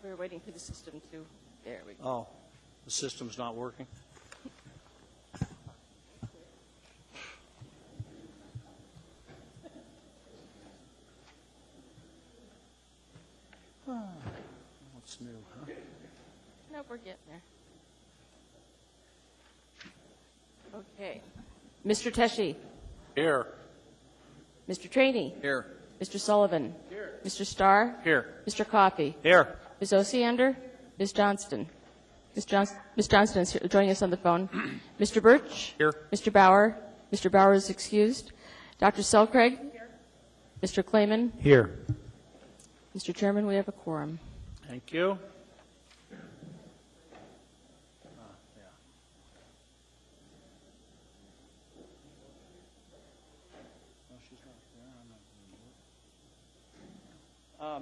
We're waiting for the system to, there we go. Oh, the system's not working? What's new, huh? No, we're getting there. Okay. Mr. Teshi. Here. Mr. Trainee. Here. Mr. Sullivan. Here. Mr. Starr. Here. Mr. Coffey. Here. Ms. Osiander. Ms. Johnston. Ms. Johnston is here, joining us on the phone. Mr. Birch. Here. Mr. Bauer. Mr. Bauer is excused. Dr. Selcraig. Here. Mr. Clayman. Here. Mr. Chairman, we have a quorum. Thank you.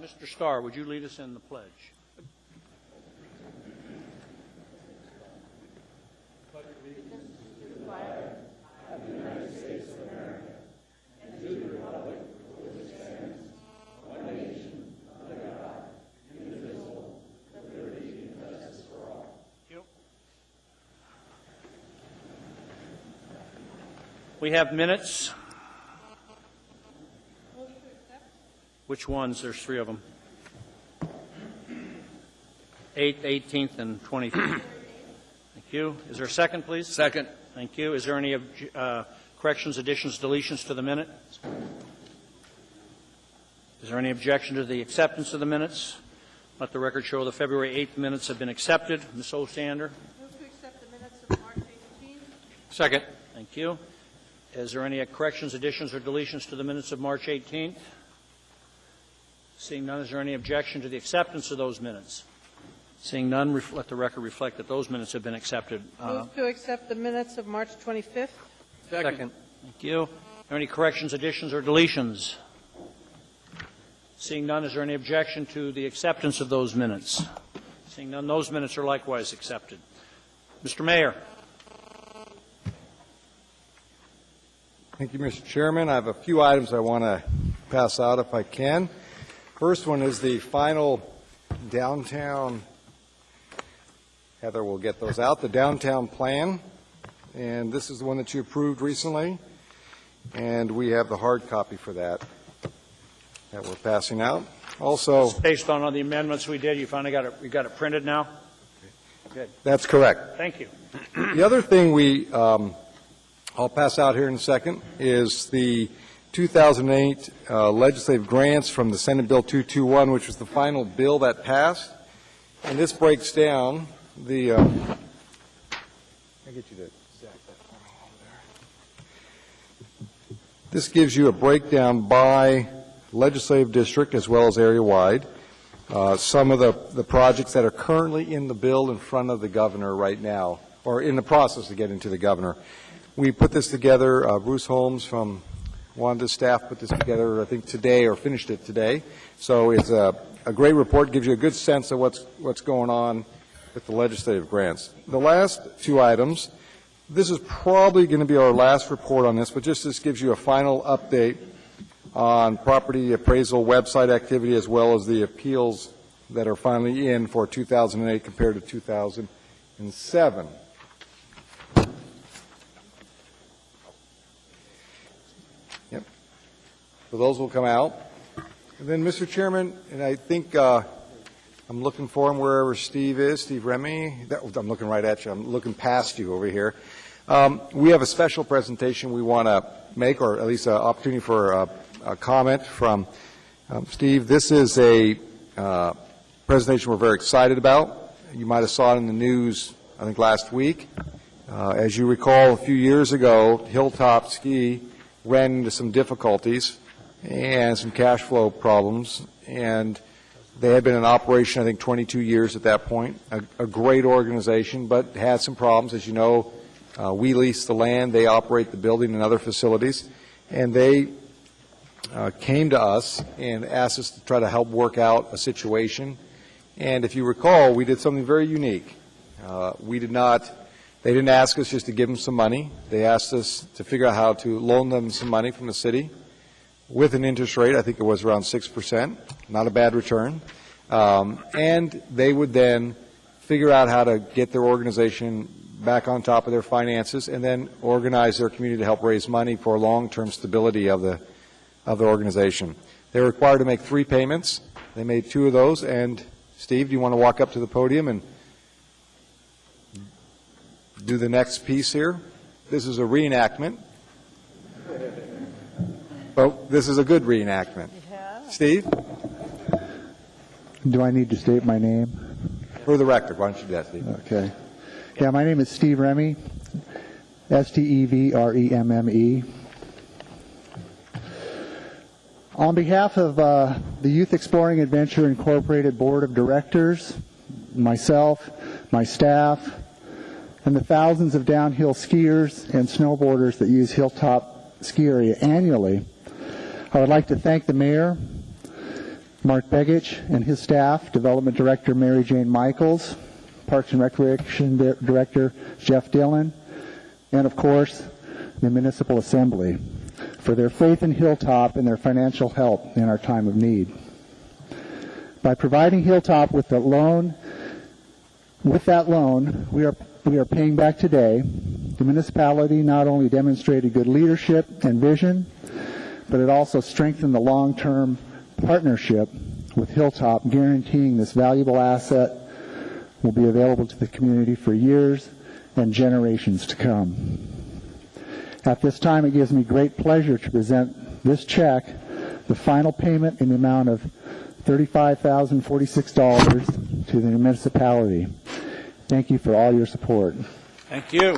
Mr. Starr, would you lead us in the pledge? We have minutes. Which ones? There's 3 of them. 8th, 18th, and 25th. Thank you. Is there a second, please? Second. Thank you. Is there any corrections, additions, deletions to the minute? Is there any objection to the acceptance of the minutes? Let the record show the February 8th minutes have been accepted. Ms. Osander? Move to accept the minutes of March 18th. Second. Thank you. Is there any corrections, additions, or deletions to the minutes of March 18th? Seeing none, is there any objection to the acceptance of those minutes? Seeing none, let the record reflect that those minutes have been accepted. Move to accept the minutes of March 25th. Second. Thank you. Are there any corrections, additions, or deletions? Seeing none, is there any objection to the acceptance of those minutes? Seeing none, those minutes are likewise accepted. Mr. Mayor. Thank you, Mr. Chairman. I have a few items I want to pass out if I can. First one is the final downtown, Heather will get those out, the downtown plan. And this is the one that you approved recently. And we have the hard copy for that we're passing out. Also, Based on all the amendments we did, you finally got it printed now? Good. that's correct. Thank you. The other thing I'll pass out here in a second is the 2008 legislative grants from the Senate Bill 221, which was the final bill that passed. And this breaks down the I'll get you to stack that for me there. This gives you a breakdown by legislative district as well as area-wide. Some of the projects that are currently in the bill in front of the governor right now, or in the process of getting to the governor. We put this together, Bruce Holmes from Wanda's staff put this together, I think, today, or finished it today. So it's a great report, gives you a good sense of what's going on with the legislative grants. The last 2 items, this is probably going to be our last report on this, but just this gives you a final update on property appraisal website activity as well as the appeals that are finally in for 2008 compared to 2007. So those will come out. And then, Mr. Chairman, and I think I'm looking for him wherever Steve is, Steve Remy. I'm looking right at you. I'm looking past you over here. We have a special presentation we want to make, or at least an opportunity for a comment from Steve. This is a presentation we're very excited about. You might have saw it in the news, I think, last week. As you recall, a few years ago, Hilltop Ski ran into some difficulties and some cash flow problems, and they had been in operation, I think, 22 years at that point. A great organization, but had some problems. As you know, we lease the land, they operate the building and other facilities, and they came to us and asked us to try to help work out a situation. And if you recall, we did something very unique. They didn't ask us just to give them some money. They asked us to figure out how to loan them some money from the city with an interest rate. I think it was around 6%, not a bad return. and they would then figure out how to get their organization back on top of their finances and then organize their community to help raise money for long-term stability of the organization. They were required to make 3 payments. They made 2 of those. And Steve, do you want to walk up to the podium and do the next piece here? This is a reenactment. But this is a good reenactment. Steve? Do I need to state my name? For the record, why don't you do that, Steve? Okay. Yeah, my name is Steve Remme, Stevremme. On behalf of the Youth Exploring Adventure Incorporated Board of Directors, myself, my staff, and the thousands of downhill skiers and snowboarders that use Hilltop Ski Area annually, I would like to thank the Mayor, Mark Begich, and his staff, Development Director Mary Jane Michaels, Parks and Recreation Director Jeff Dillon, and of course, the Municipal Assembly for their faith in Hilltop and their financial help in our time of need. By providing Hilltop with that loan, we are paying back today. The municipality not only demonstrated good leadership and vision, but it also strengthened the long-term partnership with Hilltop, guaranteeing this valuable asset will be available to the community for years and generations to come. At this time, it gives me great pleasure to present this check, the final payment in the amount of $35,046 to the municipality. Thank you for all your support. Thank you.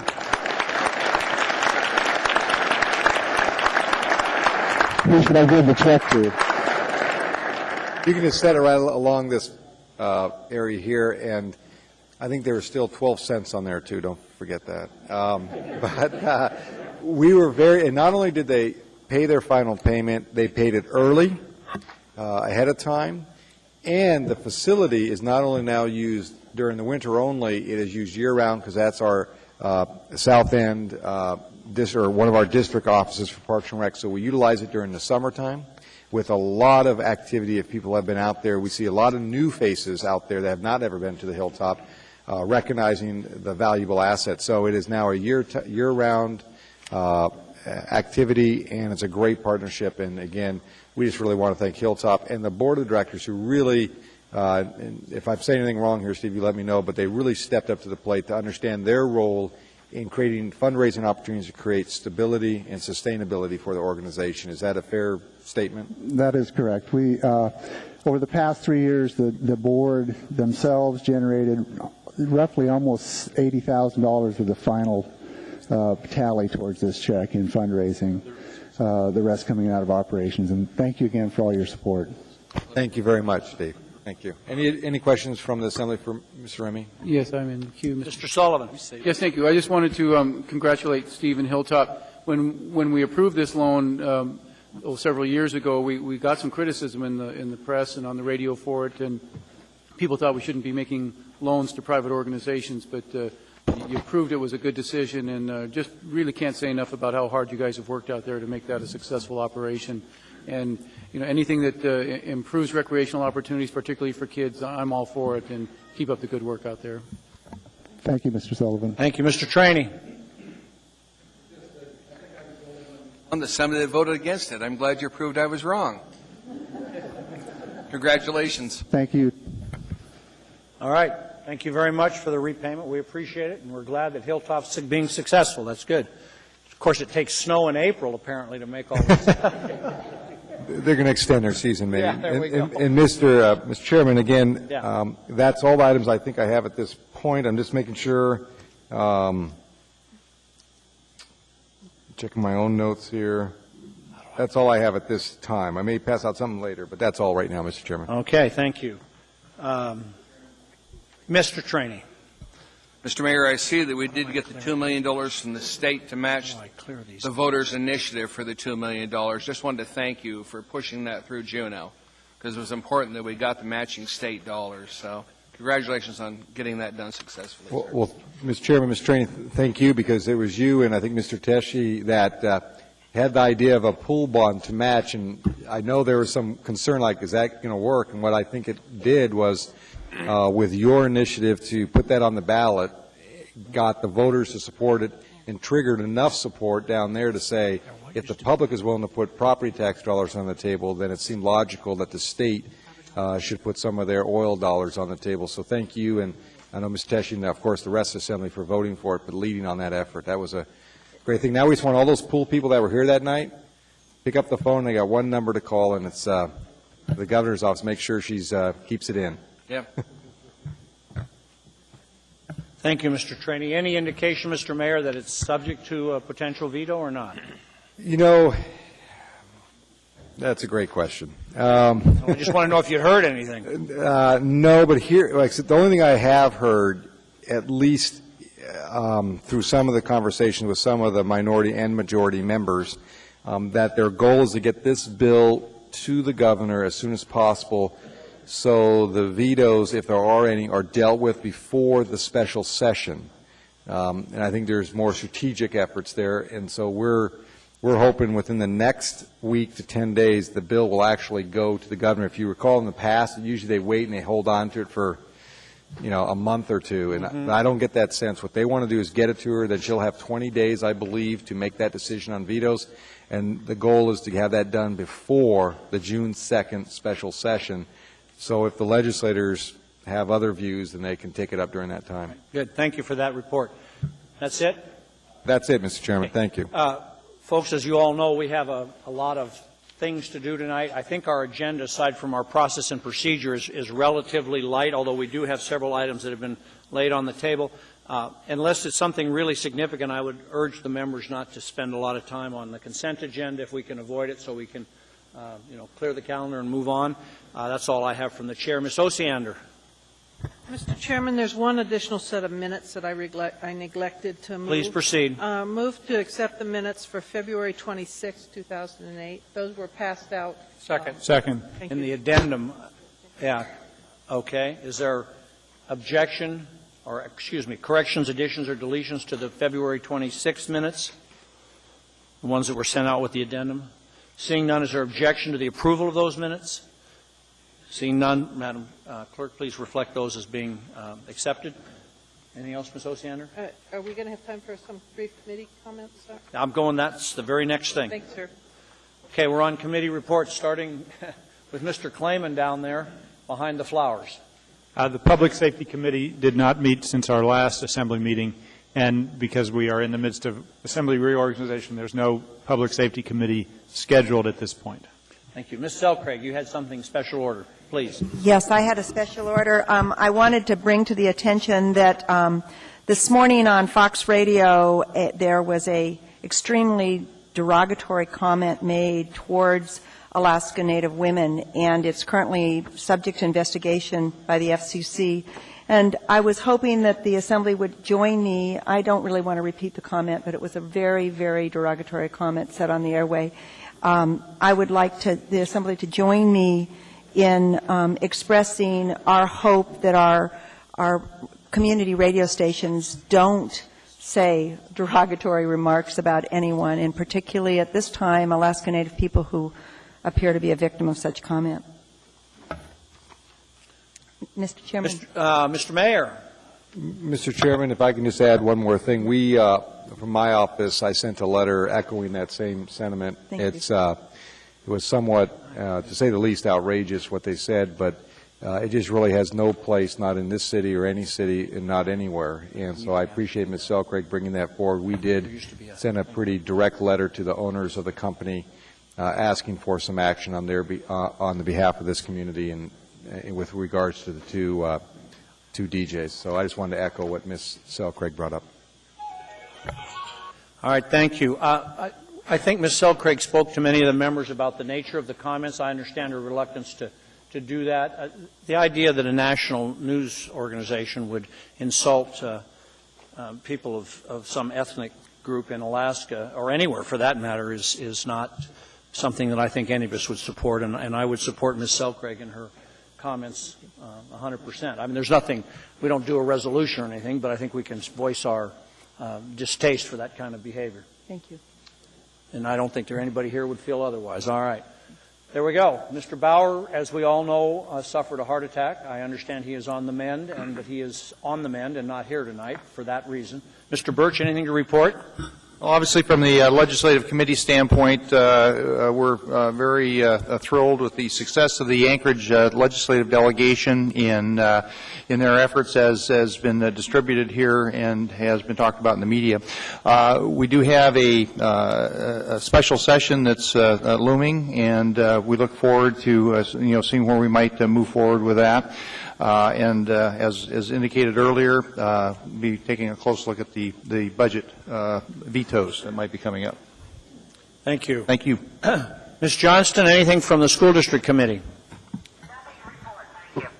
Who should I give the check to? You can just set it right along this area here, and I think there were still 12 cents on there, too. Don't forget that. But we were and not only did they pay their final payment, they paid it early, ahead of time, and the facility is not only now used during the winter only, it is used year-round because that's our South End, or one of our district offices for Parks and Rec, so we utilize it during the summertime with a lot of activity. If people have been out there, we see a lot of new faces out there that have not ever been to the Hilltop, recognizing the valuable asset. So it is now a year-round activity, and it's a great partnership. And again, we just really want to thank Hilltop and the board of directors who really, and if I'm saying anything wrong here, Steve, you let me know, but they really stepped up to the plate to understand their role in creating fundraising opportunities to create stability and sustainability for the organization. Is that a fair statement? That is correct. We, over the past 3 years, the board themselves generated roughly almost $80,000 of the final tally towards this check in fundraising, the rest coming out of operations. And thank you again for all your support. Thank you very much, Steve. Thank you. Any questions from the Assembly for Mr. Remme? Yes, I'm in the queue. Mr. Sullivan. Yes, thank you. I just wanted to congratulate Steve and Hilltop. When we approved this loan several years ago, we got some criticism in the press and on the radio for it, and people thought we shouldn't be making loans to private organizations, but you proved it was a good decision, and just really can't say enough about how hard you guys have worked out there to make that a successful operation. And anything that improves recreational opportunities, particularly for kids, I'm all for it, and keep up the good work out there. Thank you, Mr. Sullivan. Thank you, Mr. Trainey. On the Assembly that voted against it. I'm glad you proved I was wrong. Congratulations. Thank you. All right. Thank you very much for the repayment. We appreciate it, and we're glad that Hilltop's being successful. That's good. Of course, it takes snow in April, apparently, to make all this. They're going to extend their season, maybe. Yeah, there we go. And Mr. Chairman, again, Yeah. that's all the items I think I have at this point. I'm just making sure, checking my own notes here. That's all I have at this time. I may pass out something later, but that's all right now, Mr. Chairman. Okay, thank you. Mr. Trainey. Mr. Mayor, I see that we did get the $2 million from the state to match the voters' initiative for the $2 million. Just wanted to thank you for pushing that through Juneau, because it was important that we got the matching state dollars. So congratulations on getting that done successfully. Well, Mr. Chairman, Mr. Trainey, thank you, because it was you and I think Mr. Teshi that had the idea of a pool bond to match, and I know there was some concern, like, is that going to work? And what I think it did was, with your initiative to put that on the ballot, got the voters to support it and triggered enough support down there to say, if the public is willing to put property tax dollars on the table, then it seemed logical that the state should put some of their oil dollars on the table. So thank you, and I know Ms. Tesh, and of course the rest of the Assembly for voting for it, but leading on that effort. That was a great thing. Now we just want all those pool people that were here that night, pick up the phone. They got one number to call, and it's the governor's office. Make sure she's keeps it in. Yeah. Thank you, Mr. Trainee. Any indication, Mr. Mayor, that it's subject to a potential veto or not? You know, that's a great question. I just want to know if you'd heard anything. No, but here, like, the only thing I have heard, at least through some of the conversations with some of the minority and majority members, that their goal is to get this bill to the governor as soon as possible, so the vetoes, if there are any, are dealt with before the special session. And I think there's more strategic efforts there, and so we're hoping within the next week to 10 days the bill will actually go to the governor. If you recall in the past, usually they wait and they hold on to it for, you know, a month or two, and I don't get that sense. What they want to do is get it to her, that she'll have 20 days, I believe, to make that decision on vetoes, and the goal is to have that done before the June 2nd special session. So if the legislators have other views, then they can take it up during that time. Good. Thank you for that report. That's it? That's it, Mr. Chairman. Thank you. Folks, as you all know, we have a lot of things to do tonight. I think our agenda, aside from our process and procedure, is relatively light, although we do have several items that have been laid on the table. Unless it's something really significant, I would urge the members not to spend a lot of time on the consent agenda if we can avoid it, so we can clear the calendar and move on. That's all I have from the chair. Ms. Osiander. Mr. Chairman, there's one additional set of minutes that I neglected to move. Please proceed. Move to accept the minutes for February 26, 2008. Those were passed out. Second. Second. Thank In you. the addendum, yeah. Okay. Is there objection, or excuse me, corrections, additions, or deletions to the February 26 minutes? The ones that were sent out with the addendum? Seeing none, is there objection to the approval of those minutes? Seeing none, Madam Clerk, please reflect those as being accepted. Anything else, Ms. Osiander? Are we going to have time for some brief committee comments, sir? I'm going, that's the very next thing. Thanks, sir. Okay, we're on committee reports, starting with Mr. Clayman down there behind the flowers. The Public Safety Committee did not meet since our last Assembly meeting, and because we are in the midst of Assembly reorganization, there's no Public Safety Committee scheduled at this point. Thank you. Ms. Selcraig, you had something special order. Please. Yes, I had a special order. I wanted to bring to the attention that this morning on Fox Radio, there was a extremely derogatory comment made towards Alaska Native women, and it's currently subject to investigation by the FCC. And I was hoping that the Assembly would join me. I don't really want to repeat the comment, but it was a very, very derogatory comment said on the airway. I would like the Assembly to join me in expressing our hope that our community radio stations don't say derogatory remarks about anyone, and particularly at this time, Alaska Native people who appear to be a victim of such comment. Mr. Chairman. Mr. Mayor. Mr. Chairman, if I can just add one more thing. We, from my office, I sent a letter echoing that same sentiment. Thank you. It was somewhat, to say the least, outrageous what they said, but it just really has no place, not in this city or any city, and not anywhere. And so I appreciate Ms. Selcraig bringing that forward. We did send a pretty direct letter to the owners of the company asking for some action on on the behalf of this community and with regards to the two DJs. So I just wanted to echo what Ms. Selcraig brought up. All right, thank you. I think Ms. Selcraig spoke to many of the members about the nature of the comments. I understand her reluctance to do that. The idea that a national news organization would insult people of some ethnic group in Alaska, or anywhere for that matter, is not something that I think any of us would support, and I would support Ms. Selcraig in her comments 100%. I mean, there's nothing, we don't do a resolution or anything, but I think we can voice our distaste for that kind of behavior. Thank you. And I don't think there anybody here would feel otherwise. All right. There we go. Mr. Bauer, as we all know, suffered a heart attack. I understand he is on the mend, and that he is on the mend and not here tonight for that reason. Mr. Birch, anything to report? Well, obviously, from the legislative committee standpoint, we're very thrilled with the success of the Anchorage legislative delegation in their efforts, as has been distributed here and has been talked about in the media. We do have a special session that's looming, and we look forward to seeing where we might move forward with that. And as indicated earlier, be taking a close look at the budget vetoes that might be coming up. Thank you. Thank you. Ms. Johnston, anything from the School District Committee?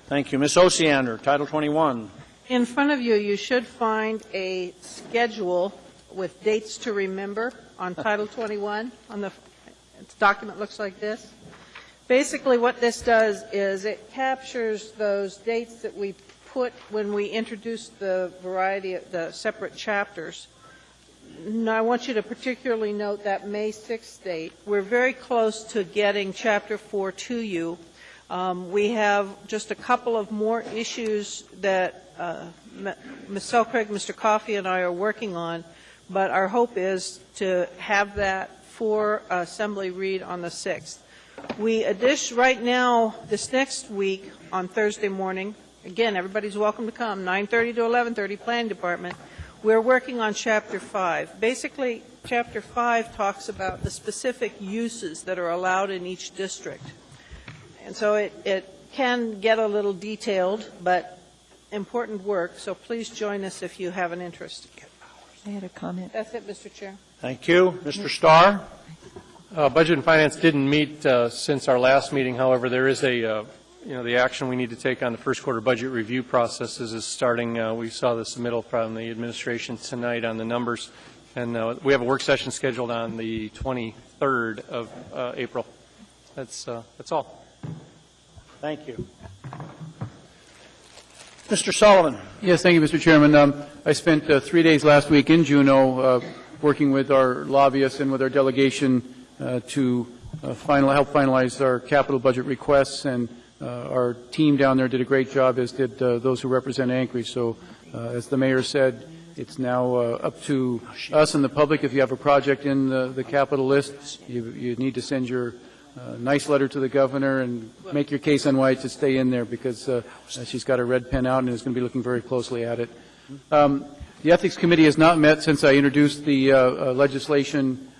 Thank you. Ms. Osiander, Title 21. In front of you, you should find a schedule with dates to remember on Title 21. The document looks like this. Basically, what this does is it captures those dates that we put when we introduced the variety of the separate chapters. Now, I want you to particularly note that May 6th date. We're very close to getting Chapter 4 to you. We have just a couple of more issues that Ms. Selcraig, Mr. Coffey, and I are working on, but our hope is to have that for Assembly read on the 6th. Right now, this next week, on Thursday morning, again, everybody's welcome to come, 9:30 to 11:30, Planning Department, we're working on Chapter 5. Basically, Chapter 5 talks about the specific uses that are allowed in each district. And so it can get a little detailed, but important work, so please join us if you have an interest. I had a comment. That's it, Mr. Chair. Thank you. Mr. Starr? Budget and Finance didn't meet since our last meeting. However, there is the action we need to take on the first quarter budget review processes is starting. We saw the submittal from the administration tonight on the numbers, and we have a work session scheduled on the 23rd of April. That's all. Thank you. Mr. Sullivan. Yes, thank you, Mr. Chairman. I spent 3 days last week in Juneau working with our lobbyists and with our delegation to help finalize our capital budget requests, and our team down there did a great job, as did those who represent Anchorage. So, as the mayor said, it's now up to us and the public. If you have a project in the capital list, you need to send your nice letter to the governor and make your case on why it should stay in there, because she's got a red pen out and is going to be looking very closely at it. The Ethics Committee has not met since I introduced the legislation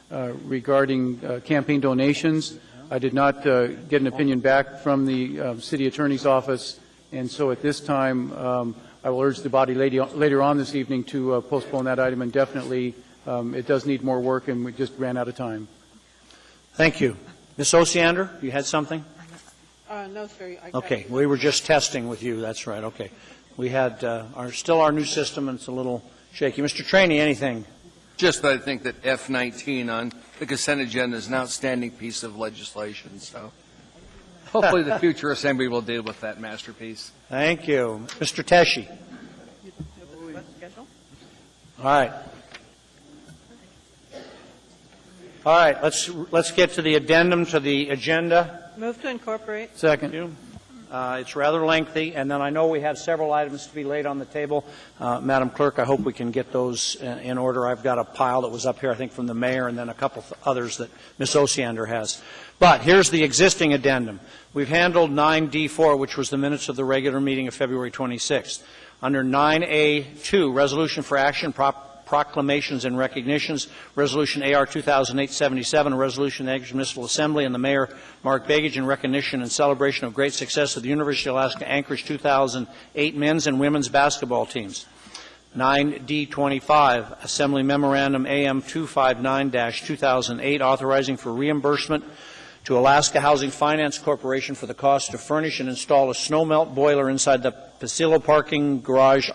regarding campaign donations. I did not get an opinion back from the City Attorney's Office, and so at this time I will urge the body later on this evening to postpone that item indefinitely. It does need more work, and we just ran out of time. Thank you. Ms. Osiander, you had something? No, sir. Okay, we were just testing with you. That's right. Okay. We had still our new system, and it's a little shaky. Mr. Traney, anything? Just that I think that F-19 on the consent agenda is an outstanding piece of legislation. So hopefully the future assembly will deal with that masterpiece. Thank you. Mr. Teshi. All right. All right, let's get to the addendum to the agenda. Move to incorporate. Second. It's rather lengthy, and then I know we have several items to be laid on the table. Madam Clerk, I hope we can get those in order. I've got a pile that was up here, I think, from the mayor, and then a couple others that Ms. Osiander has. But here's the existing addendum. We've handled 9D4, which was the minutes of the regular meeting of February 26th. Under 9A2, resolution for action, proclamations and recognitions, Resolution AR 2008-77, a resolution of the Anchorage Municipal Assembly and the Mayor, Mark Begich, in recognition and celebration of great success of the University of Alaska Anchorage 2008 men's and women's basketball teams. 9D25, Assembly Memorandum AM 259-2008, authorizing for reimbursement to Alaska Housing Finance Corporation for the cost to furnish and install a snowmelt boiler inside the Pasilo parking garage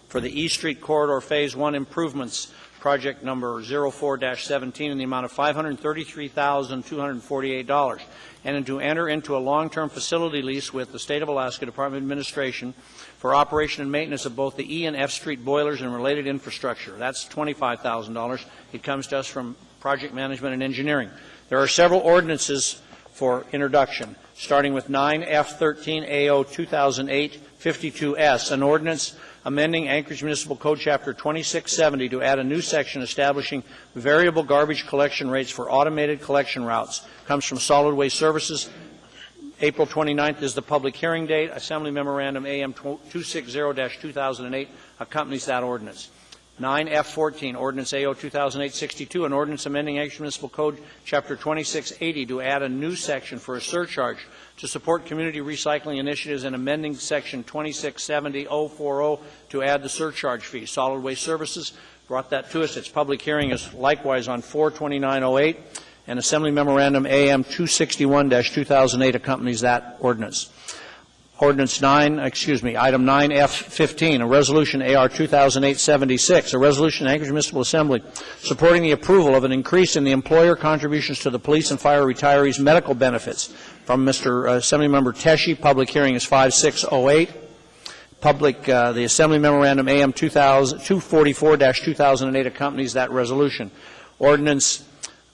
for the East Street Corridor Phase 1 improvements, project number 04-17, in the amount of $533,248, and to enter into a long-term facility lease with the State of Alaska Department of Administration for operation and maintenance of both the E and F Street boilers and related infrastructure. That's $25,000. It comes to us from project management and engineering. There are several ordinances for introduction, starting with 9F13 AO 2008-52S, an ordinance amending Anchorage Municipal Code Chapter 2670 to add a new section establishing variable garbage collection rates for automated collection routes. Comes from Solid Waste Services. April 29th is the public hearing date. Assembly Memorandum AM 260-2008 accompanies that ordinance. 9F14, Ordinance AO 2008-62, an ordinance amending Anchorage Municipal Code Chapter 2680 to add a new section for a surcharge to support community recycling initiatives and amending Section 2670-040 to add the surcharge fee. Solid Waste Services brought that to us. Its public hearing is likewise on 4/29/08, and Assembly Memorandum AM 261-2008 accompanies that ordinance. Item 9F15, a resolution AR 2008-76, a resolution Anchorage Municipal Assembly supporting the approval of an increase in the employer contributions to the police and fire retirees' medical benefits. From Mr. Assemblymember Teshi, public hearing is 5/6/08. The Assembly Memorandum AM 244-2008 accompanies that resolution. Ordinance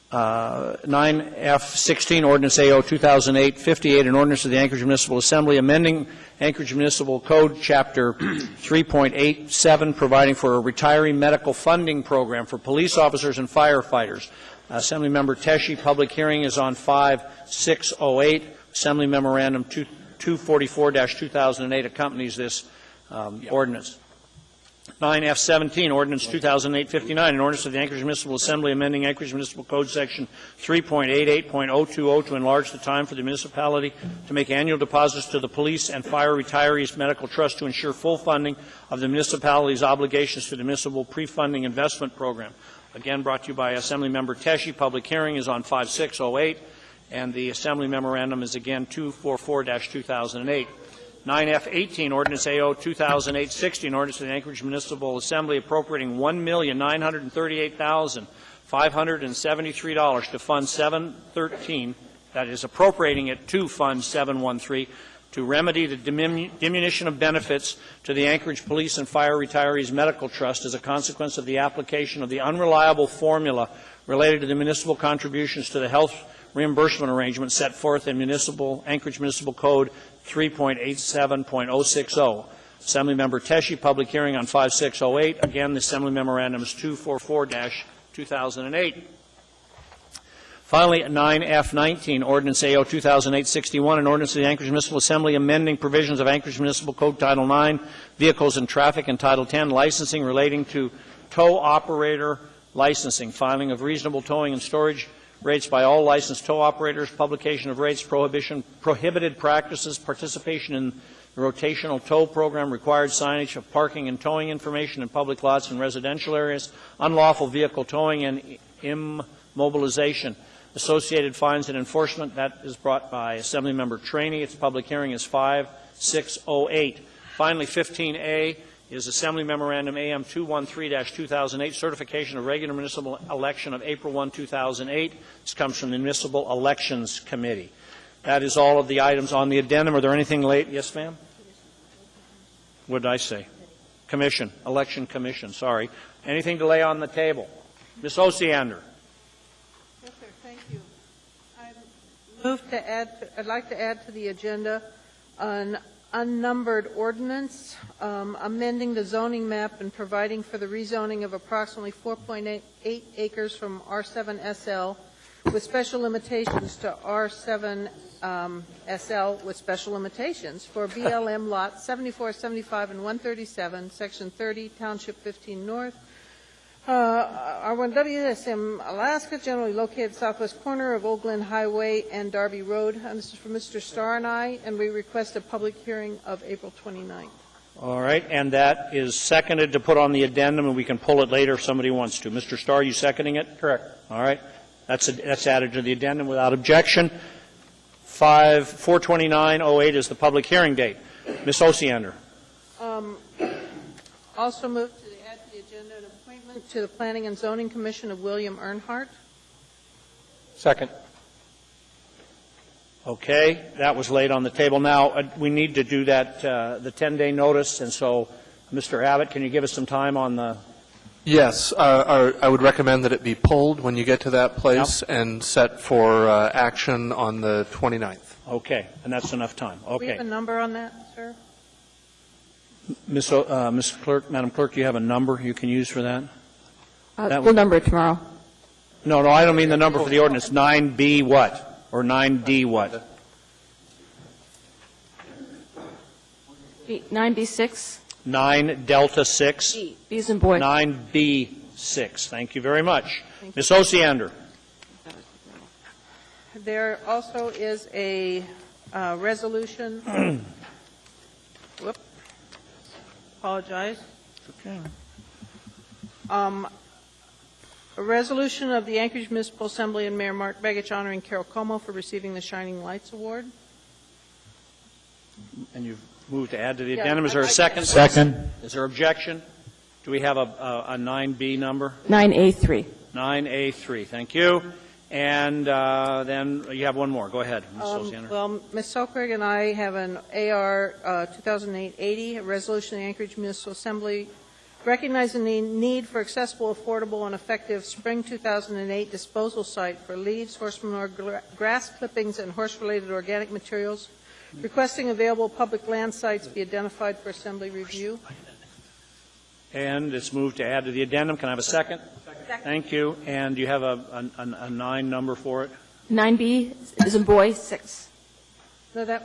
9F16, Ordinance AO 2008-58, an ordinance of the Anchorage Municipal Assembly amending Anchorage Municipal Code Chapter 3.87, providing for a retiree medical funding program for police officers and firefighters. Assemblymember Teshi, public hearing is on 5/6/08. Assembly Memorandum 244-2008 accompanies this ordinance. 9F17, Ordinance 2008-59, an ordinance of the Anchorage Municipal Assembly amending Anchorage Municipal Code Section 3.88.020 to enlarge the time for the municipality to make annual deposits to the Police and Fire Retirees Medical Trust to ensure full funding of the municipality's obligations to the Municipal Pre-Funding Investment Program. Again, brought to you by Assemblymember Teshi. Public hearing is on 5/6/08, and the Assembly Memorandum is again 244-2008. 9F18, Ordinance AO 2008-60, an ordinance of the Anchorage Municipal Assembly appropriating $1,938,573 to Fund 713, that is, appropriating it to Fund 713, to remedy the diminution of benefits to the Anchorage Police and Fire Retirees Medical Trust as a consequence of the application of the unreliable formula related to the municipal contributions to the health reimbursement arrangement set forth in Anchorage Municipal Code 3.87.060. Assemblymember Teshi, public hearing on 5/6/08. Again, the Assembly Memorandum is 244-2008. Finally, 9F19, Ordinance AO 2008-61, an ordinance of the Anchorage Municipal Assembly amending provisions of Anchorage Municipal Code Title 9, Vehicles and Traffic, and Title 10, Licensing relating to tow operator licensing, filing of reasonable towing and storage rates by all licensed tow operators, publication of rates, prohibited practices, participation in the rotational tow program, required signage of parking and towing information in public lots and residential areas, unlawful vehicle towing and immobilization, associated fines and enforcement. That is brought by Assemblymember Traney. Its public hearing is 5/6/08. Finally, 15A is Assembly Memorandum AM 213-2008, certification of regular municipal election of April 1, 2008. This comes from the Municipal Elections Committee. That is all of the items on the addendum. Are there anything late? Yes, ma'am? What did I say? Commission, Election Commission, sorry. Anything to lay on the table? Ms. Osiander. Yes, sir, thank you. I'd like to add to the agenda an unnumbered ordinance amending the zoning map and providing for the rezoning of approximately 4.8 acres from R7 SL with special limitations to R7 SL with special limitations for BLM lots 74, 75, and 137, Section 30, Township 15 North, R1WSM, Alaska, generally located at the southwest corner of Old Glen Highway and Darby Road. And this is for Mr. Starr and I, and we request a public hearing of April 29th. All right, and that is seconded to put on the addendum, and we can pull it later if somebody wants to. Mr. Starr, you seconding it? Correct. All right, that's added to the addendum without objection. 4/29/08 is the public hearing date. Ms. Osiander. Also moved to add to the agenda an appointment to the Planning and Zoning Commission of William Earnhardt. Second. Okay, that was laid on the table. Now, we need to do that, the 10-day notice, and so, Mr. Abbott, can you give us some time on the Yes, I would recommend that it be pulled when you get to that place and set for action on the 29th. Okay, and that's enough time. Do we have Okay. a number on that, sir? Ms. Clerk, Madam Clerk, you have a number you can use for that? That We'll number it tomorrow. No, I don't mean the number for the ordinance. 9B what? Or 9D what? 9B6. 9 Delta 6? B as in boy. 9B6. Thank you very much. Ms. Osiander. There also is a resolution. Whoop. Apologize. Okay. A resolution of the Anchorage Municipal Assembly and Mayor Mark Begich honoring Carol Como for receiving the Shining Lights Award. And you've moved to add to the Yeah, addendum. Is there a I'd like second? to- Second. Is there objection? Do we have a 9B number? 9A3. 9A3. Thank you. And then you have one more. Go ahead, Ms. Osiander. Well, Ms. Selkirk and I have an AR 2008-80, a resolution of the Anchorage Municipal Assembly recognizing the need for accessible, affordable, and effective spring 2008 disposal site for leaves, horse manure, grass clippings, and horse-related organic materials, requesting available public land sites be identified for Assembly review. And it's moved to add to the addendum. Can I have a second? Second. Thank you. And do you have a 9 number for it? 9B is in boy, 6. No,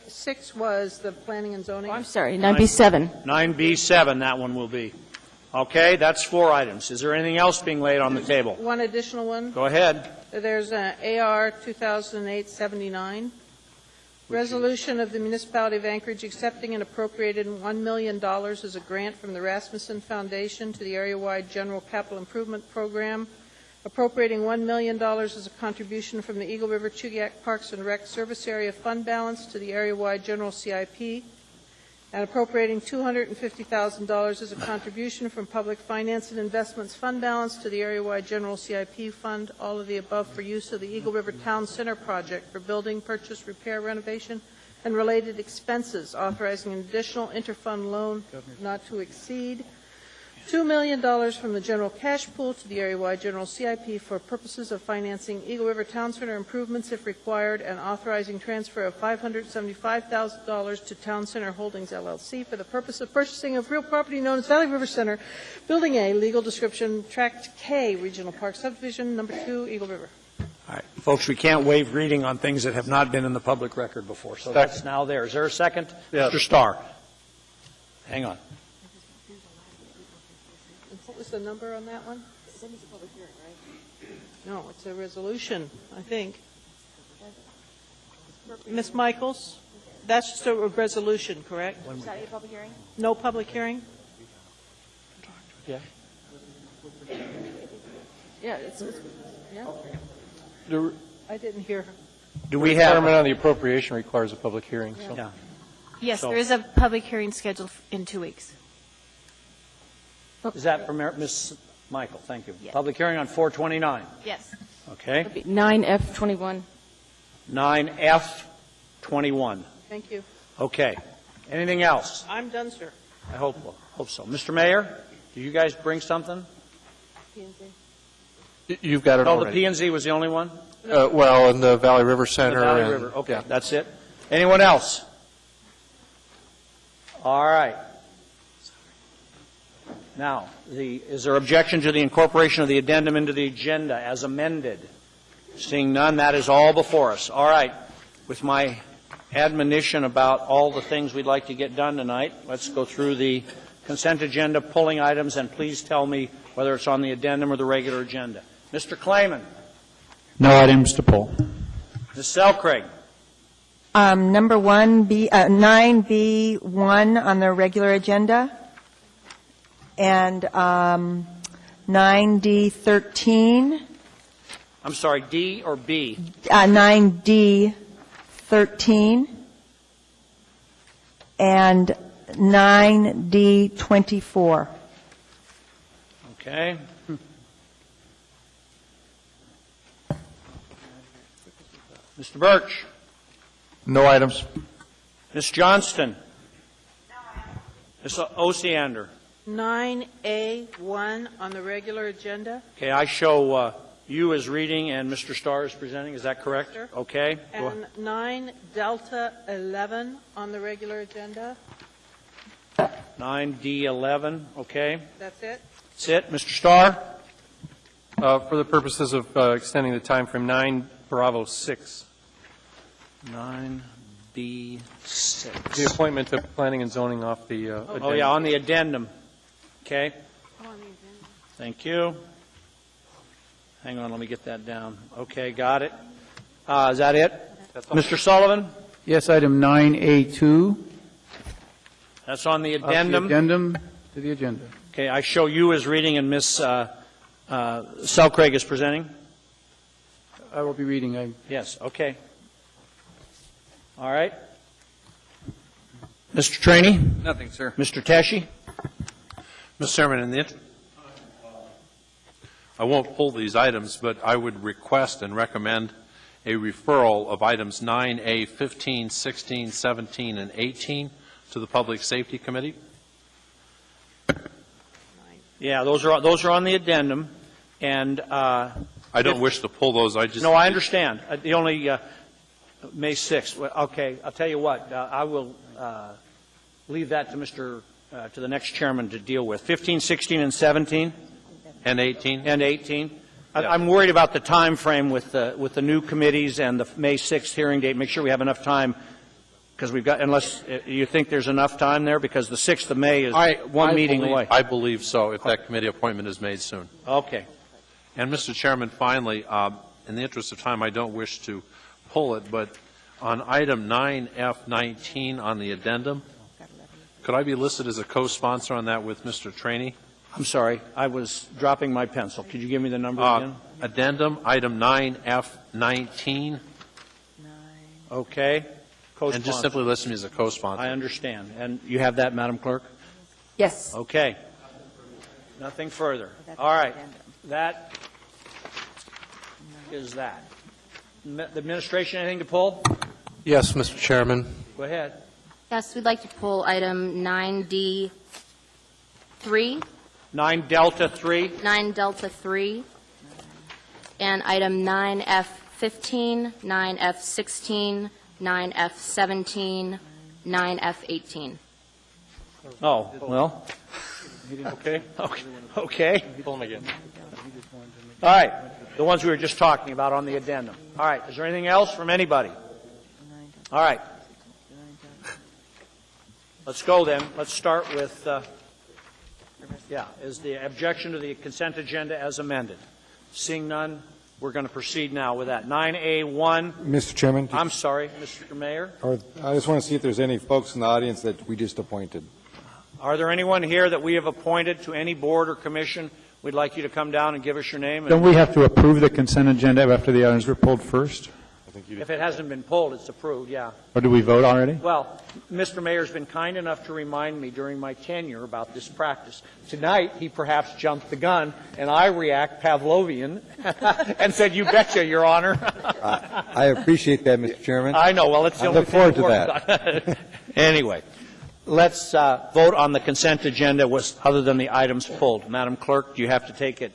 6 was the planning and zoning. Oh, I'm sorry, 9B7. 9B7, that one will be. Okay, that's 4 items. Is there anything else being laid on the table? One additional one. Go ahead. There's an AR 2008-79, resolution of the Municipality of Anchorage accepting and appropriating $1 million as a grant from the Rasmussen Foundation to the area-wide General Capital Improvement Program, appropriating $1 million as a contribution from the Eagle River Chugiak Parks and Rec Service Area Fund Balance to the area-wide General CIP, and appropriating $250,000 as a contribution from Public Finance and Investments Fund Balance to the area-wide General CIP Fund, all of the above for use of the Eagle River Town Center project for building, purchase, repair, renovation, and related expenses, authorizing an additional interfund loan not to exceed $2 million from the general cash pool to the area-wide general CIP for purposes of financing Eagle River Town Center improvements if required, and authorizing transfer of $575,000 to Town Center Holdings LLC for the purpose of purchasing of real property known as Valley River Center, Building A, legal description, Tract K, Regional Park Subdivision, Number 2, Eagle River. All right. Folks, we can't waive reading on things that have not been in the public record before, so that's now there. Is there a second? Yes. Mr. Starr. Hang on. What was the number on that one? No, it's a resolution, I think. Ms. Michaels, that's just a resolution, correct? Is that a public hearing? No public hearing? Yeah. Yeah, yeah. I didn't hear. Do we The have? requirement on the appropriation requires a public hearing, so. Yeah. Yes, So- there is a public hearing scheduled in 2 weeks. Is that for Ms. Michael? Thank you. Yes. Public hearing on 429. Yes. Okay. 9F21. 9F21. Thank you. Okay. Anything else? I'm done, sir. I hope so. Mr. Mayor, do you guys bring something? You've got it No, the already. P&Z was the only one? Well, in the Valley River Center. The Valley and- River. Okay, yeah. that's it. Anyone else? All right. Now, is there objection to the incorporation of the addendum into the agenda as amended? Seeing none, that is all before us. All right. With my admonition about all the things we'd like to get done tonight, let's go through the consent agenda, pulling items, and please tell me whether it's on the addendum or the regular agenda. Mr. Clayman. No items to pull. Ms. Selkrig. Number 9B1 on the regular agenda, and 9D13, I'm sorry, D or B? 9D13, and 9D24. Okay. Mr. Birch. No items. Ms. Johnston. Ms. Osiander. 9A1 on the regular agenda. Okay, I show you as reading and Mr. Starr is presenting. Is that correct? Sir. Okay. Go And 9 Delta 11 on the regular agenda. 9D11, okay. That's it? That's it. Mr. Starr? For the purposes of extending the time from 9 Bravo 6, 9B6. the appointment to planning and zoning off the agenda. Oh, yeah, on the addendum. Okay. Thank you. Hang on, let me get that down. Okay, got it. Is that it? Mr. Sullivan? Yes, item 9A2. That's on the The addendum. addendum to the agenda. Okay, I show you as reading and Ms. Selcraig is presenting? I will be reading. Yes, okay. All right. Mr. Trainee? Nothing, sir. Mr. Teshi? Mr. Chairman, I won't pull these items, but I would request and recommend a referral of items 9A, 15, 16, 17, and 18 to the Public Safety Committee. Yeah, those are on the addendum, and I don't wish to pull those. no, I understand. The only May 6th. Well, okay, I'll tell you what. I will leave that to to the next chairman to deal with. 15, 16, and 17, And 18. and 18. Yeah. I'm worried about the time frame with the new committees and the May 6th hearing date. Make sure we have enough time. Because we've got, unless you think there's enough time there, because the 6th of May is one meeting away. I believe so, if that committee appointment is made soon. Okay. And, Mr. Chairman, finally, in the interest of time, I don't wish to pull it, but on item 9F19 on the addendum, could I be listed as a co-sponsor on that with Mr. Trainee? I'm sorry. I was dropping my pencil. Could you give me the number again? Addendum, item 9F19, Okay. Co-sponsor. and just simply list me as a co-sponsor. I understand. And you have that, Madam Clerk? Yes. Okay. Nothing further. All right. That is that. The administration, anything to pull? Yes, Mr. Chairman. Go ahead. Yes, we'd like to pull item 9D3, 9 Delta 3. 9 Delta 3, and item 9F15, 9F16, 9F17, 9F18. Oh, well. Okay? Okay. Pull them again. All right. The ones we were just talking about on the addendum. All right. Is there anything else from anybody? All right. Let's go then. Let's start with, is the objection to the consent agenda as amended. Seeing none, we're going to proceed now with that. 9A1. Mr. Chairman, I'm sorry, Mr. Mayor. I just want to see if there's any folks in the audience that we just appointed. Are there anyone here that we have appointed to any board or commission? We'd like you to come down and give us your name. Don't we have to approve the consent agenda after the items were pulled first? If it hasn't been pulled, it's approved, yeah. Or do we vote already? Well, Mr. Mayor's been kind enough to remind me during my tenure about this practice. Tonight, he perhaps jumped the gun, and I react Pavlovian and said, "You betcha, Your Honor." I appreciate that, Mr. Chairman. I know. Well, it's the I only look forward thing to that. Anyway, let's vote on the consent agenda other than the items pulled. Madam Clerk, do you have to take it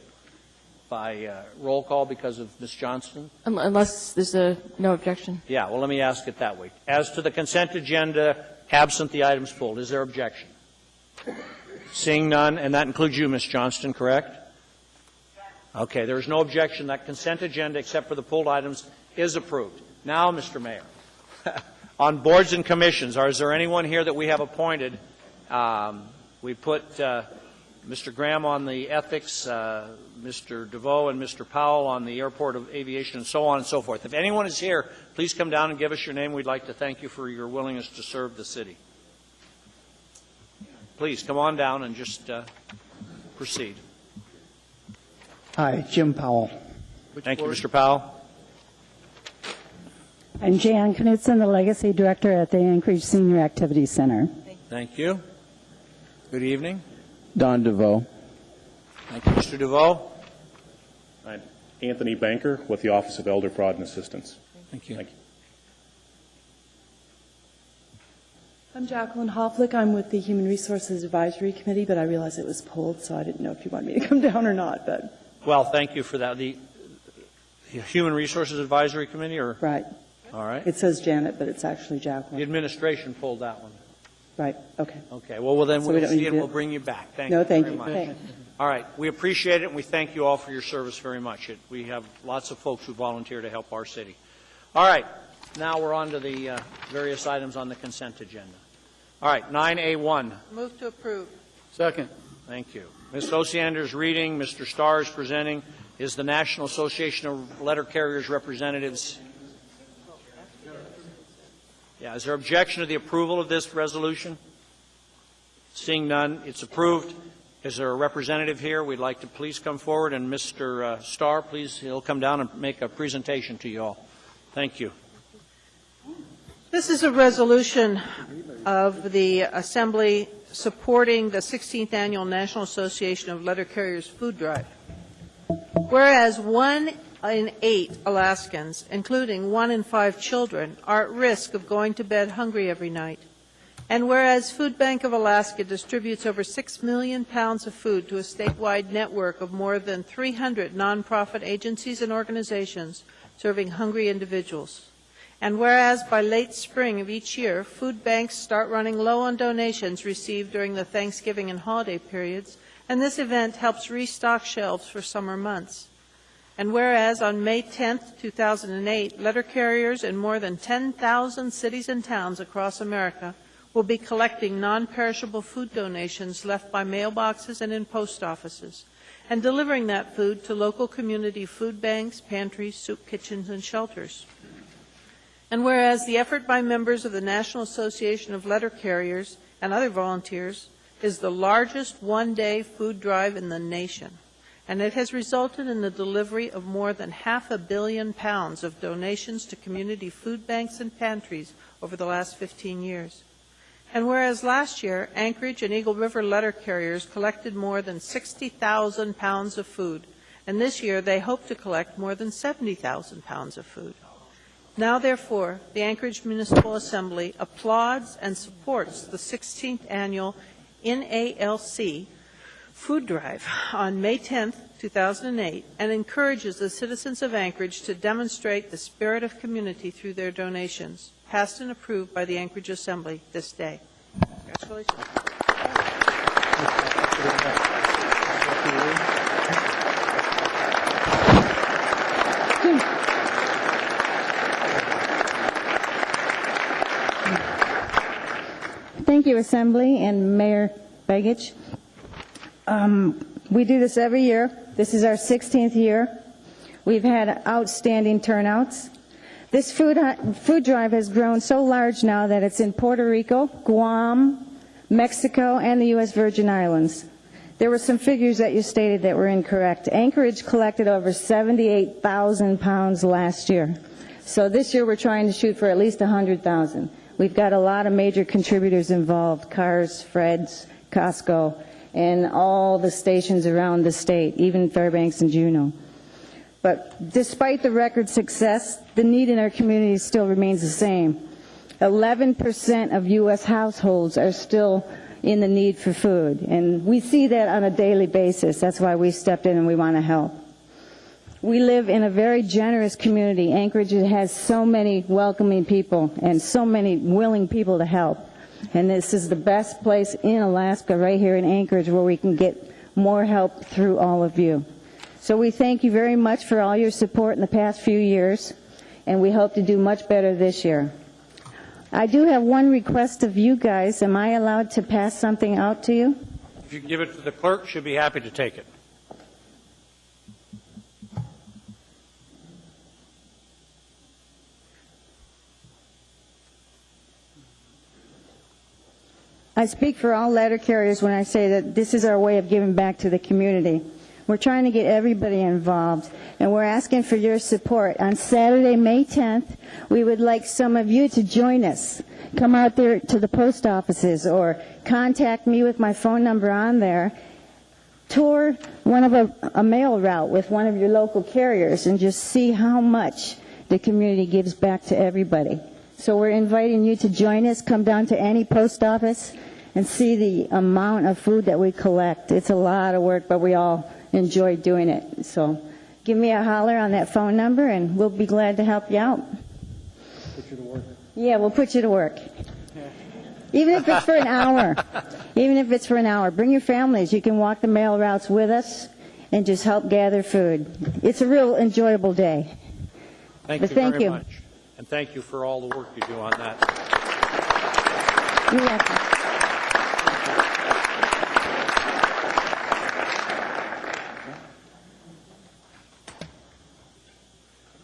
by roll call because of Ms. Johnston? Unless there's no objection. Yeah, well, let me ask it that way. As to the consent agenda, absent the items pulled, is there objection? Seeing none, and that includes you, Ms. Johnston, correct? Okay, there is no objection. That consent agenda, except for the pulled items, is approved. Now, Mr. Mayor, on boards and commissions, is there anyone here that we have appointed? We put Mr. Graham on the ethics, Mr. DeVoe and Mr. Powell on the airport of aviation, and so on and so forth. If anyone is here, please come down and give us your name. We'd like to thank you for your willingness to serve the city. Please come on down and just proceed. Hi, Jim Powell. Thank you, Mr. Powell. I'm Jan Knudsen, the Legacy Director at the Anchorage Senior Activity Center. Thank you. Good evening. Don DeVoe. Thank you, Mr. DeVoe. I'm Anthony Banker with the Office of Elder Fraud and Assistance. Thank you. Thank you. I'm Jacqueline Hoflick. I'm with the Human Resources Advisory Committee, but I realized it was pulled, so I didn't know if you wanted me to come down or not. But Well, thank you for that. The Human Resources Advisory Committee, or? Right. All right. It says Janet, but it's actually Jacqueline. The administration pulled that one. Right. Okay. Okay. Well, then So we we'll don't see need and to- we'll bring you back. Thank No, you thank very you. much. Thank- All right. We appreciate it, and we thank you all for your service very much. We have lots of folks who volunteer to help our city. All right. Now we're on to the various items on the consent agenda. All right. 9A1. Move to approve. Second. Thank you. Ms. Osiander's reading, Mr. Starr is presenting. Is the National Association of Letter Carriers Representatives? Yeah. Is there objection to the approval of this resolution? Seeing none, it's approved. Is there a representative here? We'd like to please come forward, and Mr. Starr, please, he'll come down and make a presentation to you all. Thank you. This is a resolution of the Assembly supporting the 16th Annual National Association of Letter Carriers Food Drive. Whereas 1 in 8 Alaskans, including 1 in 5 children, are at risk of going to bed hungry every night, and whereas Food Bank of Alaska distributes over 6 million pounds of food to a statewide network of more than 300 nonprofit agencies and organizations serving hungry individuals, and whereas by late spring of each year, food banks start running low on donations received during the Thanksgiving and holiday periods, and this event helps restock shelves for summer months. And whereas on May 10, 2008, letter carriers in more than 10,000 cities and towns across America will be collecting non-perishable food donations left by mailboxes and in post offices, and delivering that food to local community food banks, pantries, soup kitchens, and shelters. And whereas the effort by members of the National Association of Letter Carriers and other volunteers is the largest one-day food drive in the nation, and it has resulted in the delivery of more than 500 million pounds of donations to community food banks and pantries over the last 15 years. And whereas last year, Anchorage and Eagle River letter carriers collected more than 60,000 pounds of food, and this year they hope to collect more than 70,000 pounds of food. Now, therefore, the Anchorage Municipal Assembly applauds and supports the 16th Annual NALC Food Drive on May 10, 2008, and encourages the citizens of Anchorage to demonstrate the spirit of community through their donations, passed and approved by the Anchorage Assembly this day. Congratulations. Thank you, Assembly and Mayor Begich. We do this every year. This is our 16th year. We've had outstanding turnouts. This food drive has grown so large now that it's in Puerto Rico, Guam, Mexico, and the U.S. Virgin Islands. There were some figures that you stated that were incorrect. Anchorage collected over 78,000 pounds last year. So this year we're trying to shoot for at least 100,000. We've got a lot of major contributors involved, Cars, Fred's, Costco, and all the stations around the state, even Fairbanks and Juneau. But despite the record success, the need in our community still remains the same. 11% of U.S. households are still in the need for food, and we see that on a daily basis. That's why we stepped in and we want to help. We live in a very generous community. Anchorage has so many welcoming people and so many willing people to help. And this is the best place in Alaska, right here in Anchorage, where we can get more help through all of you. So we thank you very much for all your support in the past few years, and we hope to do much better this year. I do have one request of you guys. Am I allowed to pass something out to you? If you give it to the clerk, she'll be happy to take it. I speak for all letter carriers when I say that this is our way of giving back to the community. We're trying to get everybody involved, and we're asking for your support. On Saturday, May 10th, we would like some of you to join us. Come out there to the post offices or contact me with my phone number on there. Tour one of a mail route with one of your local carriers and just see how much the community gives back to everybody. So we're inviting you to join us. Come down to any post office and see the amount of food that we collect. It's a lot of work, but we all enjoy doing it. So give me a holler on that phone number, and we'll be glad to help you out. Put you to work. Yeah, we'll put you to work. Even if it's for an hour. Even if it's for an hour. Bring your families. You can walk the mail routes with us and just help gather food. It's a real enjoyable day. Thank But you thank very you. much. And thank you for all the work you do on that. You're welcome.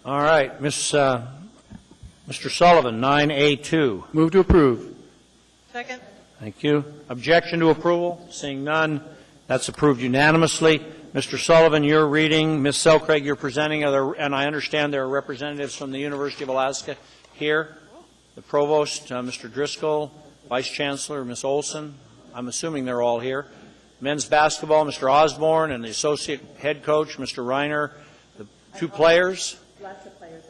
All right, Mr. Sullivan, 9A2. Move to approve. Second. Thank you. Objection to approval? Seeing none, that's approved unanimously. Mr. Sullivan, you're reading. Ms. Selcraig, you're presenting, and I understand there are representatives from the University of Alaska here. The Provost, Mr. Driscoll, Vice Chancellor, Ms. Olson. I'm assuming they're all here. Men's basketball, Mr. Osborne, and the Associate Head Coach, Mr. Reiner. The two players. Lots of players.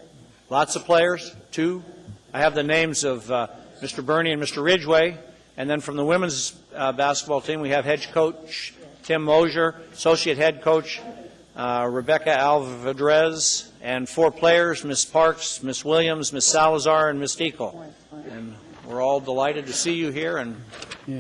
Lots of players? Two? I have the names of Mr. Burney and Mr. Ridgway. And then from the women's basketball team, we have head coach Tim Mosier, associate head coach Rebecca Alvarez, and four players, Ms. Parks, Ms. Williams, Ms. Salazar, and Ms. Deacle. And we're all delighted to see you here, and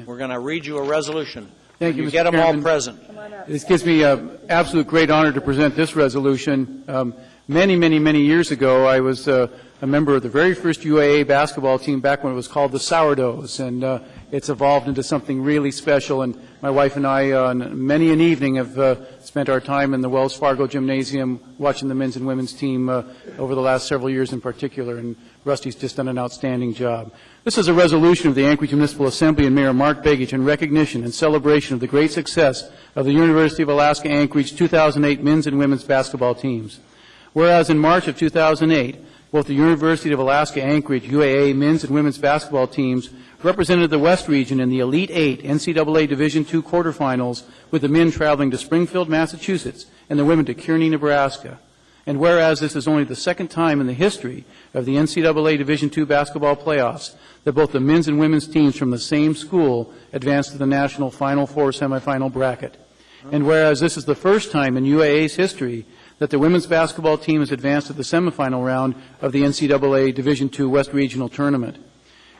we're going to read you a resolution. Thank you, Mr. Get them all Chairman. present. This gives me an absolute great honor to present this resolution. Many years ago, I was a member of the very first UAA basketball team back when it was called the Sourdoughs, and it's evolved into something really special. And my wife and I, on many an evening, have spent our time in the Wells Fargo Gymnasium watching the men's and women's team over the last several years in particular, and Rusty's just done an outstanding job. This is a resolution of the Anchorage Municipal Assembly and Mayor Mark Begich in recognition and celebration of the great success of the University of Alaska Anchorage 2008 men's and women's basketball teams. Whereas in March of 2008, both the University of Alaska Anchorage UAA men's and women's basketball teams represented the West Region in the Elite Eight NCAA Division II quarterfinals, with the men traveling to Springfield, Massachusetts, and the women to Kearney, Nebraska. And whereas this is only the second time in the history of the NCAA Division II basketball playoffs that both the men's and women's teams from the same school advanced to the national Final Four semifinal bracket. And whereas this is the first time in UAA's history that the women's basketball team has advanced to the semifinal round of the NCAA Division II West Regional Tournament.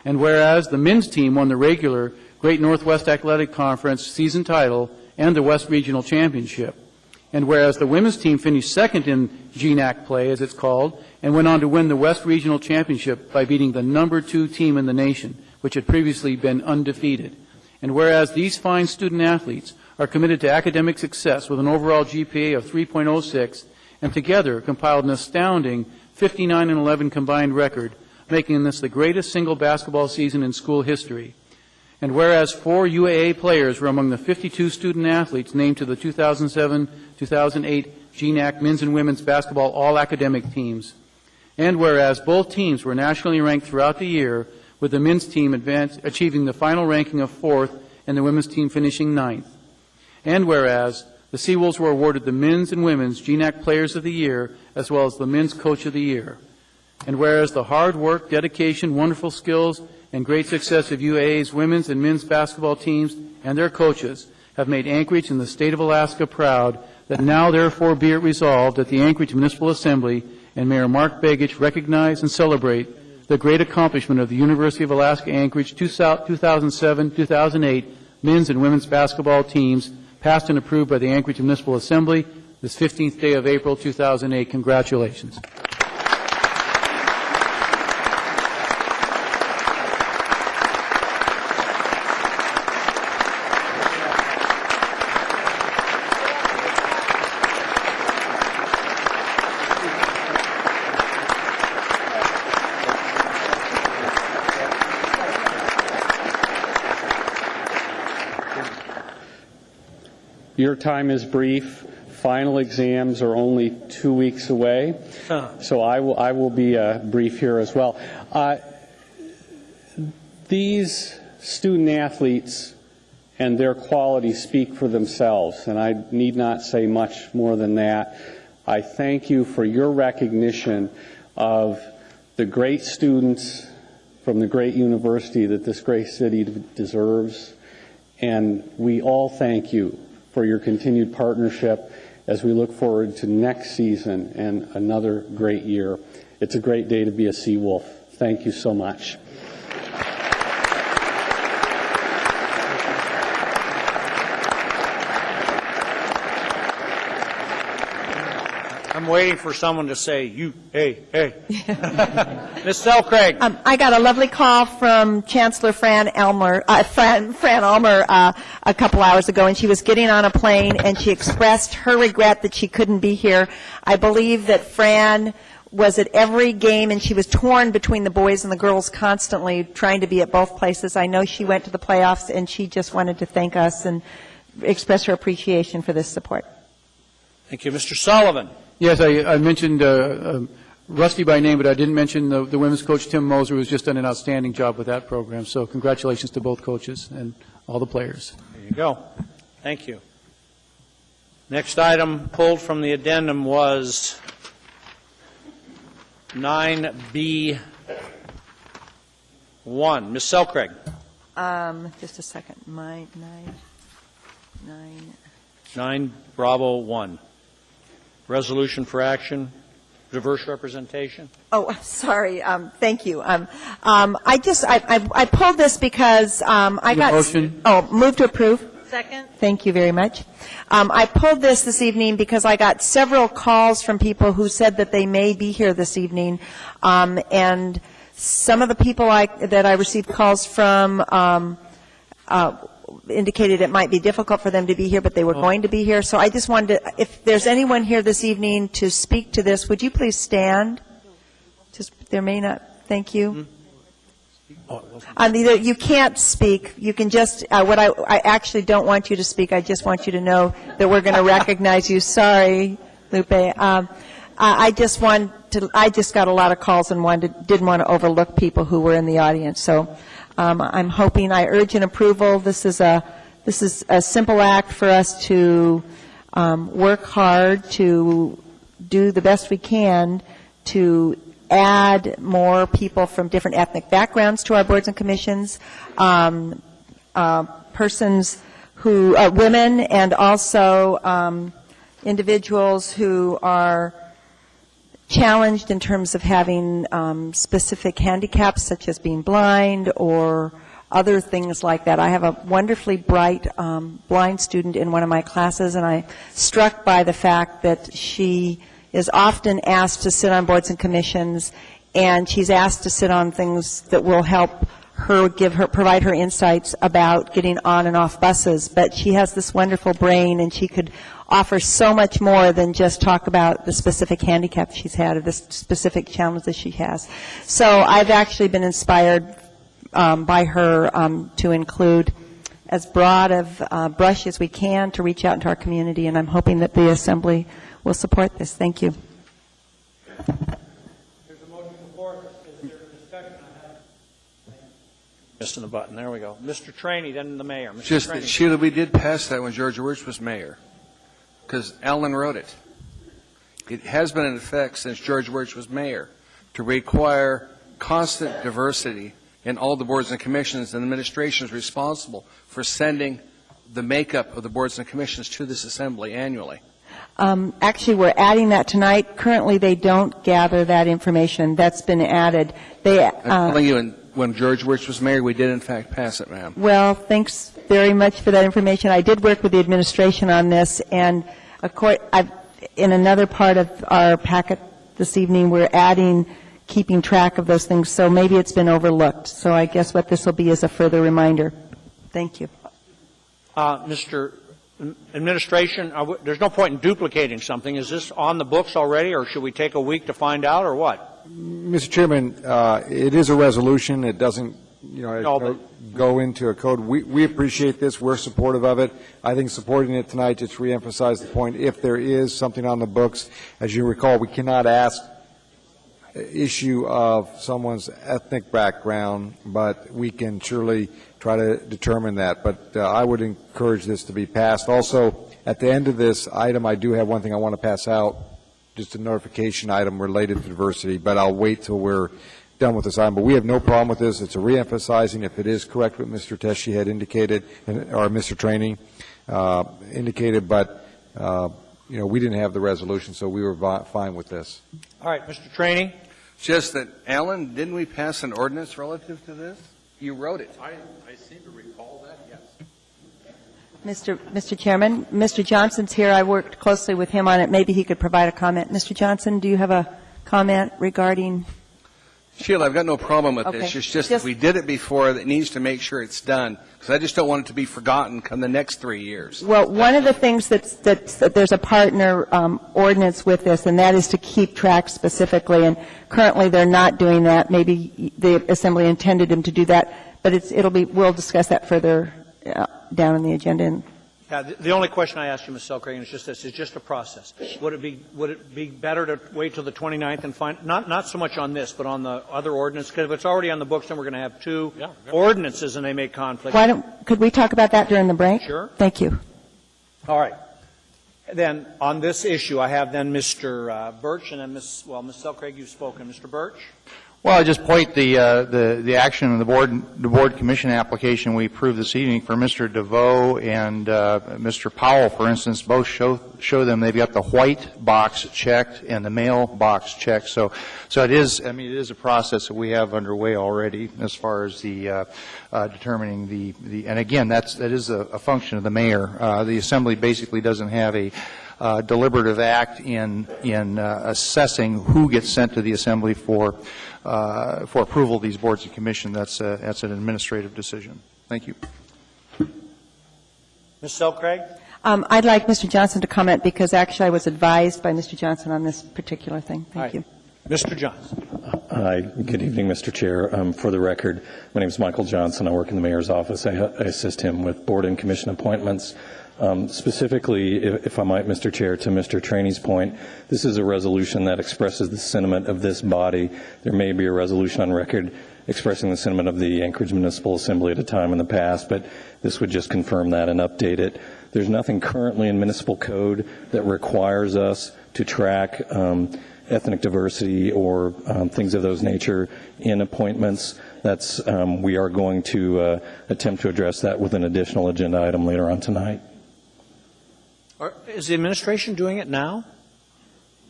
And whereas the men's team won the regular Great Northwest Athletic Conference season title and the West Regional Championship. And whereas the women's team finished second in GNAC play, as it's called, and went on to win the West Regional Championship by beating the number 2 team in the nation, which had previously been undefeated. And whereas these fine student athletes are committed to academic success with an overall GPA of 3.06, and together compiled an astounding 59-11 combined record, making this the greatest single basketball season in school history. And whereas 4 UAA players were among the 52 student athletes named to the 2007-2008 GNAC men's and women's basketball all-academic teams. And whereas both teams were nationally ranked throughout the year, with the men's team achieving the final ranking of 4th and the women's team finishing 9th. And whereas the Seawolves were awarded the men's and women's GNAC Players of the Year, as well as the men's Coach of the Year. And whereas the hard work, dedication, wonderful skills, and great success of UAA's women's and men's basketball teams and their coaches have made Anchorage and the state of Alaska proud, that now therefore be it resolved that the Anchorage Municipal Assembly and Mayor Mark Begich recognize and celebrate the great accomplishment of the University of Alaska Anchorage 2007-2008 men's and women's basketball teams, passed and approved by the Anchorage Municipal Assembly this 15th day of April 2008. Congratulations. Your time is brief. Final exams are only 2 weeks away, so I will be brief here as well. These student athletes and their quality speak for themselves, and I need not say much more than that. I thank you for your recognition of the great students from the great university that this great city deserves. And we all thank you for your continued partnership as we look forward to next season and another great year. It's a great day to be a Seawolf. Thank you so much. I'm waiting for someone to say, you, hey. Ms. Selcraig. I got a lovely call from Chancellor Fran Almer a couple hours ago, and she was getting on a plane, and she expressed her regret that she couldn't be here. I believe that Fran was at every game, and she was torn between the boys and the girls constantly, trying to be at both places. I know she went to the playoffs, and she just wanted to thank us and express her appreciation for this support. Thank you. Mr. Sullivan. Yes, I mentioned Rusty by name, but I didn't mention the women's coach, Tim Moser, who's just done an outstanding job with that program. So congratulations to both coaches and all the players. There you go. Thank you. Next item pulled from the addendum was 9B1. Ms. Selcraig. Just a second. 9 Bravo 1. Resolution for action, diverse representation. Oh, sorry. Thank you. I pulled this because I got. Motion. Move to approve. Second. Thank you very much. I pulled this evening because I got several calls from people who said that they may be here this evening, and some of the people that I received calls from indicated it might be difficult for them to be here, but they were going to be here. So I just wanted to, if there's anyone here this evening to speak to this, would you please stand? There may not. Thank you. You can't speak. You can just, I actually don't want you to speak. I just want you to know that we're going to recognize you. Sorry, Lupe. I just got a lot of calls and didn't want to overlook people who were in the audience. So I'm hoping, I urge an approval. This is a simple act for us to work hard to do the best we can to add more people from different ethnic backgrounds to our boards and commissions, persons who are women, and also individuals who are challenged in terms of having specific handicaps, such as being blind or other things like that. I have a wonderfully bright blind student in one of my classes, and I'm struck by the fact that she is often asked to sit on boards and commissions, and she's asked to sit on things that will help her, provide her insights about getting on and off buses. But she has this wonderful brain, and she could offer so much more than just talk about the specific handicap she's had or the specific challenges she has. So I've actually been inspired by her to include as broad of brush as we can to reach out into our community, and I'm hoping that the Assembly will support this. Thank you. There's a motion before us. Is there a discussion on that? Missing the button. There we go. Mr. Trainey, then the mayor. Just that, Sheila, we did pass that when George Wirtz was mayor, because Alan wrote it. It has been in effect since George Wirtz was mayor to require constant diversity in all the boards and commissions, and the administration is responsible for sending the makeup of the boards and commissions to this Assembly annually. Actually, we're adding that tonight. Currently, they don't gather that information. That's been added. I'm telling you, when George Wirtz was mayor, we did, in fact, pass it, ma'am. Well, thanks very much for that information. I did work with the administration on this, and in another part of our packet this evening, we're adding keeping track of those things, so maybe it's been overlooked. So I guess what this will be is a further reminder. Thank you. Mr. Administration, there's no point in duplicating something. Is this on the books already, or should we take a week to find out, or what? Mr. Chairman, it is a resolution. It doesn't, go into a code. We appreciate this. We're supportive of it. I think supporting it tonight just reemphasized the point. If there is something on the books, as you recall, we cannot ask issue of someone's ethnic background, but we can surely try to determine that. But I would encourage this to be passed. Also, at the end of this item, I do have one thing I want to pass out, just a notification item related to diversity, but I'll wait till we're done with this item. But we have no problem with this. It's a reemphasizing, if it is correct what Mr. Teshi had indicated, or Mr. Training indicated, but we didn't have the resolution, so we were fine with this. All right, Mr. Training. Just that, Alan, didn't we pass an ordinance relative to this? You wrote it. I seem to recall that, yes. Mr. Chairman, Mr. Johnson's here. I worked closely with him on it. Maybe he could provide a comment. Mr. Johnson, do you have a comment regarding? Sheila, I've got no problem with Okay. this. It's just if we did it before, that needs to make sure it's done, because I just don't want it to be forgotten come the next 3 years. Well, one of the things that there's a partner ordinance with this, and that is to keep track specifically. And currently, they're not doing that. Maybe the Assembly intended them to do that, but we'll discuss that further down in the agenda. Yeah, the only question I asked you, Ms. Selcragen, is just this: it's just a process. Would it be better to wait till the 29th and find not so much on this, but on the other ordinance? Because if it's already on the books, then we're going to have two ordinances, and they may conflict. Could we talk about that during the break? Sure. Thank you. All right. Then on this issue, I have then Mr. Birch, and then Ms. Selcragen, you've spoken. Mr. Birch. Well, I just point the action of the board commission application we approved this evening for Mr. DeVoe and Mr. Powell, for instance, both show them they've got the white box checked and the mail box checked. So it is. I mean, it is a process that we have underway already as far as the determining the. And again, that is a function of the mayor. The assembly basically doesn't have a deliberative act in assessing who gets sent to the assembly for approval of these boards and commission. That's an administrative decision. Thank you. Ms. Selcragen? I'd like Mr. Johnson to comment because actually I was advised by Mr. Johnson on this particular thing. Thank you. Mr. Johnson. Hi. Good evening, Mr. Chair. For the record, my name is Michael Johnson. I work in the mayor's office. I assist him with board and commission appointments. Specifically, if I might, Mr. Chair, to Mr. Trainey's point, this is a resolution that expresses the sentiment of this body. There may be a resolution on record expressing the sentiment of the Anchorage Municipal Assembly at a time in the past, but this would just confirm that and update it. There's nothing currently in municipal code that requires us to track ethnic diversity or things of those nature in appointments. We are going to attempt to address that with an additional agenda item later on tonight. Is the administration doing it now?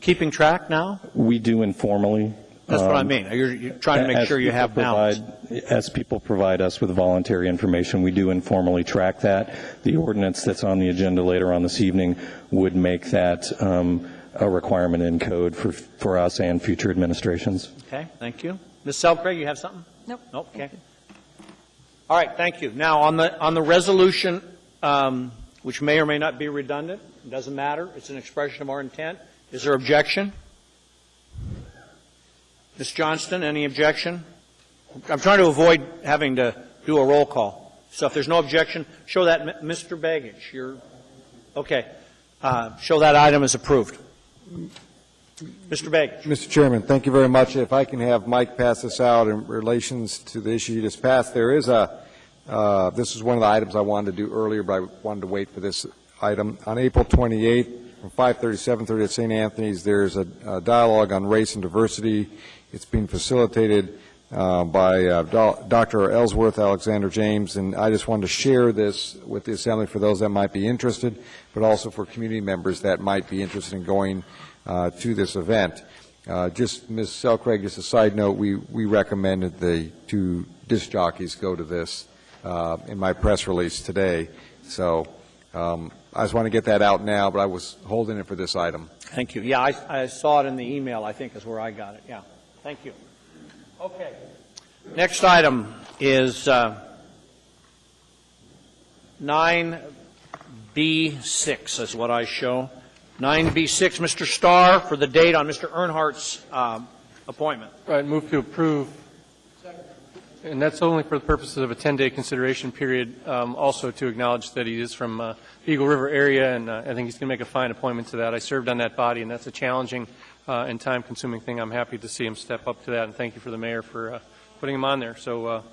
Keeping track now? We do informally. That's what I mean. You're trying to make sure you have balance. As people provide us with voluntary information, we do informally track that. The ordinance that's on the agenda later on this evening would make that a requirement in code for us and future administrations. Okay, thank you. Ms. Selcragen, you have something? Nope. Nope. Okay. All right, thank you. Now, on the resolution, which may or may not be redundant, it doesn't matter. It's an expression of our intent. Is there objection? Ms. Johnston, any objection? I'm trying to avoid having to do a roll call. So if there's no objection, show that, Mr. Baggage. Okay. Show that item as approved. Mr. Baggage. Mr. Chairman, thank you very much. If I can have Mike pass this out in relations to the issue you just passed, there is this is one of the items I wanted to do earlier, but I wanted to wait for this item. On April 28th, from 5:30 to 7:30 at St. Anthony's, there's a dialogue on race and diversity. It's being facilitated by Dr. Ellsworth Alexander James, and I just wanted to share this with the Assembly for those that might be interested, but also for community members that might be interested in going to this event. Just, Ms. Selcragen, just a side note, we recommended the two disc jockeys go to this in my press release today. So I just want to get that out now, but I was holding it for this item. Thank you. Yeah, I saw it in the email, I think, is where I got it. Yeah. Thank you. Okay. Next item is 9B6 is what I show. 9B6, Mr. Starr, for the date on Mr. Earnhardt's appointment. Right, move to approve. And that's only for the purposes of a 10-day consideration period, also to acknowledge that he is from the Eagle River area, and I think he's going to make a fine appointment to that. I served on that body, and that's a challenging and time-consuming thing. I'm happy to see him step up to that, and thank you for the mayor for putting him on there. So,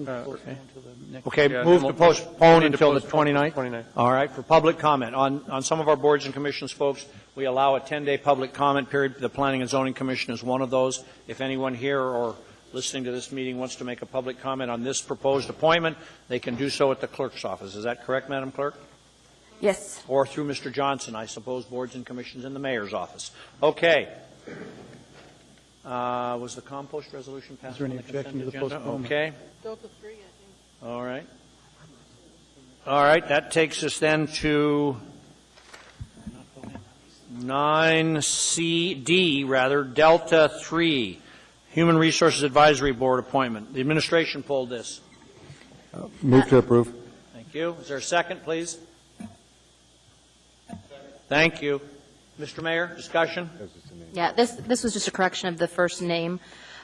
okay, move to postpone until the 29th? All right, for public comment. On some of our boards and commissions, folks, we allow a 10-day public comment period. The Planning and Zoning Commission is one of those. If anyone here or listening to this meeting wants to make a public comment on this proposed appointment, they can do so at the clerk's office. Is that correct, Madam Clerk? Yes. Or through Mr. Johnson, I suppose, boards and commissions in the mayor's office. Okay. Was the compost resolution passed? Is there any on the consent objection to the agenda? postponement? Okay. Delta 3, I think. All right. All right, that takes us then to 9CD, Delta 3, Human Resources Advisory Board appointment. The administration pulled this. Move to approve. Thank you. Is there a second, please? Thank you. Mr. Mayor, discussion? Yeah, this was just a correction of the first name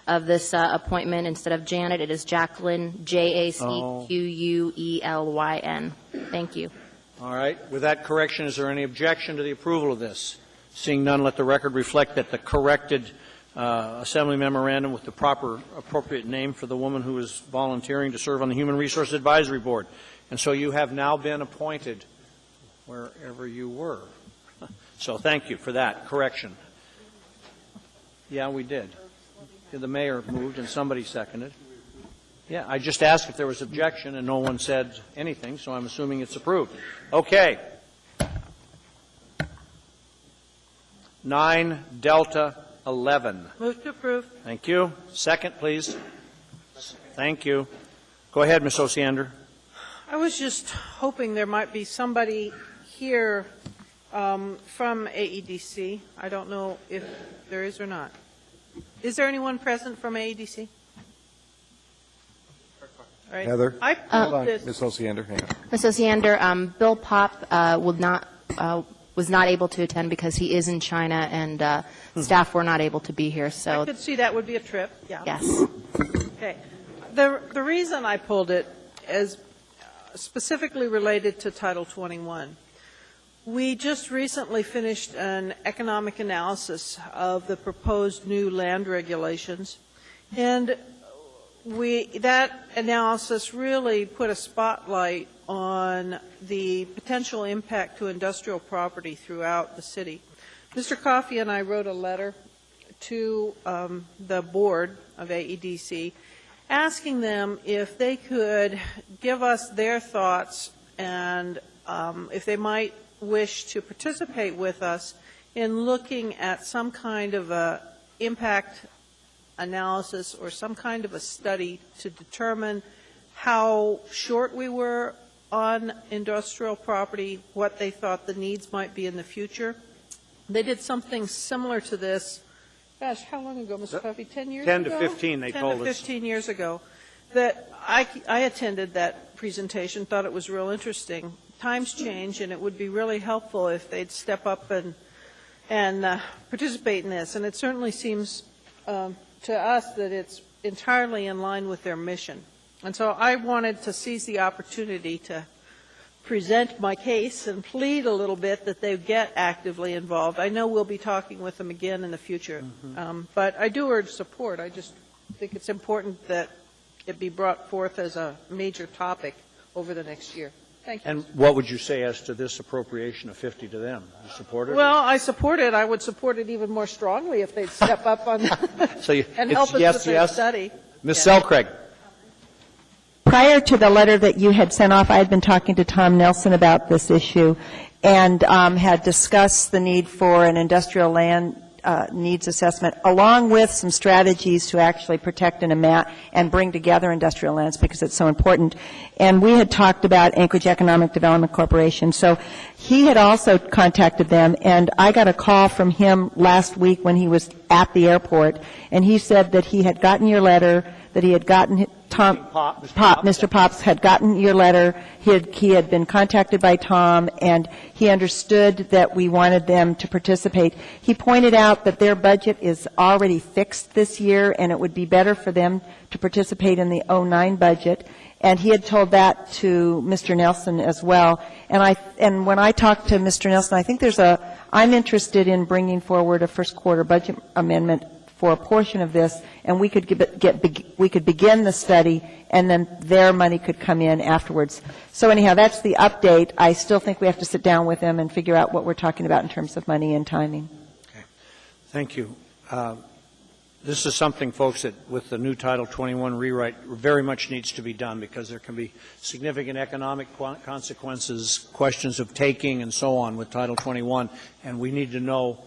of this appointment. Instead of Janet, it is Jacqueline, Jacquuelyn. Thank you. All right. With that correction, is there any objection to the approval of this? Seeing none, let the record reflect that the corrected Assembly memorandum with the proper appropriate name for the woman who is volunteering to serve on the Human Resources Advisory Board. And so you have now been appointed wherever you were. So thank you for that correction. Yeah, we did. The mayor moved and somebody seconded. Yeah, I just asked if there was objection and no one said anything, so I'm assuming it's approved. Okay. 9 Delta 11. Move to approve. Thank you. Second, please. Thank you. Go ahead, Ms. Osiander. I was just hoping there might be somebody here from AEDC. I don't know if there is or not. Is there anyone present from AEDC? All right. Heather, I hold on. this. Ms. Osiander, hang on. Ms. Osiander, Bill Pop was not able to attend because he is in China, and staff were not able to be here. So I could see that would be a trip. Yeah. yes. Okay. The reason I pulled it is specifically related to Title 21. We just recently finished an economic analysis of the proposed new land regulations, and that analysis really put a spotlight on the potential impact to industrial property throughout the city. Mr. Coffey and I wrote a letter to the board of AEDC asking them if they could give us their thoughts and if they might wish to participate with us in looking at some kind of a impact analysis or some kind of a study to determine how short we were on industrial property, what they thought the needs might be in the future. They did something similar to this, gosh, how long ago, Mr. Coffey, 10 years 10 ago? to 15, they told us. 10 to 15 years ago. That I attended that presentation, thought it was real interesting. Times change, and it would be really helpful if they'd step up and participate in this. And it certainly seems to us that it's entirely in line with their mission. And so I wanted to seize the opportunity to present my case and plead a little bit that they get actively involved. I know we'll be talking with them again in the future, but I do urge support. I just think it's important that it be brought forth as a major topic over the next year. Thank you. And what would you say as to this appropriation of 50 to them? You support it? Well, I support it. I would support it even more strongly if they'd step up on so and help us with their study. Ms. Selcraig. Prior to the letter that you had sent off, I had been talking to Tom Nelson about this issue and had discussed the need for an industrial land needs assessment, along with some strategies to actually protect and bring together industrial lands because it's so important. And we had talked about Anchorage Economic Development Corporation. So he had also contacted them, and I got a call from him last week when he was at the airport, and he said that he had gotten your letter, that he had gotten Mr. Pops had gotten your letter. He had been contacted by Tom, and he understood that we wanted them to participate. He pointed out that their budget is already fixed this year, and it would be better for them to participate in the 09 budget. And he had told that to Mr. Nelson as well. And when I talked to Mr. Nelson, I think I'm interested in bringing forward a first quarter budget amendment for a portion of this, and we could begin the study, and then their money could come in afterwards. So anyhow, that's the update. I still think we have to sit down with them and figure out what we're talking about in terms of money and timing. Okay. Thank you. This is something, folks, that with the new Title 21 rewrite very much needs to be done because there can be significant economic consequences, questions of taking and so on with Title 21, and we need to know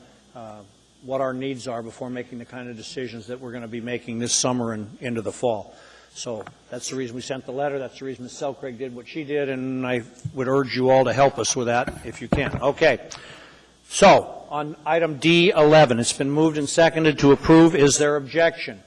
what our needs are before making the kind of decisions that we're going to be making this summer and into the fall. So that's the reason we sent the letter. That's the reason Ms. Selcraig did what she did, and I would urge you all to help us with that if you can. Okay. So on item D11, it's been moved and seconded to approve. Is there objection?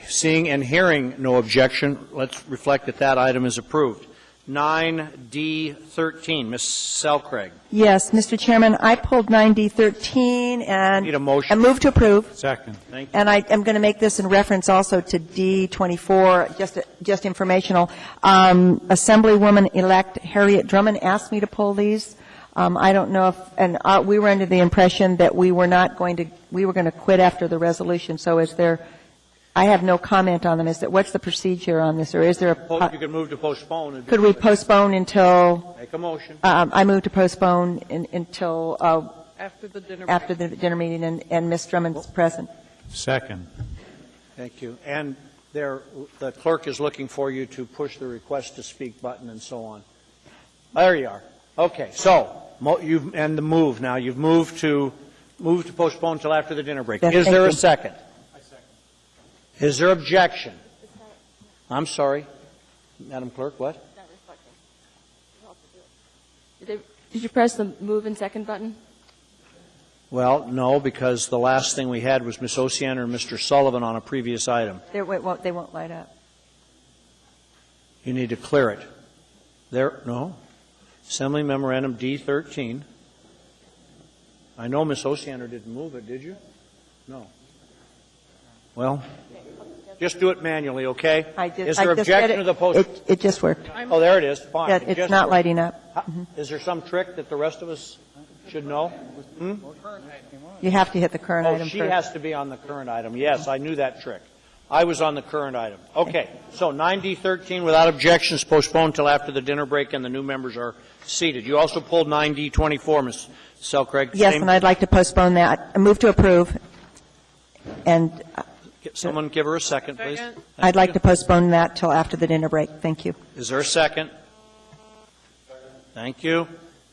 Seeing and hearing no objection, let's reflect that that item is approved. 9D13, Ms. Selcraig. Yes, Mr. Chairman, I pulled 9D13 and Need a motion. I move to approve. Second. Thank you. And I am going to make this in reference also to D24, just informational. Assemblywoman-elect Harriet Drummond asked me to pull these. I don't know if, and we were under the impression that we were going to quit after the resolution. So is there, I have no comment on them. What's the procedure on this, or is there a? You can move to postpone. Could we postpone until? Make a motion. I move to postpone until After the dinner. after the dinner meeting and Ms. Drummond's present. Second. Thank you. And the clerk is looking for you to push the request to speak button and so on. There you are. Okay. So and the move now. You've moved to postpone until after the dinner break. Yes, is there thank a you. second? I second. Is there objection? I'm sorry, Madam Clerk. What? Did you press the move and second button? Well, no, because the last thing we had was Ms. Oceaner and Mr. Sullivan on a previous item. They won't light up. You need to clear it. No. Assembly Memorandum D13. I know Ms. Oceaner didn't move it, did you? No. Well, just do it manually, okay? Is there objection to the post? It just worked. Oh, there it is. Fine. Yeah, It it's just not worked. lighting up. Is there some trick that the rest of us should know? You have to hit the current item She first. has to be on the current item. Yes, I knew that trick. I was on the current item. Okay, so 9D13 without objections postponed until after the dinner break and the new members are seated. You also pulled 9D24, Ms. Selcraig. Yes, and I'd like to postpone that. I move to approve. And Someone give her a second, please. I'd like to postpone that till after the dinner break. Thank you. Is there a second? Thank you.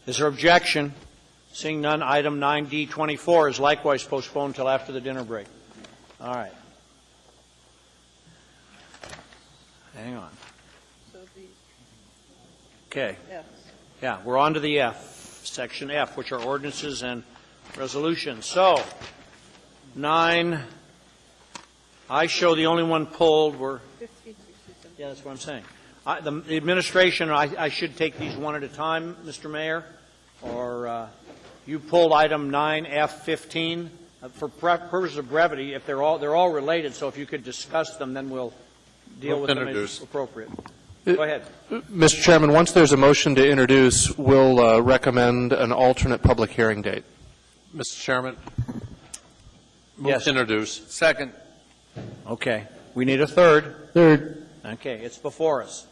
Is there objection? Seeing none, item 9D24 is likewise postponed until after the dinner break. All right. Hang on. Okay. Yeah, we're on to the F, section F, which are ordinances and resolutions. So, 9, I show the only one pulled were, yeah, that's what I'm saying. The administration, I should take these one at a time, Mr. Mayor, or you pulled item 9F15. For purposes of brevity, if they're all related, so if you could discuss them, then we'll deal with them as appropriate. Go ahead. Mr. Chairman, once there's a motion to introduce, we'll recommend an alternate public hearing date. Mr. Chairman, Yes. introduce. Second. Okay. We need a third. Third. Okay. It's before us.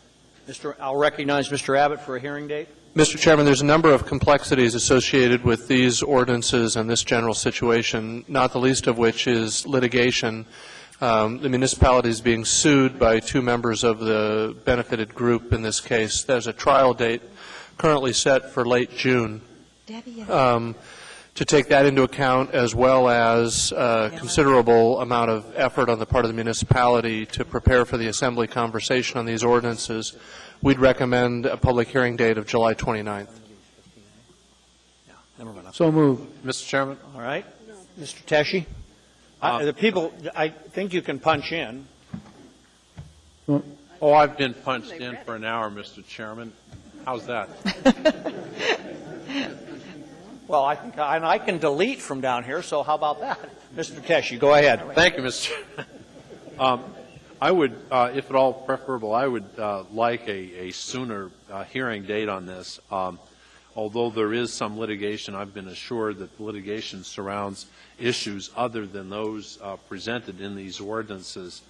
I'll recognize Mr. Abbott for a hearing date. Mr. Chairman, there's a number of complexities associated with these ordinances and this general situation, not the least of which is litigation. The municipality is being sued by two members of the benefited group in this case. There's a trial date currently set for late June. To take that into account, as well as a considerable amount of effort on the part of the municipality to prepare for the assembly conversation on these ordinances, we'd recommend a public hearing date of July 29th. So moved. Mr. Chairman? All right. Mr. Teshi? The people, I think you can punch in. Oh, I've been punched in for an hour, Mr. Chairman. How's that? Well, I can delete from down here, so how about that? Mr. Teshi, go ahead. Thank you, Mr. Chairman. I would, if at all preferable, I would like a sooner hearing date on this. Although there is some litigation, I've been assured that the litigation surrounds issues other than those presented in these ordinances.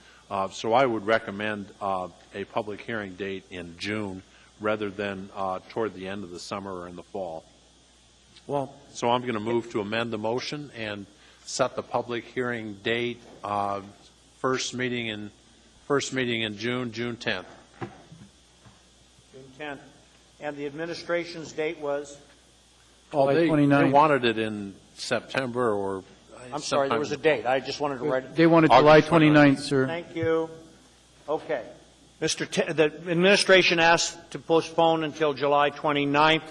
So I would recommend a public hearing date in June rather than toward the end of the summer or in the fall. Well, so I'm going to move to amend the motion and set the public hearing date, first meeting in June 10th. June 10th. And the administration's date was? Oh, July they 29th. wanted it in September or. I'm sorry, there was a date. I just wanted to write it. They wanted July 29th, sir. Thank you. Okay. The administration asked to postpone until July 29th,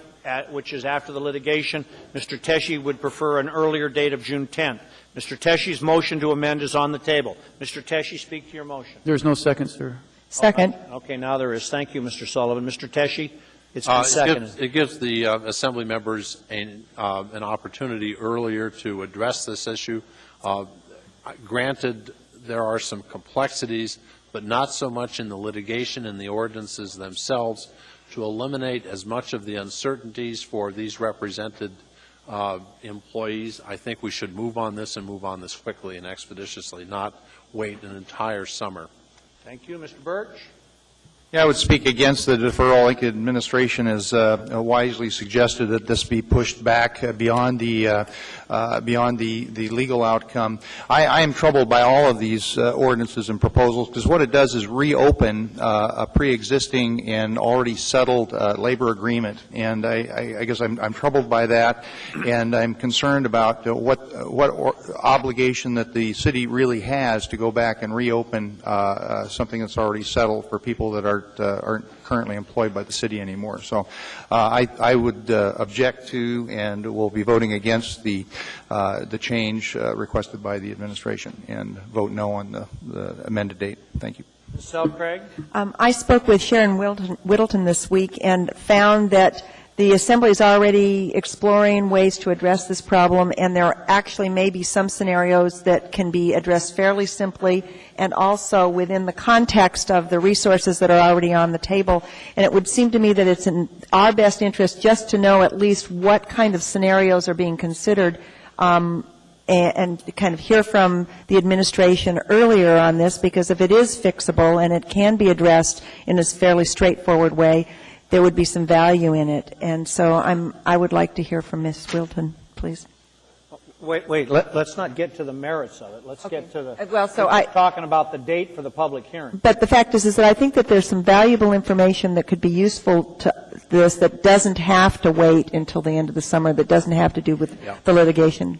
which is after the litigation. Mr. Teshi would prefer an earlier date of June 10th. Mr. Teshi's motion to amend is on the table. Mr. Teshi, speak to your motion. There's no second, sir. Second. Okay, now there is. Thank you, Mr. Sullivan. Mr. Teshi, it's been seconded. It gives the Assembly members an opportunity earlier to address this issue. Granted, there are some complexities, but not so much in the litigation and the ordinances themselves. To eliminate as much of the uncertainties for these represented employees, I think we should move on this and move on this quickly and expeditiously, not wait an entire summer. Thank you. Mr. Birch? Yeah, I would speak against the deferral. I think the administration has wisely suggested that this be pushed back beyond the legal outcome. I am troubled by all of these ordinances and proposals because what it does is reopen a pre-existing and already settled labor agreement, and I guess I'm troubled by that, and I'm concerned about what obligation that the city really has to go back and reopen something that's already settled for people that aren't currently employed by the city anymore. So I would object to and will be voting against the change requested by the administration and vote no on the amended date. Thank you. Ms. Selcraig? I spoke with Sharon Whittleton this week and found that the Assembly is already exploring ways to address this problem, and there actually may be some scenarios that can be addressed fairly simply and also within the context of the resources that are already on the table. And it would seem to me that it's in our best interest just to know at least what kind of scenarios are being considered and kind of hear from the administration earlier on this, because if it is fixable and it can be addressed in a fairly straightforward way, there would be some value in it. And so I would like to hear from Ms. Wilton, please. Wait. Let's not get to the merits of it. Let's get to the. Well, so we're talking about the date for the public hearing. But the fact is that I think that there's some valuable information that could be useful to this that doesn't have to wait until the end of the summer, that doesn't have to do with the litigation.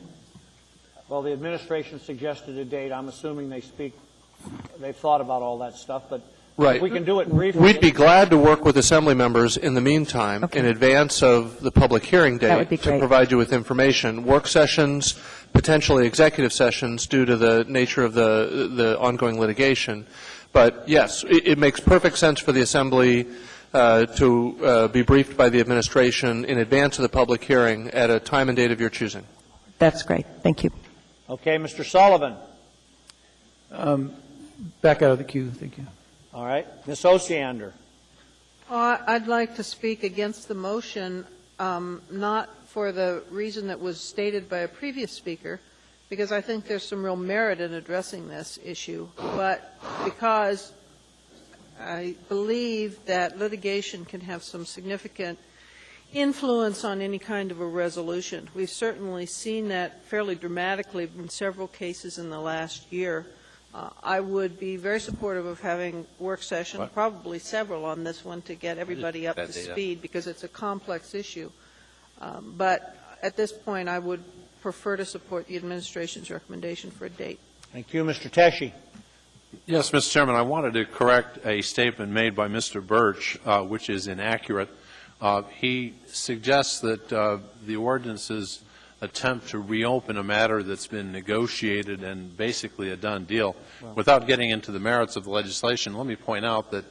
Well, the administration suggested a date. I'm assuming they've thought about all that stuff, but. Right. We can do it briefly. We'd be glad to work with Assembly members in the meantime, in advance of the public hearing date, to provide you with information. Work sessions, potentially executive sessions due to the nature of the ongoing litigation. But yes, it makes perfect sense for the Assembly to be briefed by the administration in advance of the public hearing at a time and date of your choosing. That's great. Thank you. Okay, Mr. Sullivan. Back out of the queue. Thank you. All right. Ms. Osiander. I'd like to speak against the motion, not for the reason that was stated by a previous speaker, because I think there's some real merit in addressing this issue, but because I believe that litigation can have some significant influence on any kind of a resolution. We've certainly seen that fairly dramatically in several cases in the last year. I would be very supportive of having work sessions, probably several on this one, to get everybody up to speed, because it's a complex issue. But at this point, I would prefer to support the administration's recommendation for a date. Thank you. Mr. Teshi. Yes, Mr. Chairman, I wanted to correct a statement made by Mr. Birch, which is inaccurate. He suggests that the ordinances attempt to reopen a matter that's been negotiated and basically a done deal. Without getting into the merits of the legislation, let me point out that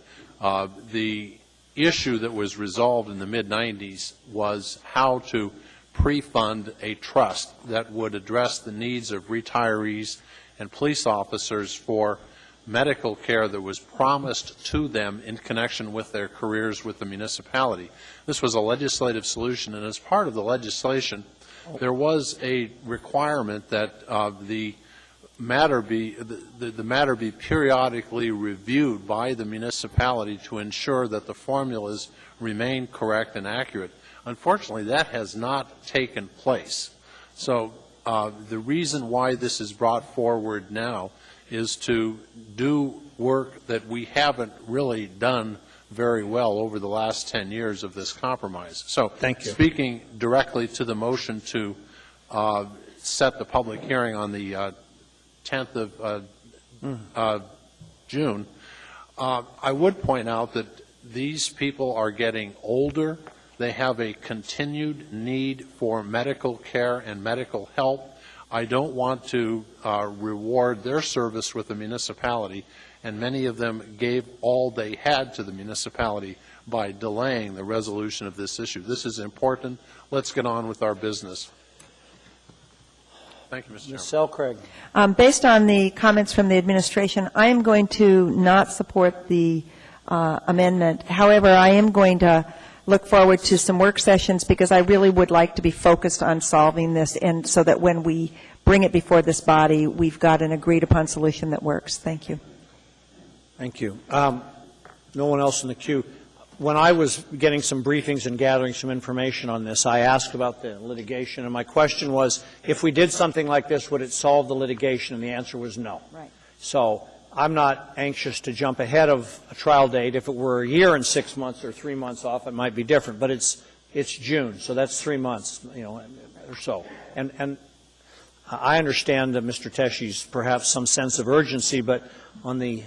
the issue that was resolved in the mid-90s was how to pre-fund a trust that would address the needs of retirees and police officers for medical care that was promised to them in connection with their careers with the municipality. This was a legislative solution, and as part of the legislation, there was a requirement that the matter be periodically reviewed by the municipality to ensure that the formulas remain correct and accurate. Unfortunately, that has not taken place. So The reason why this is brought forward now is to do work that we haven't really done very well over the last 10 years of this compromise. So, thank you. Speaking directly to the motion to set the public hearing on the 10th of June, I would point out that these people are getting older. They have a continued need for medical care and medical help. I don't want to reward their service with the municipality, and many of them gave all they had to the municipality by delaying the resolution of this issue. This is important. Let's get on with our business. Thank you, Mr. Chairman. Ms. Selcraig. Based on the comments from the administration, I am going to not support the amendment. However, I am going to look forward to some work sessions because I really would like to be focused on solving this, and so that when we bring it before this body, we've got an agreed upon solution that works. Thank you. Thank you. No one else in the queue. When I was getting some briefings and gathering some information on this, I asked about the litigation, and my question was, if we did something like this, would it solve the litigation? And the answer was no. Right. So I'm not anxious to jump ahead of a trial date. If it were a year and 6 months or 3 months off, it might be different. But it's June, so that's 3 months, or so. And I understand that Mr. Teshi's perhaps some sense of urgency, but on the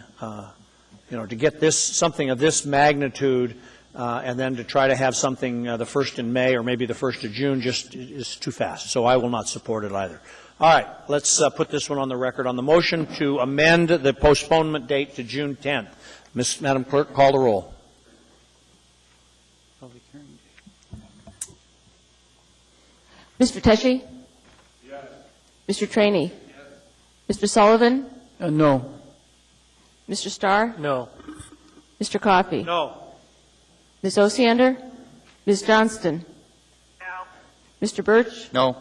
to get something of this magnitude and then to try to have something the 1st in May or maybe the 1st of June just is too fast. So I will not support it either. All right, let's put this one on the record. On the motion to amend the postponement date to June 10th, Madam Clerk, call the roll. Mr. Teshi? Yes. Mr. Trainee? Yes. Mr. Sullivan? No. Mr. Starr? No. Mr. Coffey? No. Ms. Osiander? Ms. Johnston? No. Mr. Birch? No.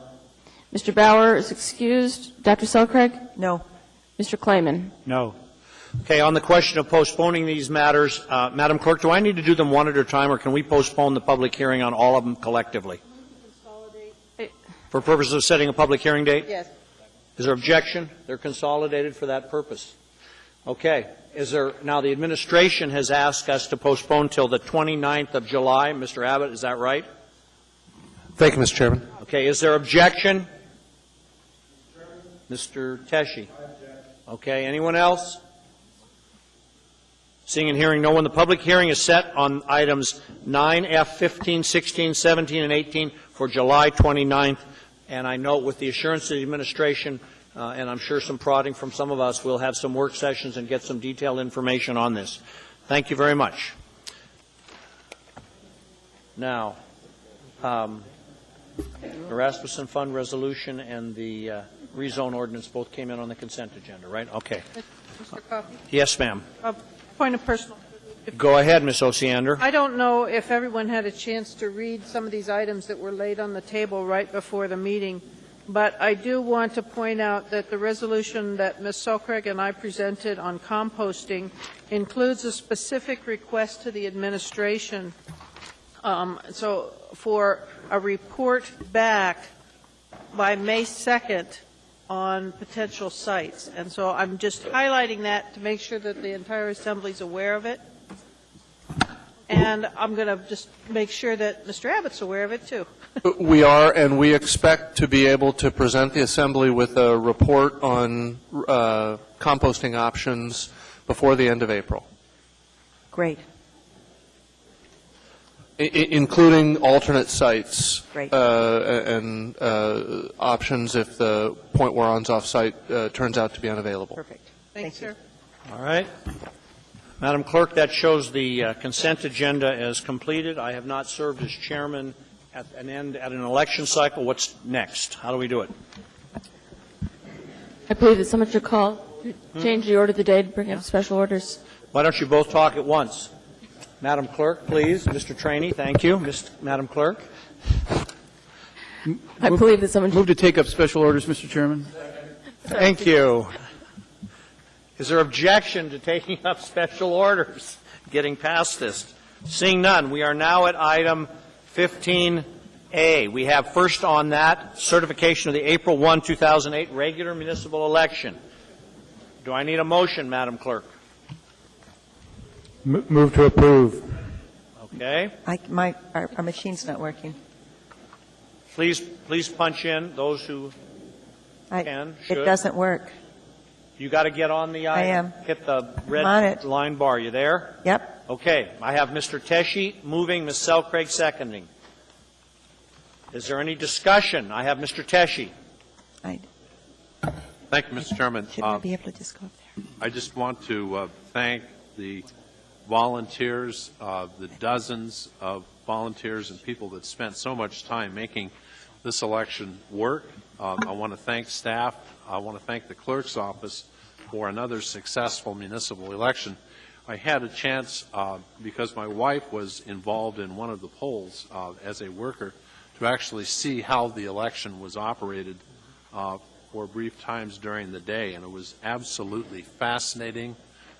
Mr. Bauer is excused. Dr. Selcraig? No. Mr. Klayman? No. Okay, on the question of postponing these matters, Madam Clerk, do I need to do them one at a time, or can we postpone the public hearing on all of them collectively? For purposes of setting a public hearing date? Yes. Is there objection? They're consolidated for that purpose. Okay. Now the administration has asked us to postpone till the 29th of July. Mr. Abbott, is that right? Thank you, Mr. Chairman. Okay. Is there objection? Mr. Teshi. Okay. Anyone else? Seeing and hearing no one, the public hearing is set on items 9F, 15, 16, 17, and 18 for July 29th. And I note with the assurance of the administration, and I'm sure some prodding from some of us, we'll have some work sessions and get some detailed information on this. Thank you very much. Now, the Rasmussen Fund resolution and the rezone ordinance both came in on the consent agenda, right? Okay. Mr. Coffey? Yes, ma'am. Point of personal. Go ahead, Ms. Osiander. I don't know if everyone had a chance to read some of these items that were laid on the table right before the meeting, but I do want to point out that the resolution that Ms. Selcraig and I presented on composting includes a specific request to the administration so for a report back by May 2nd on potential sites. And so I'm just highlighting that to make sure that the entire Assembly is aware of it. And I'm going to just make sure that Mr. Abbott's aware of it, too. We are, and we expect to be able to present the Assembly with a report on composting options before the end of April. Great. Including alternate sites. Great. And options if the point where on-off site turns out to be unavailable. Perfect. Thanks, sir. All right. Madam Clerk, that shows the consent agenda as completed. I have not served as chairman at an election cycle. What's next? How do we do it? I believe that someone should call, change the order of the day to bring up special orders. Why don't you both talk at once? Madam Clerk, please. Mr. Trainee, thank you. Madam Clerk. I believe that someone Move to take up special orders, Mr. Chairman. Thank you. Is there objection to taking up special orders, getting past this? Seeing none, we are now at item 15A, A. We have first on that certification of the April 1, 2008 regular municipal election. Do I need a motion, Madam Clerk? Move to approve. Okay. Our machine's not working. Please punch in those who can, should. It doesn't work. You got to get on the I am. Hit the on red it. line bar. You there? Yep. Okay. I have Mr. Teshi moving, Ms. Selcraig seconding. Is there any discussion? I have Mr. Teshi. Thank you, Mr. Chairman. Should I be able to just go up there? I just want to thank the volunteers, the dozens of volunteers and people that spent so much time making this election work. I want to thank staff. I want to thank the clerk's office for another successful municipal election. I had a chance, because my wife was involved in one of the polls as a worker, to actually see how the election was operated for brief times during the day, and it was absolutely fascinating.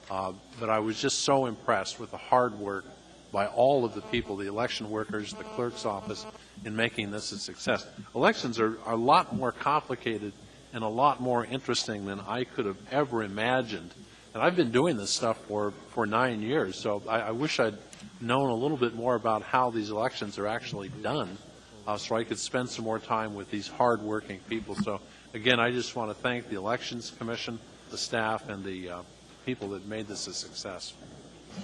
But I was just so impressed with the hard work by all of the people, the election workers, the clerk's office, in making this a success. Elections are a lot more complicated and a lot more interesting than I could have ever imagined. And I've been doing this stuff for 9 years, so I wish I'd known a little bit more about how these elections are actually done, so I could spend some more time with these hard-working people. So, again, I just want to thank the Elections Commission, the staff, and the people that made this a success.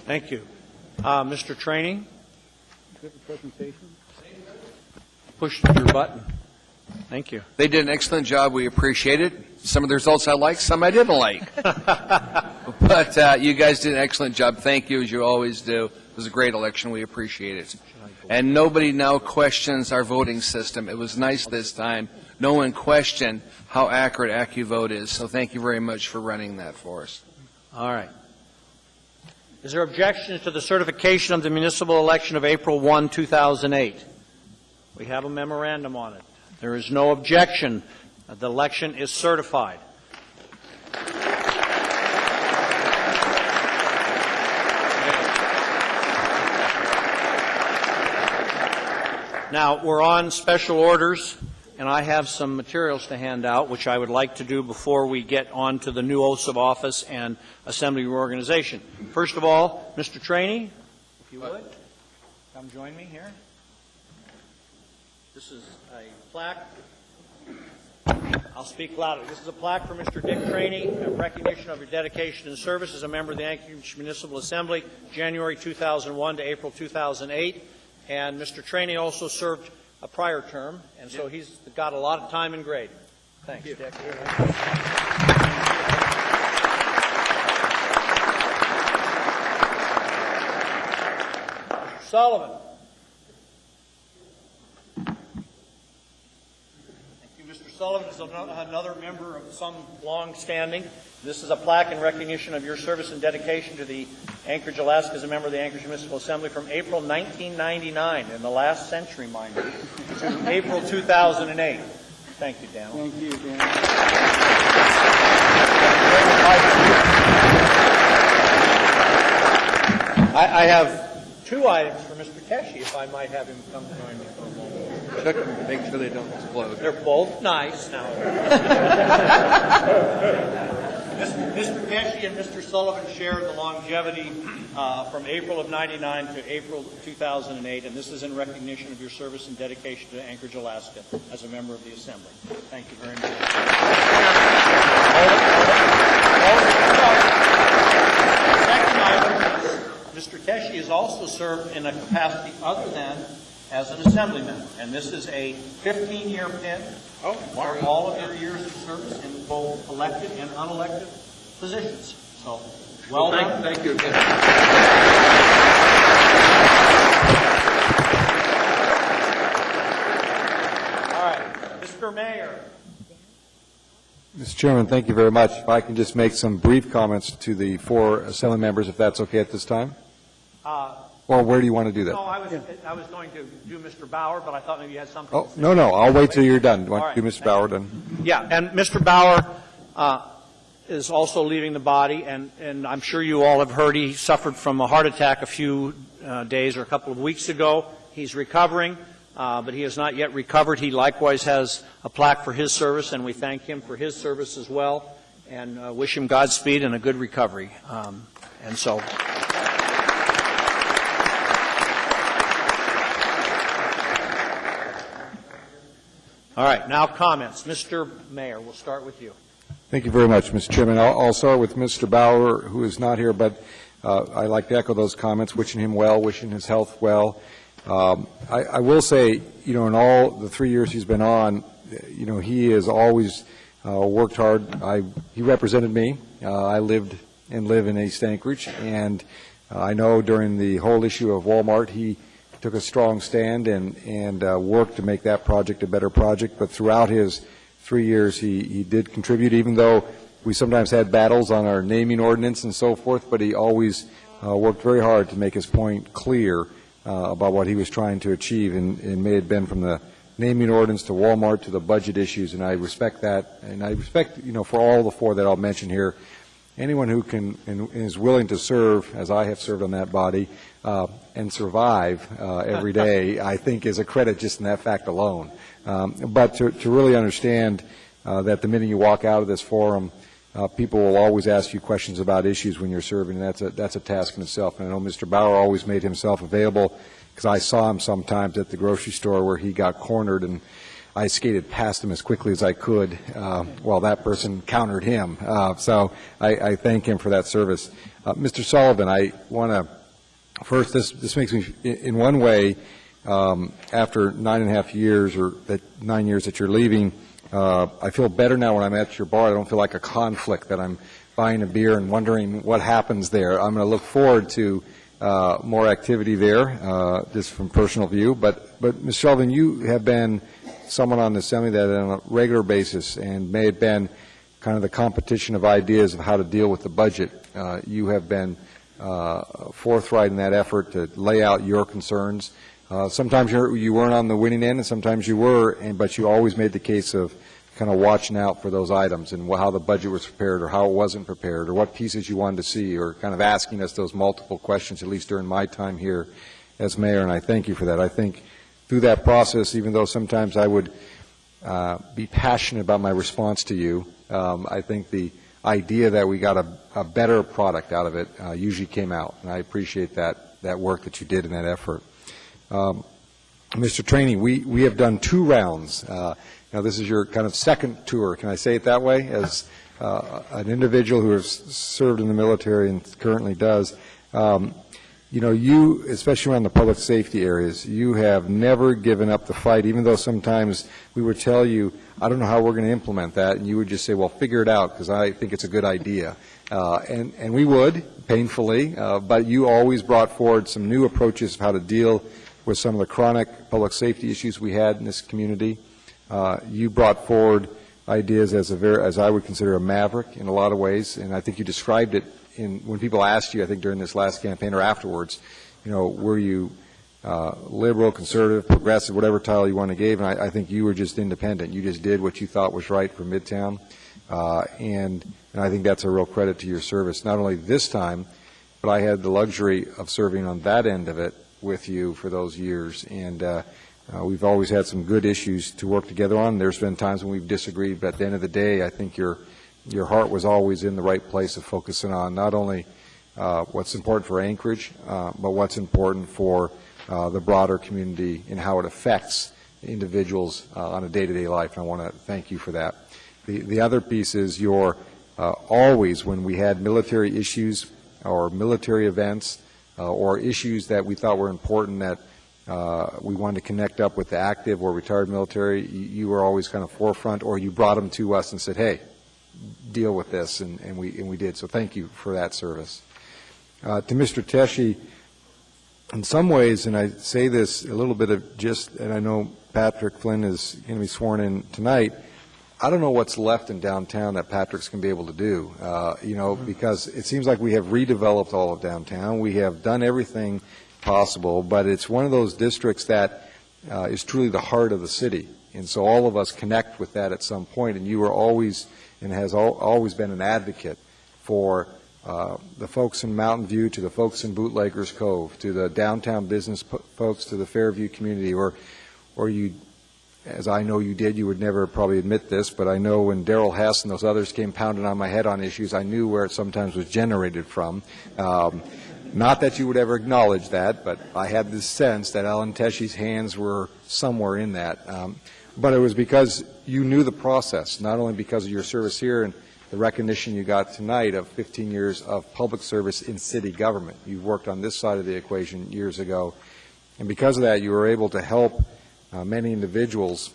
Thank you. Mr. Training? Presentation. Push your button. Thank you. They did an excellent job. We appreciate it. Some of the results I liked, some I didn't like. But you guys did an excellent job. Thank you, as you always do. It was a great election. We appreciate it. And nobody now questions our voting system. It was nice this time. No one questioned how accurate AccuVote is. So thank you very much for running that for us. All right. Is there objection to the certification of the municipal election of April 1, 2008? We have a memorandum on it. There is no objection. The election is certified. Now, we're on special orders, and I have some materials to hand out, which I would like to do before we get on to the new oaths of office and assembly reorganization. First of all, Mr. Trainee, if you would, come join me here. This is a plaque. I'll speak louder. This is a plaque for Mr. Dick Trainee, a recognition of your dedication and service as a member of the Anchorage Municipal Assembly, January 2001 to April 2008. And Mr. Trainee also served a prior term, and so he's got a lot of time and grade. Thanks, Dick. Mr. Sullivan. Mr. Sullivan is another member of some long standing. This is a plaque in recognition of your service and dedication to the Anchorage, Alaska, as a member of the Anchorage Municipal Assembly from April 1999, in the last century, mind you, to April 2008. Thank you, Dan. Thank you, Dan. I have two items for Mr. Teshi, if I might have him come join me for a moment. Check them, make sure they don't explode. They're both nice now. Mr. Teshi and Mr. Sullivan shared the longevity from April of 99 to April 2008, and this is in recognition of your service and dedication to Anchorage, Alaska, as a member of the Assembly. Thank you very much. Second item is Mr. Teshi has also served in a capacity other than as an Assembly member, and this is a 15-year pin for all of your years of service in both elected and unelected positions. So, well done. Thank you again. All right, Mr. Mayor. Mr. Chairman, thank you very much. If I can just make some brief comments to the four Assembly members, if that's okay at this time? Or where do you want to do that? No, I was going to do Mr. Bauer, but I thought maybe you had something. Oh, no, I'll wait till you're done. Want to do Mr. Bauer done? Yeah, and Mr. Bauer is also leaving the body, and I'm sure you all have heard he suffered from a heart attack a few days or a couple of weeks ago. He's recovering. but he has not yet recovered. He likewise has a plaque for his service, and we thank him for his service as well, and wish him Godspeed and a good recovery. And so. All right, now comments. Mr. Mayor, we'll start with you. Thank you very much, Mr. Chairman. I'll start with Mr. Bauer, who is not here, but I'd like to echo those comments, wishing him well, wishing his health well. I will say, in all the 3 years he's been on, he has always worked hard. He represented me. I lived and live in East Anchorage, and I know during the whole issue of Walmart, he took a strong stand and worked to make that project a better project. But throughout his 3 years, he did contribute, even though we sometimes had battles on our naming ordinance and so forth, but he always worked very hard to make his point clear about what he was trying to achieve, and may have been from the naming ordinance to Walmart to the budget issues, and I respect that. And I respect, for all the four that I'll mention here, anyone who can and is willing to serve, as I have served on that body, and survive every day, I think is a credit just in that fact alone. But to really understand that the minute you walk out of this forum, people will always ask you questions about issues when you're serving, and that's a task in itself. And I know Mr. Bauer always made himself available, because I saw him sometimes at the grocery store where he got cornered, and I skated past him as quickly as I could while that person countered him. So I thank him for that service. Mr. Sullivan, I want to first, this makes me, in one way, after 9.5 years, or that 9 years that you're leaving, I feel better now when I'm at your bar. I don't feel like a conflict that I'm buying a beer and wondering what happens there. I'm going to look forward to more activity there, just from personal view. But Mr. Sullivan, you have been someone on the Assembly that on a regular basis, and may have been kind of the competition of ideas of how to deal with the budget. You have been forthright in that effort to lay out your concerns. Sometimes you weren't on the winning end, and sometimes you were, but you always made the case of kind of watching out for those items and how the budget was prepared, or how it wasn't prepared, or what pieces you wanted to see, or kind of asking us those multiple questions, at least during my time here as mayor, and I thank you for that. I think through that process, even though sometimes I would be passionate about my response to you, I think the idea that we got a better product out of it usually came out, and I appreciate that work that you did in that effort. Mr. Trainee, we have done 2 rounds. Now, this is your kind of second tour, can I say it that way, as an individual who has served in the military and currently does. You, especially around the public safety areas, you have never given up the fight, even though sometimes we would tell you, I don't know how we're going to implement that, and you would just say, well, figure it out, because I think it's a good idea. And we would, painfully, but you always brought forward some new approaches of how to deal with some of the chronic public safety issues we had in this community. You brought forward ideas as I would consider a maverick in a lot of ways, and I think you described it when people asked you, I think during this last campaign or afterwards, were you liberal, conservative, progressive, whatever title you want to give, and I think you were just independent. You just did what you thought was right for Midtown, and I think that's a real credit to your service, not only this time, but I had the luxury of serving on that end of it with you for those years, and we've always had some good issues to work together on. There's been times when we've disagreed, but at the end of the day, I think your heart was always in the right place of focusing on not only what's important for Anchorage, but what's important for the broader community and how it affects individuals on a day-to-day life. And I want to thank you for that. The other piece is your always, when we had military issues or military events or issues that we thought were important that we wanted to connect up with the active or retired military, you were always kind of forefront, or you brought them to us and said, hey, deal with this, and we did. So thank you for that service. To Mr. Teshi, in some ways, and I say this a little bit of just, and I know Patrick Flynn is going to be sworn in tonight, I don't know what's left in downtown that Patrick's going to be able to do, because it seems like we have redeveloped all of downtown. We have done everything possible, but it's one of those districts that is truly the heart of the city. And so all of us connect with that at some point, and you are always and has always been an advocate for the folks in Mountain View, to the folks in Bootleggers Cove, to the downtown business folks, to the Fairview community, or or you, as I know you did, you would never probably admit this, but I know when Darrell Hess and those others came pounding on my head on issues, I knew where it sometimes was generated from. Not that you would ever acknowledge that, but I had this sense that Alan Tesche's hands were somewhere in that. But it was because you knew the process, not only because of your service here and the recognition you got tonight of 15 years of public service in city government. You worked on this side of the equation years ago, and because of that, you were able to help many individuals,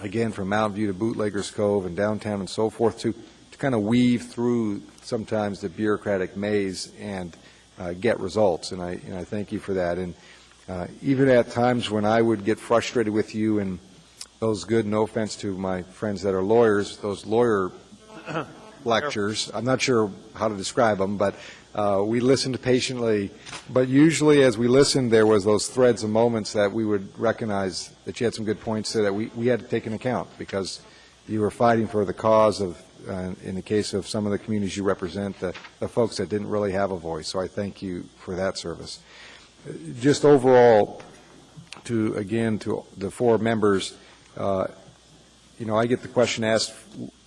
again, from Mountain View to Bootleggers Cove and downtown and so forth, to kind of weave through sometimes the bureaucratic maze and get results. And I thank you for that. And even at times when I would get frustrated with you and those good, no offense to my friends that are lawyers, those lawyer lectures, I'm not sure how to describe them, but we listened patiently. But usually as we listened, there was those threads of moments that we would recognize that you had some good points that we had to take into account, because you were fighting for the cause of, in the case of some of the communities you represent, the folks that didn't really have a voice. So I thank you for that service. Just overall, to the four members, I get the question asked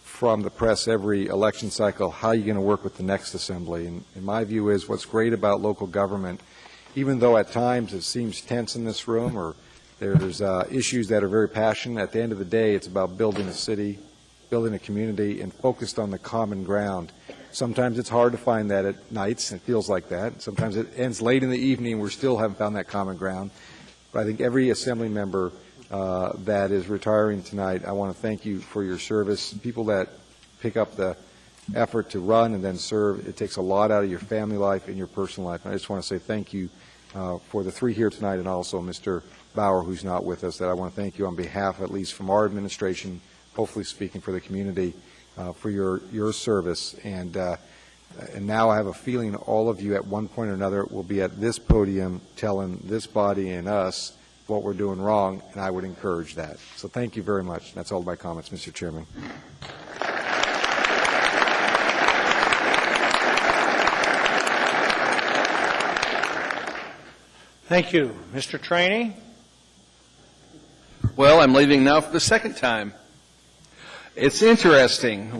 from the press every election cycle, how are you going to work with the next assembly? And my view is what's great about local government, even though at times it seems tense in this room or there's issues that are very passionate, at the end of the day it's about building a city, building a community, and focused on the common ground. Sometimes it's hard to find that at nights, it feels like that. Sometimes it ends late in the evening, we still haven't found that common ground. But I think every assembly member that is retiring tonight, I want to thank you for your service. People that pick up the effort to run and then serve, it takes a lot out of your family life and your personal life. And I just want to say thank you for the three here tonight, and also Mr. Bauer, who's not with us, that I want to thank you on behalf, at least from our administration, hopefully speaking for the community, for your service. And now I have a feeling all of you at one point or another will be at this podium telling this body and us what we're doing wrong, and I would encourage that. So thank you very much. That's all my comments, Mr. Chairman. Thank you. Mr. Trainee? Well, I'm leaving now for the second time. It's interesting.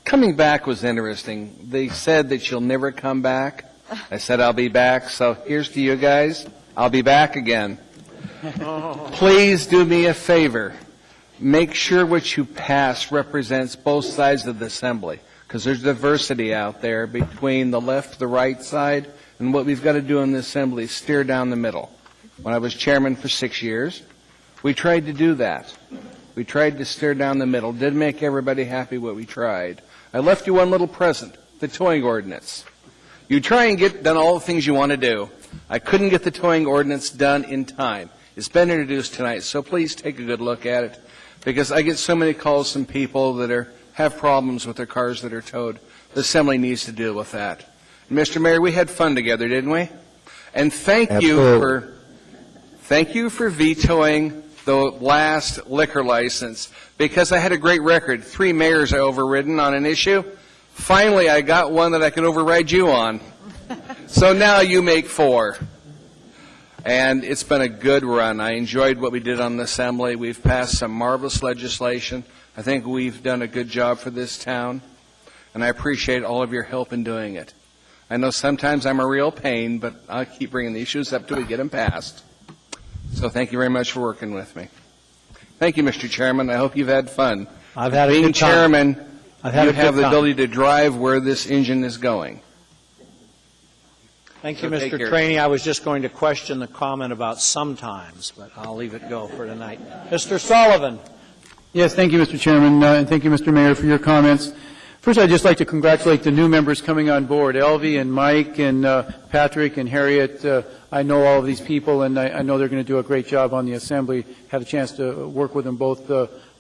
Coming back was interesting. They said that you'll never come back. I said I'll be back, so here's to you guys. I'll be back again. Please do me a favor. Make sure what you pass represents both sides of the assembly, because there's diversity out there between the left, the right side, and what we've got to do in the assembly is steer down the middle. When I was chairman for 6 years, we tried to do that. We tried to steer down the middle. Didn't make everybody happy what we tried. I left you one little present, the towing ordinance. You try and get done all the things you want to do. I couldn't get the towing ordinance done in time. It's been introduced tonight, so please take a good look at it, because I get so many calls from people that have problems with their cars that are towed. The Assembly needs to deal with that. And Mr. Mayor, we had fun together, didn't we? And thank you for vetoing the last liquor license, because I had a great record. 3 mayors I overridden on an issue. Finally, I got one that I could override you on. So now you make 4. And it's been a good run. I enjoyed what we did on the Assembly. We've passed some marvelous legislation. I think we've done a good job for this town, and I appreciate all of your help in doing it. I know sometimes I'm a real pain, but I'll keep bringing the issues up till we get them passed. So thank you very much for working with me. Thank you, Mr. Chairman. I hope you've had fun. I've had a Being good time. chairman, I've had you a good have the time. ability to drive where this engine is going. Thank you, So take Mr. care. Trainee. I was just going to question the comment about sometimes, but I'll leave it go for tonight. Mr. Sullivan. Yes, thank you, Mr. Chairman, and thank you, Mr. Mayor, for your comments. First, I'd just like to congratulate the new members coming on board, Elvie and Mike and Patrick and Harriet. I know all of these people, and I know they're going to do a great job on the Assembly. Had a chance to work with them both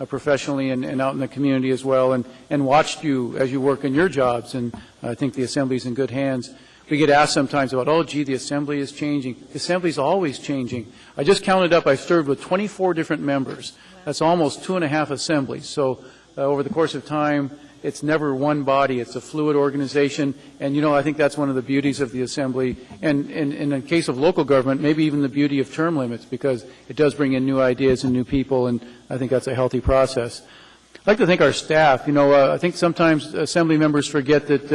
professionally and out in the community as well, and watched you as you work in your jobs, and I think the Assembly's in good hands. We get asked sometimes about, the Assembly is changing. The Assembly's always changing. I just counted up, I've served with 24 different members. That's almost 2.5 assemblies. So over the course of time, it's never one body. It's a fluid organization. And, you know, I think that's one of the beauties of the Assembly. And in the case of local government, maybe even the beauty of term limits, because it does bring in new ideas and new people, and I think that's a healthy process. I'd like to thank our staff. You know, I think sometimes Assembly members forget that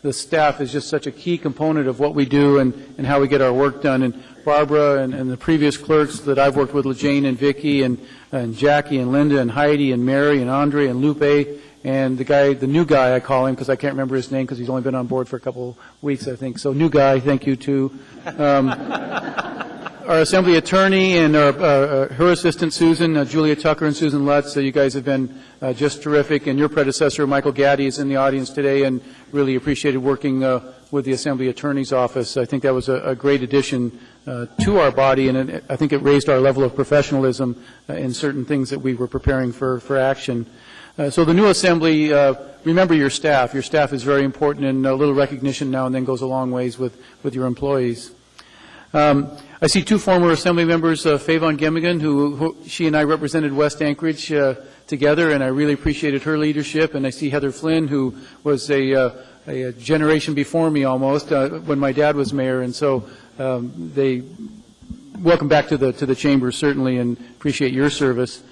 the staff is just such a key component of what we do and how we get our work done. And Barbara and the previous clerks that I've worked with, LaJane and Vicki and Jackie and Linda and Heidi and Mary and Andre and Lupe and the new guy, I call him because I can't remember his name because he's only been on board for a couple weeks, I think. So new guy, thank you too. Our Assembly attorney and her assistant, Susan, Julia Tucker and Susan Lutz, you guys have been just terrific. And your predecessor, Michael Gaddy, is in the audience today and really appreciated working with the Assembly Attorney's Office. I think that was a great addition to our body, and I think it raised our level of professionalism in certain things that we were preparing for action. So the new Assembly, remember your staff. Your staff is very important, and a little recognition now and then goes a long ways with your employees. I see two former Assembly members, Favon Gemigan, who she and I represented West Anchorage together, and I really appreciated her leadership. And I see Heather Flynn, who was a generation before me almost, when my dad was mayor. And so they welcome back to the chamber, certainly, and appreciate your service.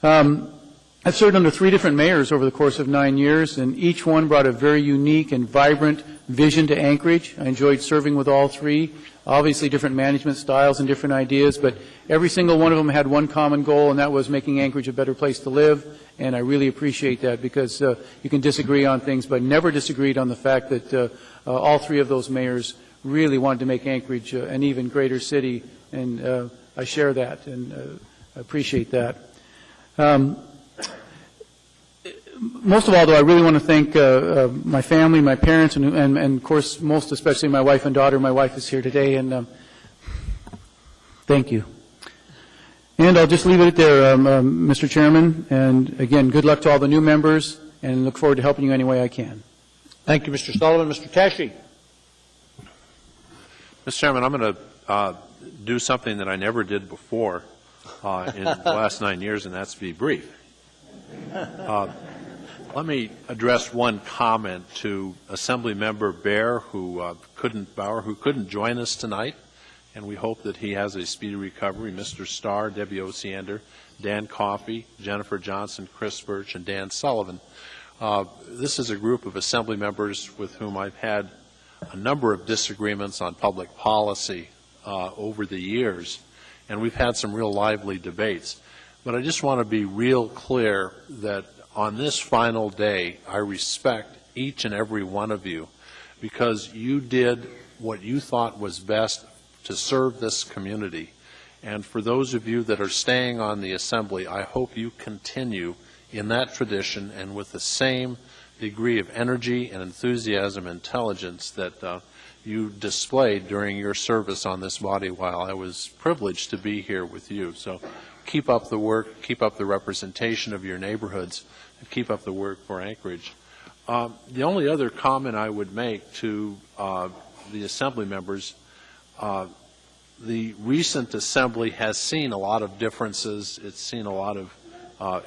I've served under 3 different mayors over the course of 9 years, and each one brought a very unique and vibrant vision to Anchorage. I enjoyed serving with all 3. Obviously different management styles and different ideas, but every single one of them had one common goal, and that was making Anchorage a better place to live. And I really appreciate that, because you can disagree on things, but never disagreed on the fact that all 3 of those mayors really wanted to make Anchorage an even greater city, and I share that and appreciate that. Most of all, though, I really want to thank my family, my parents, and of course, most especially my wife and daughter. My wife is here today, and thank you. And I'll just leave it there, Mr. Chairman. And again, good luck to all the new members, and look forward to helping you any way I can. Thank you, Mr. Sullivan. Mr. Teshi. Mr. Chairman, I'm going to do something that I never did before in the last 9 years, and that's be brief. Let me address one comment to Assemblymember Bauer, who couldn't join us tonight, and we hope that he has a speedy recovery. Mr. Starr, Debbie Osiander, Dan Coffey, Jennifer Johnson, Chris Birch, and Dan Sullivan. This is a group of Assembly members with whom I've had a number of disagreements on public policy over the years, and we've had some real lively debates. But I just want to be real clear that on this final day, I respect each and every one of you, because you did what you thought was best to serve this community. And for those of you that are staying on the Assembly, I hope you continue in that tradition and with the same degree of energy and enthusiasm and intelligence that you displayed during your service on this body while I was privileged to be here with you. So keep up the work, keep up the representation of your neighborhoods, and keep up the work for Anchorage. The only other comment I would make to the Assembly members, the recent Assembly has seen a lot of differences. It's seen a lot of,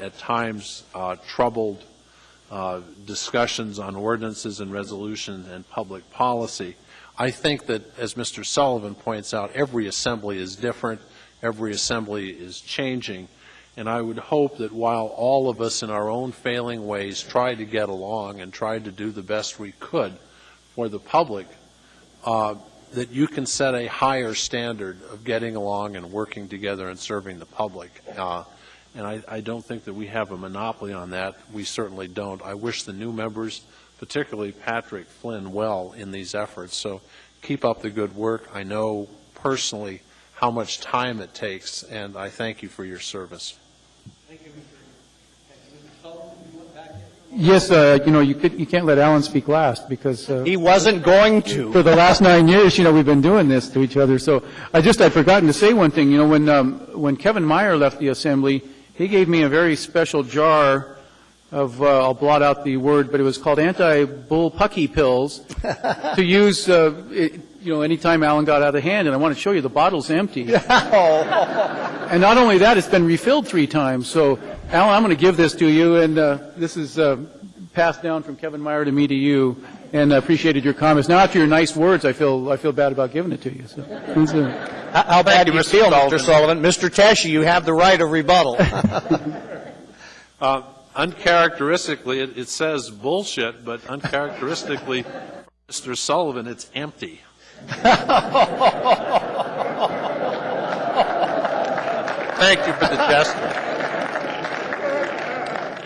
at times, troubled discussions on ordinances and resolutions and public policy. I think that, as Mr. Sullivan points out, every Assembly is different. Every Assembly is changing, and I would hope that while all of us in our own failing ways try to get along and try to do the best we could for the public, that you can set a higher standard of getting along and working together and serving the public. And I don't think that we have a monopoly on that. We certainly don't. I wish the new members, particularly Patrick Flynn, well in these efforts. So keep up the good work. I know personally how much time it takes, and I thank you for your service. Thank you, Mr. Sullivan. You went back in? Yes, you can't let Alan speak last, because he wasn't going to. For the last 9 years, we've been doing this to each other. So I'd forgotten to say one thing. When Kevin Meyer left the Assembly, he gave me a very special jar of, I'll blot out the word, but it was called anti-bullpucky pills to use, anytime Alan got out of hand. And I want to show you the bottle's empty. And not only that, it's been refilled 3 times. So, Alan, I'm going to give this to you, and this is passed down from Kevin Meyer to me to you, and I appreciated your comments. Now, after your nice words, I feel bad about giving it to you. So, How bad do you feel, Mr. Sullivan? Mr. Teshi, you have the right of rebuttal. Uncharacteristically, it says bullshit, but uncharacteristically, Mr. Sullivan, it's empty. Thank you for the gesture.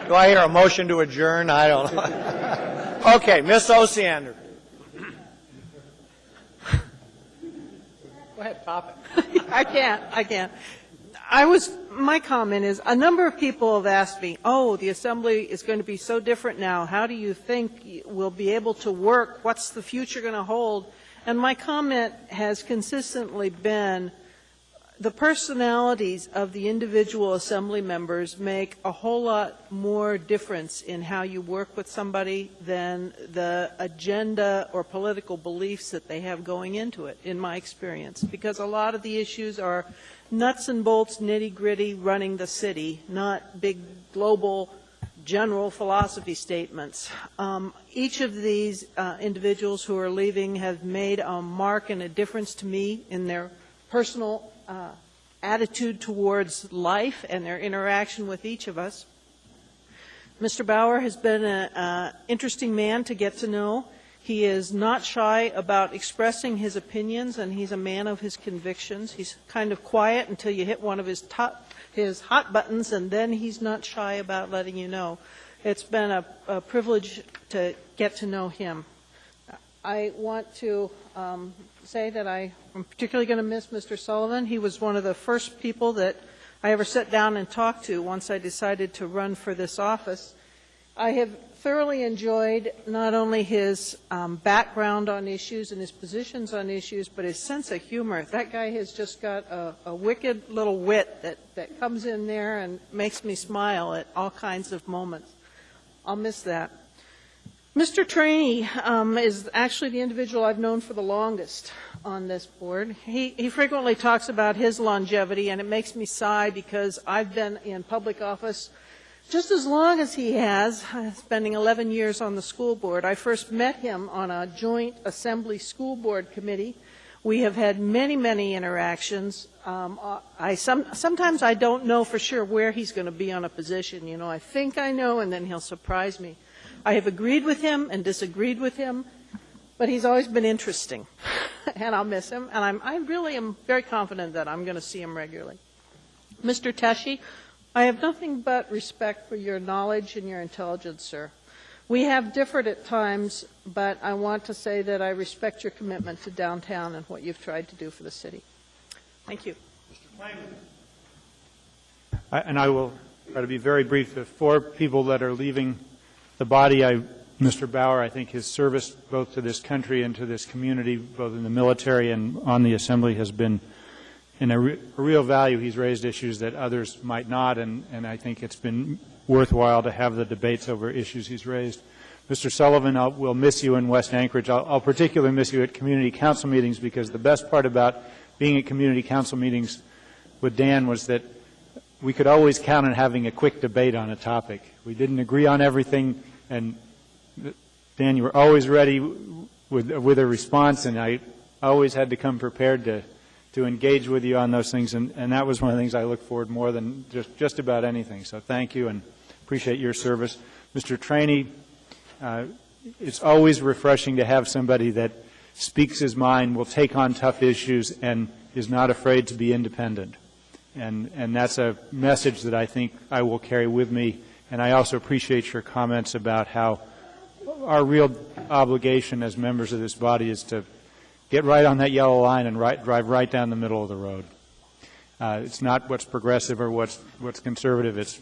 Do I hear a motion to adjourn? I don't know. Okay, Ms. Osiander. Go ahead, top it. I can't. My comment is, a number of people have asked me, the Assembly is going to be so different now. How do you think we'll be able to work? What's the future going to hold? And my comment has consistently been, the personalities of the individual Assembly members make a whole lot more difference in how you work with somebody than the agenda or political beliefs that they have going into it, in my experience. Because a lot of the issues are nuts and bolts, nitty-gritty, running the city, not big global general philosophy statements. Each of these individuals who are leaving have made a mark and a difference to me in their personal attitude towards life and their interaction with each of us. Mr. Bauer has been an interesting man to get to know. He is not shy about expressing his opinions, and he's a man of his convictions. He's kind of quiet until you hit one of his hot buttons, and then he's not shy about letting you know. It's been a privilege to get to know him. I want to say that I'm particularly going to miss Mr. Sullivan. He was one of the first people that I ever sat down and talked to once I decided to run for this office. I have thoroughly enjoyed not only his background on issues and his positions on issues, but his sense of humor. That guy has just got a wicked little wit that comes in there and makes me smile at all kinds of moments. I'll miss that. Mr. Trainey is actually the individual I've known for the longest on this board. He frequently talks about his longevity, and it makes me sigh because I've been in public office just as long as he has, spending 11 years on the school board. I first met him on a joint assembly school board committee. We have had many, many interactions. Sometimes I don't know for sure where he's going to be on a position. You know, I think I know, and then he'll surprise me. I have agreed with him and disagreed with him, but he's always been interesting, and I'll miss him. And I really am very confident that I'm going to see him regularly. Mr. Teshi, I have nothing but respect for your knowledge and your intelligence, sir. We have differed at times, but I want to say that I respect your commitment to downtown and what you've tried to do for the city. Thank you. And I will try to be very brief. The four people that are leaving the body, Mr. Bauer, I think his service both to this country and to this community, both in the military and on the Assembly, has been in a real value. He's raised issues that others might not, and I think it's been worthwhile to have the debates over issues he's raised. Mr. Sullivan, we'll miss you in West Anchorage. I'll particularly miss you at community council meetings, because the best part about being at community council meetings with Dan was that we could always count on having a quick debate on a topic. We didn't agree on everything, and Dan, you were always ready with a response, and I always had to come prepared to engage with you on those things, and that was one of the things I look forward more than just about anything. So thank you, and appreciate your service. Mr. Trainey, it's always refreshing to have somebody that speaks his mind, will take on tough issues, and is not afraid to be independent. And that's a message that I think I will carry with me. And I also appreciate your comments about how our real obligation as members of this body is to get right on that yellow line and drive right down the middle of the road. It's not what's progressive or what's conservative. It's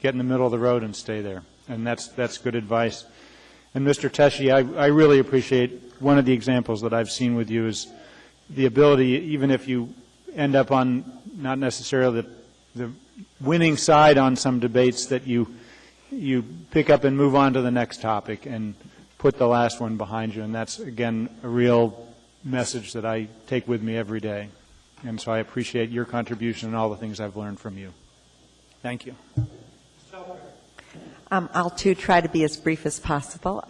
get in the middle of the road and stay there. And that's good advice. And Mr. Teshi, I really appreciate one of the examples that I've seen with you is the ability, even if you end up on not necessarily the winning side on some debates, that you pick up and move on to the next topic and put the last one behind you. And that's, again, a real message that I take with me every day. And so I appreciate your contribution and all the things I've learned from you. Thank you. I'll too try to be as brief as possible.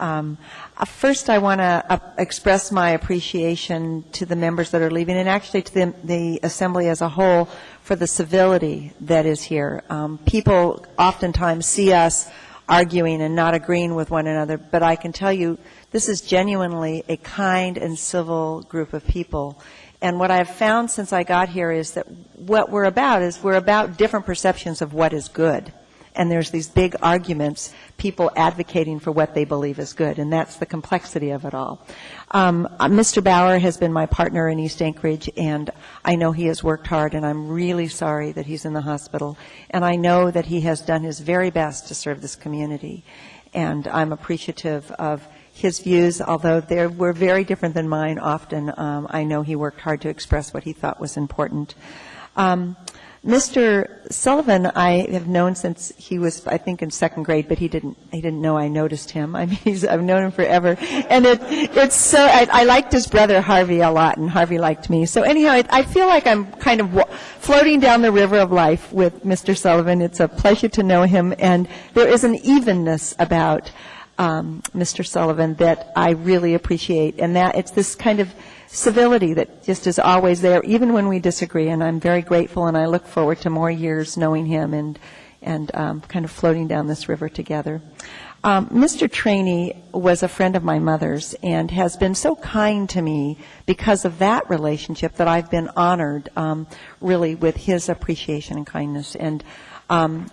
First, I want to express my appreciation to the members that are leaving, and actually to the Assembly as a whole, for the civility that is here. People oftentimes see us arguing and not agreeing with one another, but I can tell you this is genuinely a kind and civil group of people. And what I've found since I got here is that what we're about different perceptions of what is good. And there's these big arguments, people advocating for what they believe is good, and that's the complexity of it all. Mr. Bauer has been my partner in East Anchorage, and I know he has worked hard, and I'm really sorry that he's in the hospital. And I know that he has done his very best to serve this community, and I'm appreciative of his views, although they were very different than mine often. I know he worked hard to express what he thought was important. Mr. Sullivan, I have known since he was, I think, in second grade, but he didn't know I noticed him. I mean, I've known him forever, and it's so. I liked his brother Harvey a lot, and Harvey liked me. So anyhow, I feel like I'm kind of floating down the river of life with Mr. Sullivan. It's a pleasure to know him, and there is an evenness about Mr. Sullivan that I really appreciate, and that it's this kind of civility that just is always there, even when we disagree, and I'm very grateful, and I look forward to more years knowing him and kind of floating down this river together. Mr. Trainey was a friend of my mother's and has been so kind to me because of that relationship that I've been honored, really, with his appreciation and kindness. And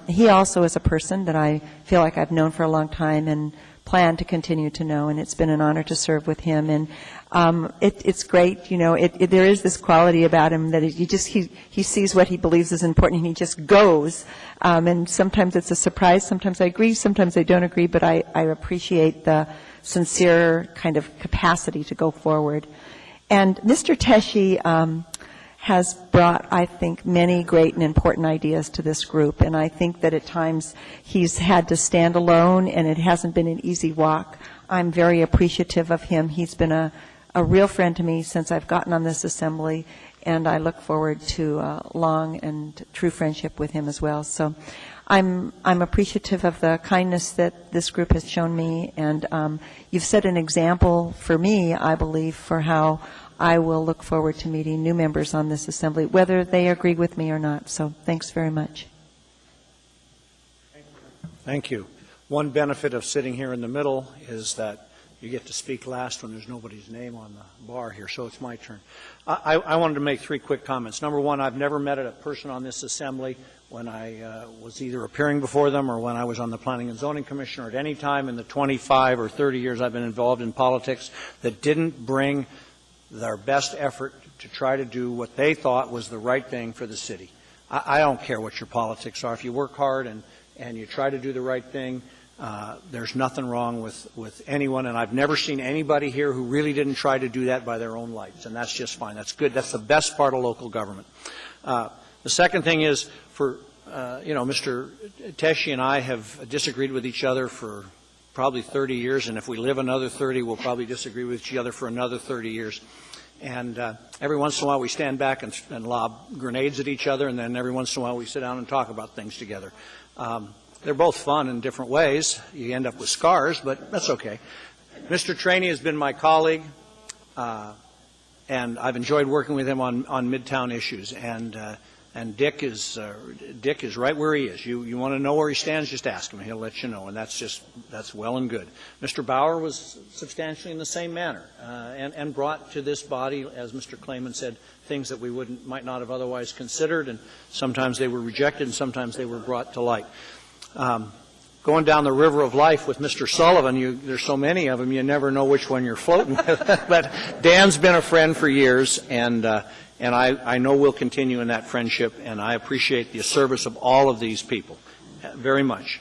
he also is a person that I feel like I've known for a long time and plan to continue to know, and it's been an honor to serve with him. And it's great, you know, there is this quality about him that he sees what he believes is important and he just goes. And sometimes it's a surprise, sometimes I agree, sometimes I don't agree, but I appreciate the sincere kind of capacity to go forward. And Mr. Teshi has brought, I think, many great and important ideas to this group, and I think that at times he's had to stand alone, and it hasn't been an easy walk. I'm very appreciative of him. He's been a real friend to me since I've gotten on this assembly, and I look forward to a long and true friendship with him as well. So I'm appreciative of the kindness that this group has shown me, and you've set an example for me, I believe, for how I will look forward to meeting new members on this assembly, whether they agree with me or not. So thanks very much. Thank you. One benefit of sitting here in the middle is that you get to speak last when there's nobody's name on the bar here, so it's my turn. I wanted to make three quick comments. Number one, I've never met a person on this assembly when I was either appearing before them or when I was on the Planning and Zoning Commission, or at any time in the 25 or 30 years I've been involved in politics, that didn't bring their best effort to try to do what they thought was the right thing for the city. I don't care what your politics are. If you work hard and you try to do the right thing, there's nothing wrong with anyone, and I've never seen anybody here who really didn't try to do that by their own lights, and that's just fine. That's good. That's the best part of local government. The second thing is, Mr. Teshi and I have disagreed with each other for probably 30 years, and if we live another 30, we'll probably disagree with each other for another 30 years. And every once in a while we stand back and lob grenades at each other, and then every once in a while we sit down and talk about things together. They're both fun in different ways. You end up with scars, but that's okay. Mr. Trainey has been my colleague, and I've enjoyed working with him on Midtown issues. And Dick is right where he is. You want to know where he stands, just ask him. He'll let you know, and that's well and good. Mr. Bauer was substantially in the same manner, and brought to this body, as Mr. Clayman said, things that we might not have otherwise considered, and sometimes they were rejected, and sometimes they were brought to light. Going down the river of life with Mr. Sullivan, there's so many of them, you never know which one you're floating with. But Dan's been a friend for years, and I know we'll continue in that friendship, and I appreciate the service of all of these people very much,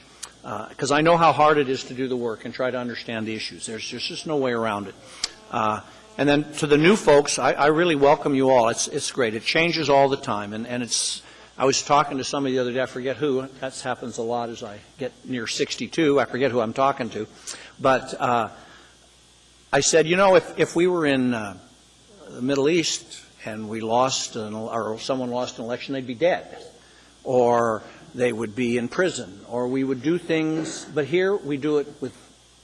because I know how hard it is to do the work and try to understand the issues. There's just no way around it. And then to the new folks, I really welcome you all. It's great. It changes all the time, and I was talking to somebody the other day, I forget who. That happens a lot as I get near 62. I forget who I'm talking to. But I said, if we were in the Middle East and we lost, or someone lost an election, they'd be dead. Or they would be in prison, or we would do things, but here we do it with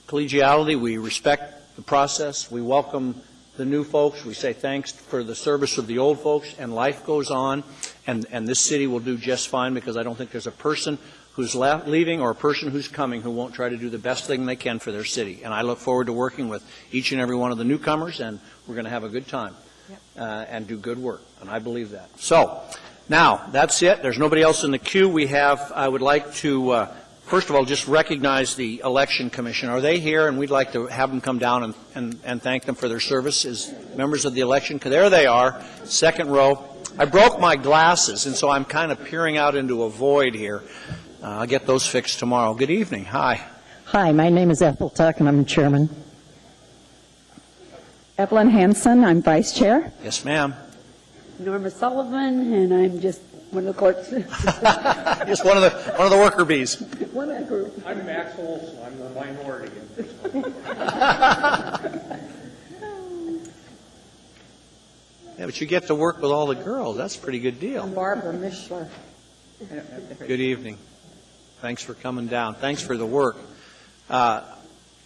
collegiality. We respect the process. We welcome the new folks. We say thanks for the service of the old folks, and life goes on, and this city will do just fine, because I don't think there's a person who's leaving or a person who's coming who won't try to do the best thing they can for their city. And I look forward to working with each and every one of the newcomers, and we're going to have a good time and do good work, and I believe that. So, now, that's it. There's nobody else in the queue. I would like to, first of all, just recognize the Election Commission. Are they here? And we'd like to have them come down and thank them for their service as members of the election. There they are, second row. I broke my glasses, and so I'm kind of peering out into a void here. I'll get those fixed tomorrow. Good evening. Hi. Hi, my name is Ethel Tuck, and I'm chairman. Evelyn Hansen, I'm vice chair. Yes, ma'am. Norma Sullivan, and I'm just one of the clerks. Just one of the worker bees. One of the group. I'm Max Olson. I'm the minority. Yeah, but you get to work with all the girls. That's a pretty good deal. I'm Barbara Mishler. Good evening. Thanks for coming down. Thanks for the work.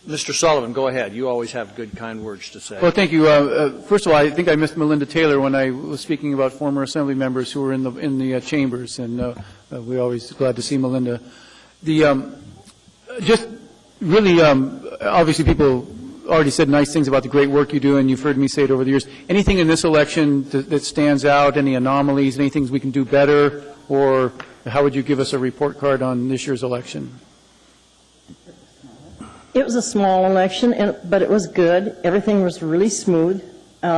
Mr. Sullivan, go ahead. You always have good, kind words to say. Well, thank you. First of all, I think I missed Melinda Taylor when I was speaking about former Assembly members who were in the chambers, and we're always glad to see Melinda. Just really, obviously, people already said nice things about the great work you do, and you've heard me say it over the years. Anything in this election that stands out? Any anomalies? Any things we can do better? Or how would you give us a report card on this year's election? It was a small election, but it was good. Everything was really smooth. We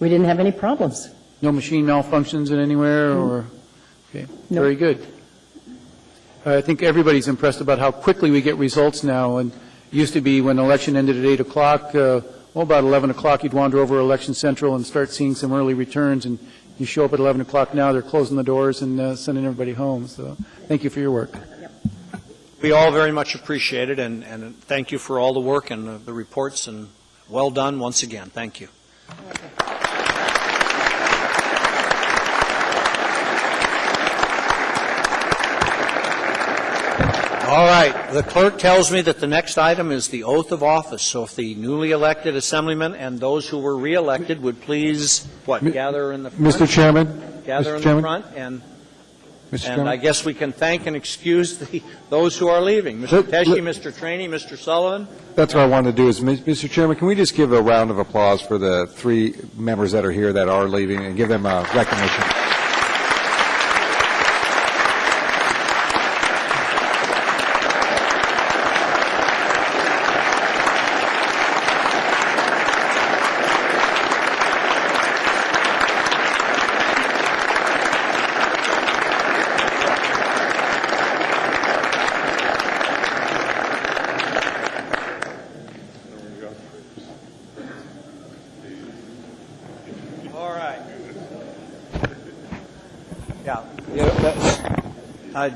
didn't have any problems. No machine malfunctions in anywhere? Or okay, No. Very good. I think everybody's impressed about how quickly we get results now. And it used to be when the election ended at 8 o'clock, about 11 o'clock, you'd wander over Election Central and start seeing some early returns. And you show up at 11 o'clock now, they're closing the doors and sending everybody home. So thank you for your work. We all very much appreciate it, and thank you for all the work and the reports, and well done once again. Thank you. All right. The clerk tells me that the next item is the oath of office. So if the newly elected assemblymen and those who were reelected would please, gather in the front? Mr. Chairman? Gather in Mr. Chairman? the front, and Chairman? I guess we can thank and excuse those who are leaving. Mr. Teshi, Mr. Trainee, Mr. Sullivan. That's what I wanted to do is, Mr. Chairman, can we just give a round of applause for the three members that are here that are leaving and give them a recognition?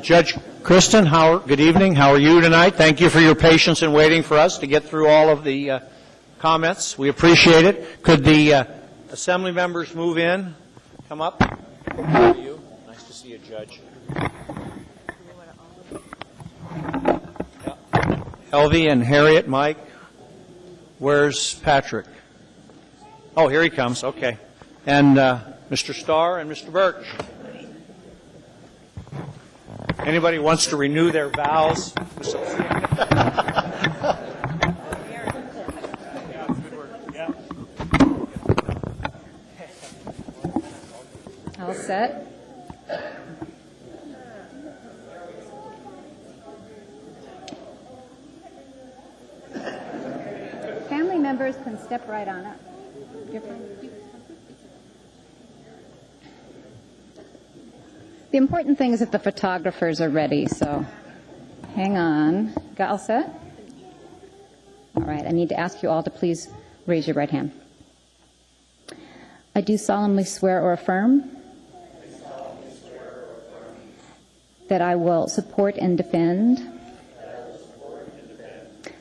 Judge Kristen, good evening. How are you tonight? Thank you for your patience in waiting for us to get through all of the comments. We appreciate it. Could the assembly members move in? Come up. How are you? Nice to see you, Judge. Helvie and Harriet, Mike. Where's Patrick? Oh, here he comes. Okay. And Mr. Starr and Mr. Birch. Anybody wants to renew their vows? All set? Family members can step right on up. You're fine. The important thing is that the photographers are ready, so hang on. Got all set? All right, I need to ask you all to please raise your right hand. I do solemnly swear or affirm that I will support and defend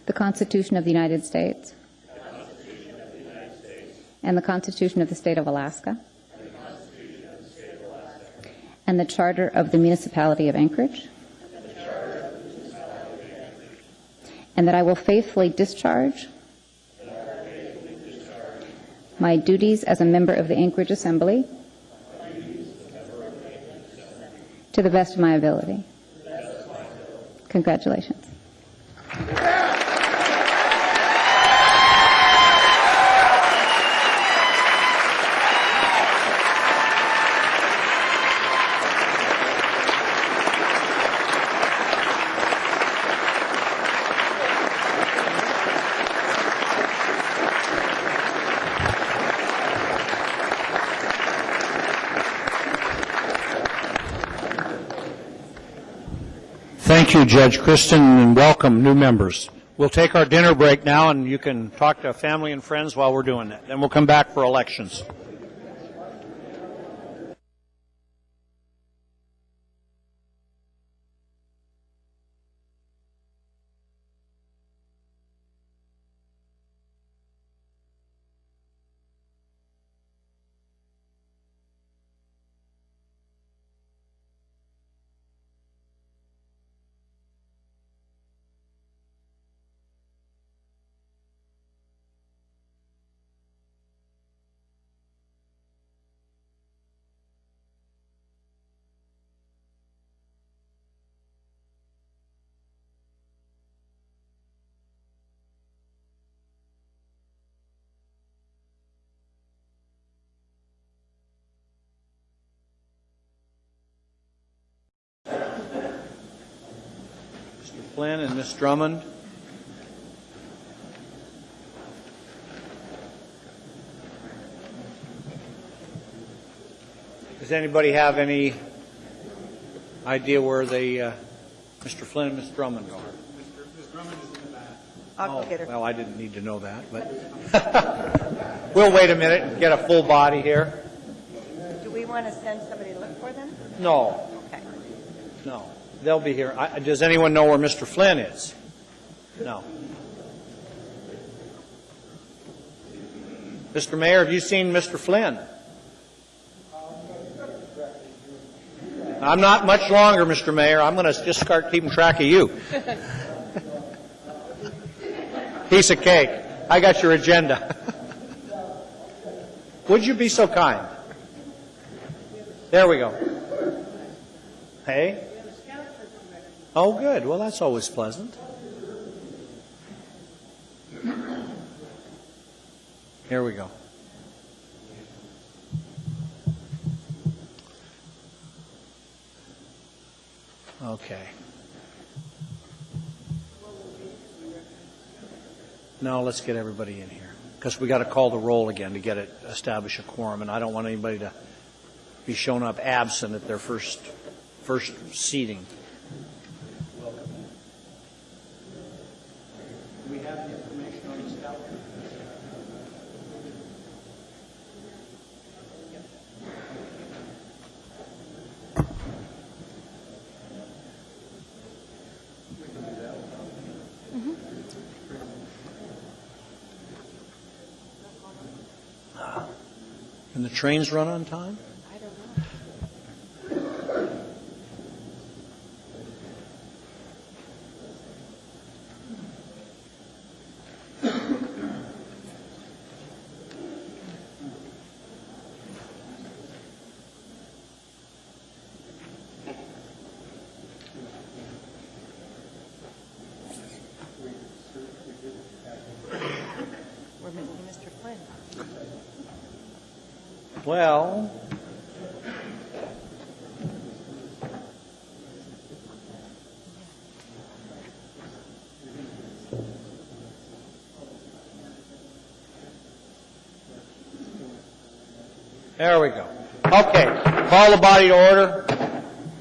the Constitution of the United States and the Constitution of the State of Alaska, and the Charter of the Municipality of Anchorage, and that I will faithfully discharge my duties as a member of the Anchorage Assembly to the best of my ability. Congratulations. Thank you, Judge Kristen, and welcome new members. We'll take our dinner break now, and you can talk to family and friends while we're doing that. Then we'll come back for elections. Flynn and Ms. Drummond. Does anybody have any idea where they, Mr. Flynn and Ms. Drummond are? Ms. Drummond is in the back. I'll go get her. Well, I didn't need to know that, but we'll wait a minute and get a full body here. Do we want to send somebody to look for them? No. Okay. No. They'll be here. Does anyone know where Mr. Flynn is? No. Mr. Mayor, have you seen Mr. Flynn? I'm not much longer, Mr. Mayor. I'm going to just start keeping track of you. Piece of cake. I got your agenda. Would you be so kind? There we go. Hey? Oh, good. Well, that's always pleasant. Here we go. Okay. Now let's get everybody in here, because we got to call the roll again to establish a quorum, and I don't want anybody to be shown up absent at their first seating. Do we have the information on the scout? Can the trains run on time? I don't know. We're missing Mr. Flynn. Well, there we go. Okay, call the body to order.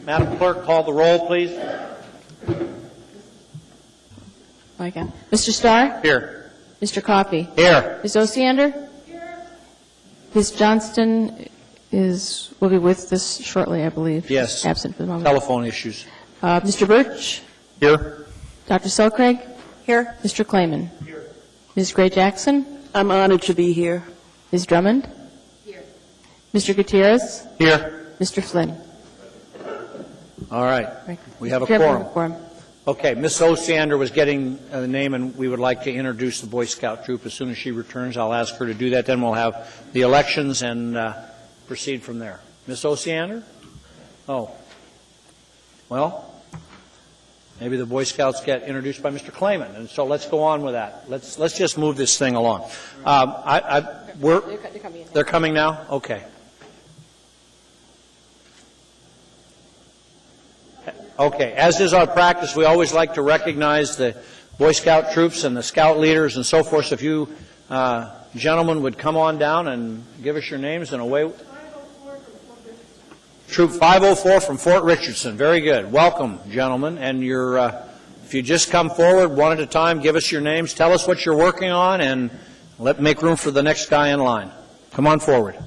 Madam Clerk, call the roll, please. Okay. Mr. Starr? Here. Mr. Coffey? Here. Ms. Osiander? Here. Ms. Johnston will be with us shortly, I believe. Yes. Absent for the moment. Telephone issues. Mr. Birch? Here. Dr. Selcraig? Here. Mr. Clayman? Here. Ms. Gray Jackson? I'm honored to be here. Ms. Drummond? Here. Mr. Gutierrez? Here. Mr. Flynn? All right. We have a Chairman, quorum. Okay, Ms. Osiander was getting the name, and we would like to introduce the Boy Scout troop. As soon as she returns, I'll ask her to do that. Then we'll have the elections and proceed from there. Ms. Osiander? Oh. Well, maybe the Boy Scouts get introduced by Mr. Clayman, and so let's go on with that. Let's just move this thing along. They're coming now? Okay. Okay, as is our practice, we always like to recognize the Boy Scout troops and the Scout leaders and so forth. So if you gentlemen would come on down and give us your names and away. Troop 504 from Fort Richardson. Very good. Welcome, gentlemen. And if you just come forward one at a time, give us your names, tell us what you're working on, and make room for the next guy in line. Come on forward.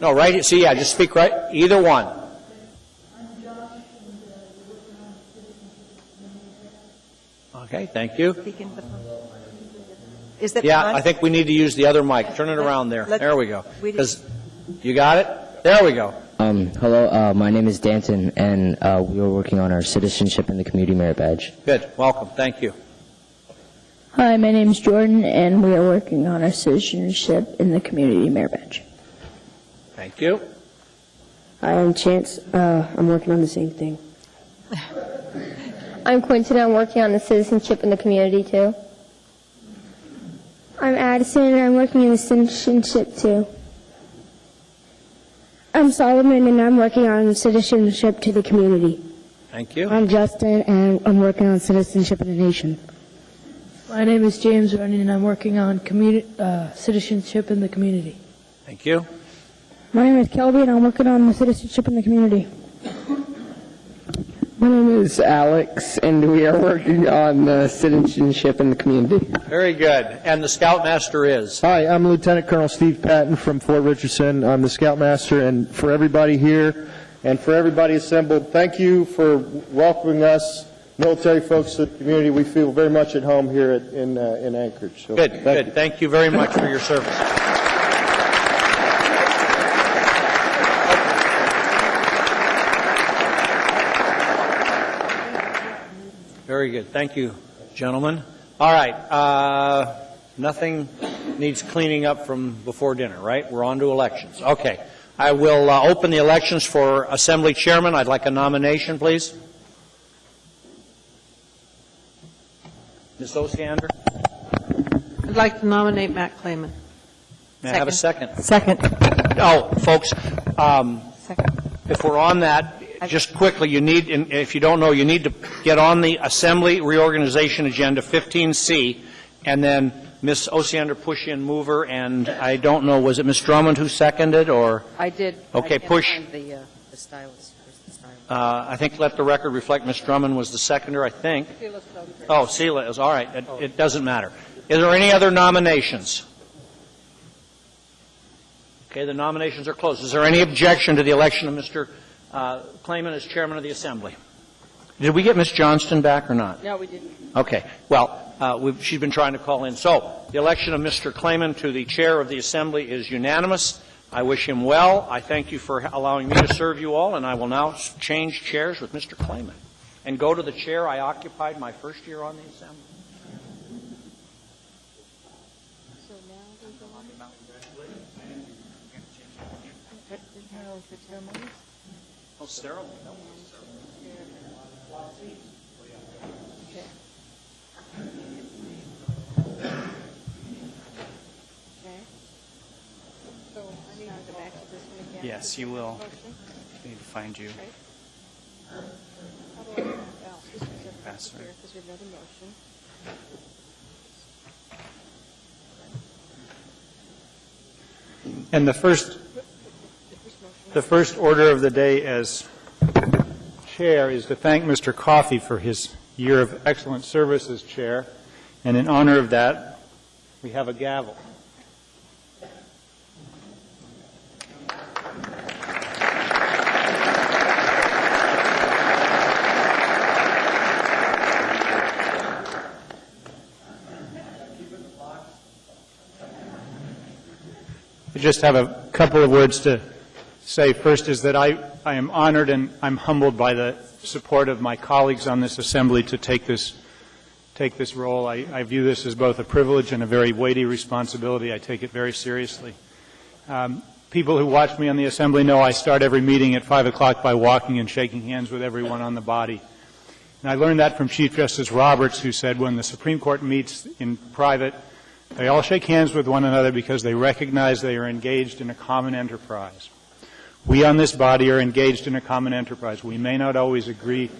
No, right. See, yeah, just speak right. Either one. Okay, thank you. Is that yeah, on? I think we need to use the other mic. Turn it around there. There we go. You got it? There we go. Hello, my name is Danton, and we are working on our citizenship in the community merit badge. Good. Welcome. Thank you. Hi, my name is Jordan, and we are working on our citizenship in the community merit badge. Thank you. Hi, I'm Chance. I'm working on the same thing. I'm Quinton. I'm working on the citizenship in the community, too. I'm Addison, and I'm working in the citizenship, too. I'm Solomon, and I'm working on citizenship to the community. Thank you. I'm Justin, and I'm working on citizenship in the nation. My name is James Running, and I'm working on citizenship in the community. Thank you. My name is Kelby, and I'm working on the citizenship in the community. My name is Alex, and we are working on the citizenship in the community. Very good. And the Scoutmaster is? Hi, I'm Lieutenant Colonel Steve Patton from Fort Richardson. I'm the Scoutmaster, and for everybody here and for everybody assembled, thank you for welcoming us, military folks, to the community. We feel very much at home here in Anchorage. So, good. Thank you very much for your service. Very good. Thank you, gentlemen. All right. Nothing needs cleaning up from before dinner, right? We're on to elections. Okay. I will open the elections for Assembly Chairman. I'd like a nomination, please. Ms. Osiander? I'd like to nominate Matt Clayman. May I have a second? Second. Oh, folks, if we're on that, just quickly, you need, if you don't know, you need to get on the Assembly Reorganization Agenda 15C, and then Ms. Osiander push in mover, and I don't know, was it Ms. Drummond who seconded, or? I did. Okay, I can't push. find the stylus. I think let the record reflect Ms. Drummond was the seconder, I think. Oh, Sela is, all right, it doesn't matter. Is there any other nominations? Okay, the nominations are closed. Is there any objection to the election of Mr. Clayman as Chairman of the Assembly? Did we get Ms. Johnston back or not? No, we didn't. Okay. Well, she's been trying to call in. So the election of Mr. Clayman to the Chair of the Assembly is unanimous. I wish him well. I thank you for allowing me to serve you all, and I will now change chairs with Mr. Clayman and go to the chair I occupied my first year on the Assembly. Oh, ceremony. Yes, you will. I need to find you. Password. And the first order of the day as chair is to thank Mr. Coffey for his year of excellent service as chair. And in honor of that, we have a gavel. I just have a couple of words to say. First is that I am honored and I'm humbled by the support of my colleagues on this assembly to take this role. I view this as both a privilege and a very weighty responsibility. I take it very seriously. People who watch me on the assembly know I start every meeting at 5 o'clock by walking and shaking hands with everyone on the body. And I learned that from Chief Justice Roberts, who said when the Supreme Court meets in private, they all shake hands with one another because they recognize they are engaged in a common enterprise. We on this body are engaged in a common enterprise. We may not always agree,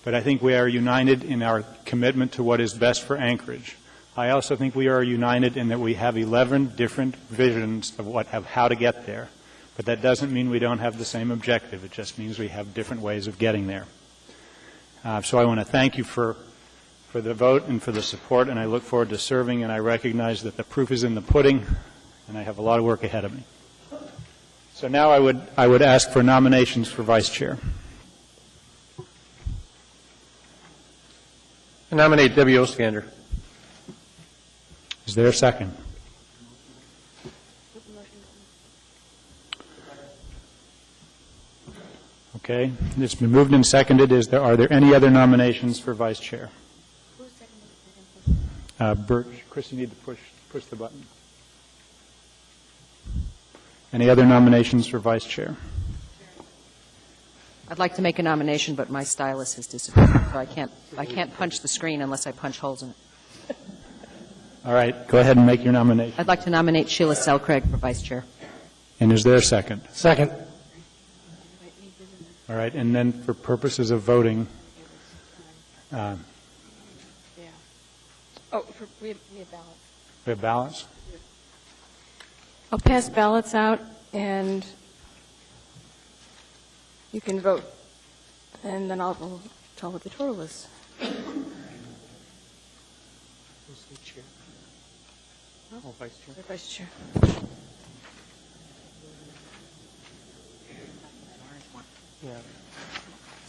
but I think we are united in our commitment to what is best for Anchorage. I also think we are united in that we have 11 different visions of how to get there. But that doesn't mean we don't have the same objective. It just means we have different ways of getting there. So I want to thank you for the vote and for the support, and I look forward to serving, and I recognize that the proof is in the pudding, and I have a lot of work ahead of me. So now I would ask for nominations for Vice Chair. I nominate Debbie Ostrander. Is there a second? Okay. It's been moved and seconded. Are there any other nominations for Vice Chair? Birch. Chris, you need to push the button. Any other nominations for Vice Chair? I'd like to make a nomination, but my stylus has disappeared, so I can't punch the screen unless I punch holes in it. All right. Go ahead and make your nomination. I'd like to nominate Sheila Selcraig for Vice Chair. And is there a second? Second. All right. And then for purposes of voting, We have ballots. we have ballots? I'll pass ballots out, and you can vote, and then I'll tell what the total is. Who's the chair? Oh, Vice Chair. The Vice Chair. Yeah.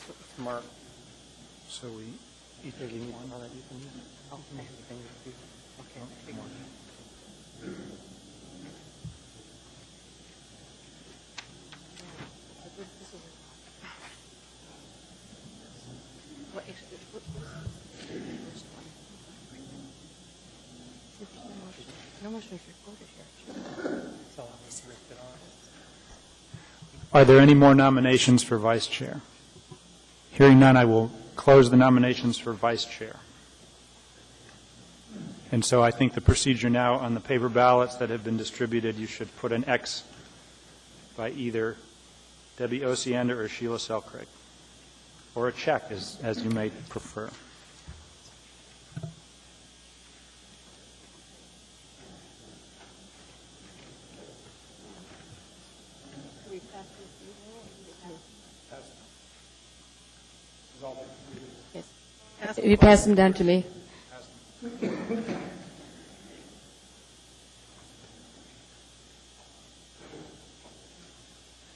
So it's Mark. So we You think you need one that you can use? I'll make everything you do. Okay. Take one. No motion is recorded here. So I'll just rip it off. Are there any more nominations for Vice Chair? Hearing none, I will close the nominations for Vice Chair. And so I think the procedure now on the paper ballots that have been distributed, you should put an X by either Debbie Osiander or Sheila Selcraig, or a check as you may prefer. Yes. You pass them down to me.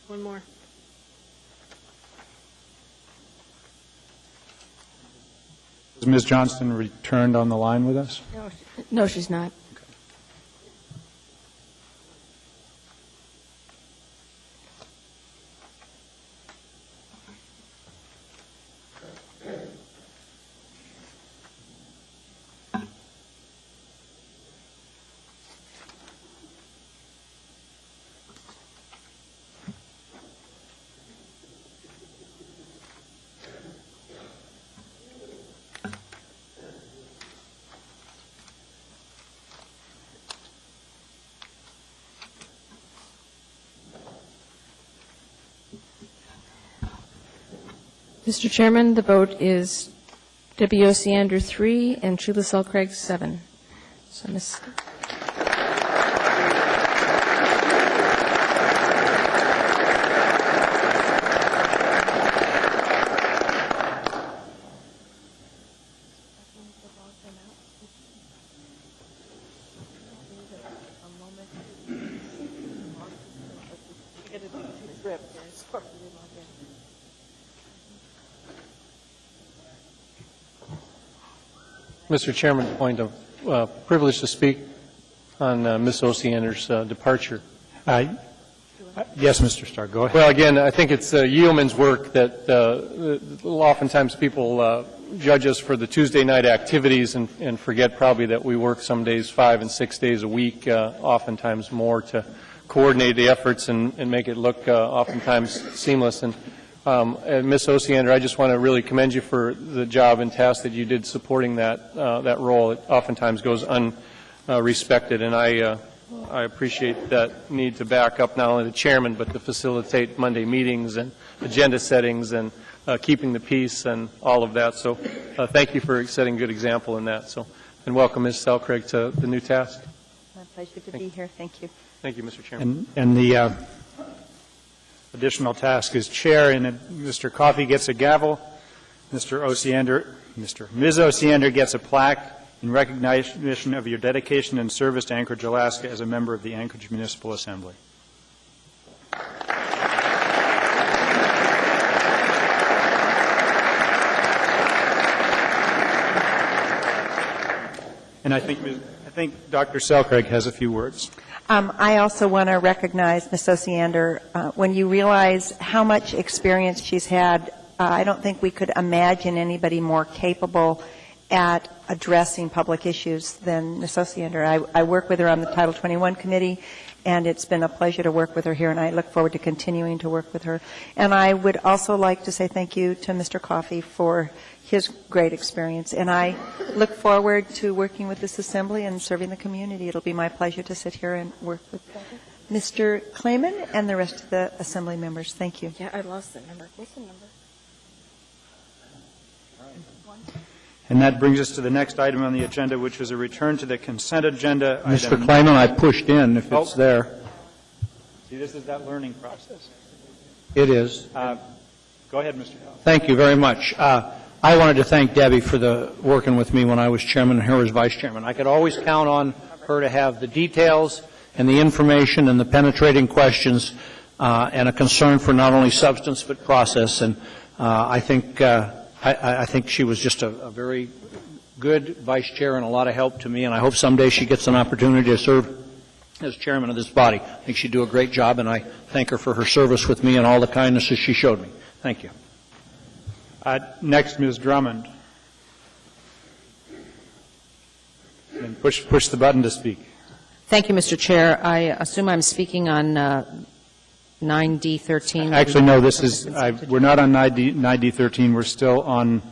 One more. Has Ms. Johnston returned on the line with us? No, she's not. Mr. Chairman, the vote is Debbie Osiander 3 and Sheila Selcraig 7. So, Ms. Mr. Chairman, point of privilege to speak on Ms. Osiander's departure. Yes, Mr. Starr, go ahead. Well, again, I think it's Yeoman's work that oftentimes people judge us for the Tuesday night activities and forget probably that we work some days 5 and 6 days a week, oftentimes more, to coordinate the efforts and make it look oftentimes seamless. And Ms. Osiander, I just want to really commend you for the job and task that you did supporting that role. It oftentimes goes unrespected, and I appreciate that need to back up not only the chairman, but to facilitate Monday meetings and agenda settings and keeping the peace and all of that. So thank you for setting a good example in that. So, and welcome, Ms. Selcraig, to the new task. My pleasure to be here. Thank you. Thank you, Mr. Chairman. And the additional task is chair, and Mr. Coffey gets a gavel. Ms. Osiander gets a plaque in recognition of your dedication and service to Anchorage, Alaska as a member of the Anchorage Municipal Assembly. And I think Dr. Selcraig has a few words. I also want to recognize Ms. Osiander. When you realize how much experience she's had, I don't think we could imagine anybody more capable at addressing public issues than Ms. Osiander. I work with her on the Title 21 committee, and it's been a pleasure to work with her here, and I look forward to continuing to work with her. And I would also like to say thank you to Mr. Coffey for his great experience. And I look forward to working with this assembly and serving the community. It'll be my pleasure to sit here and work with Mr. Clayman and the rest of the assembly members. Thank you. Yeah, I lost that number. What's the number? And that brings us to the next item on the agenda, which is a return to the consent agenda. Mr. Clayman, I pushed in, if it's there. See, this is that learning process. It is. Go ahead, Mr. Howell. Thank you very much. I wanted to thank Debbie for working with me when I was chairman and her as vice chairman. I could always count on her to have the details and the information and the penetrating questions and a concern for not only substance but process. And I think she was just a very good vice chair and a lot of help to me, and I hope someday she gets an opportunity to serve as chairman of this body. I think she'd do a great job, and I thank her for her service with me and all the kindnesses she showed me. Thank you. Next, Ms. Drummond. And push the button to speak. Thank you, Mr. Chair. I assume I'm speaking on 9D13. Actually, no, this is, we're not on 9D13. We're still on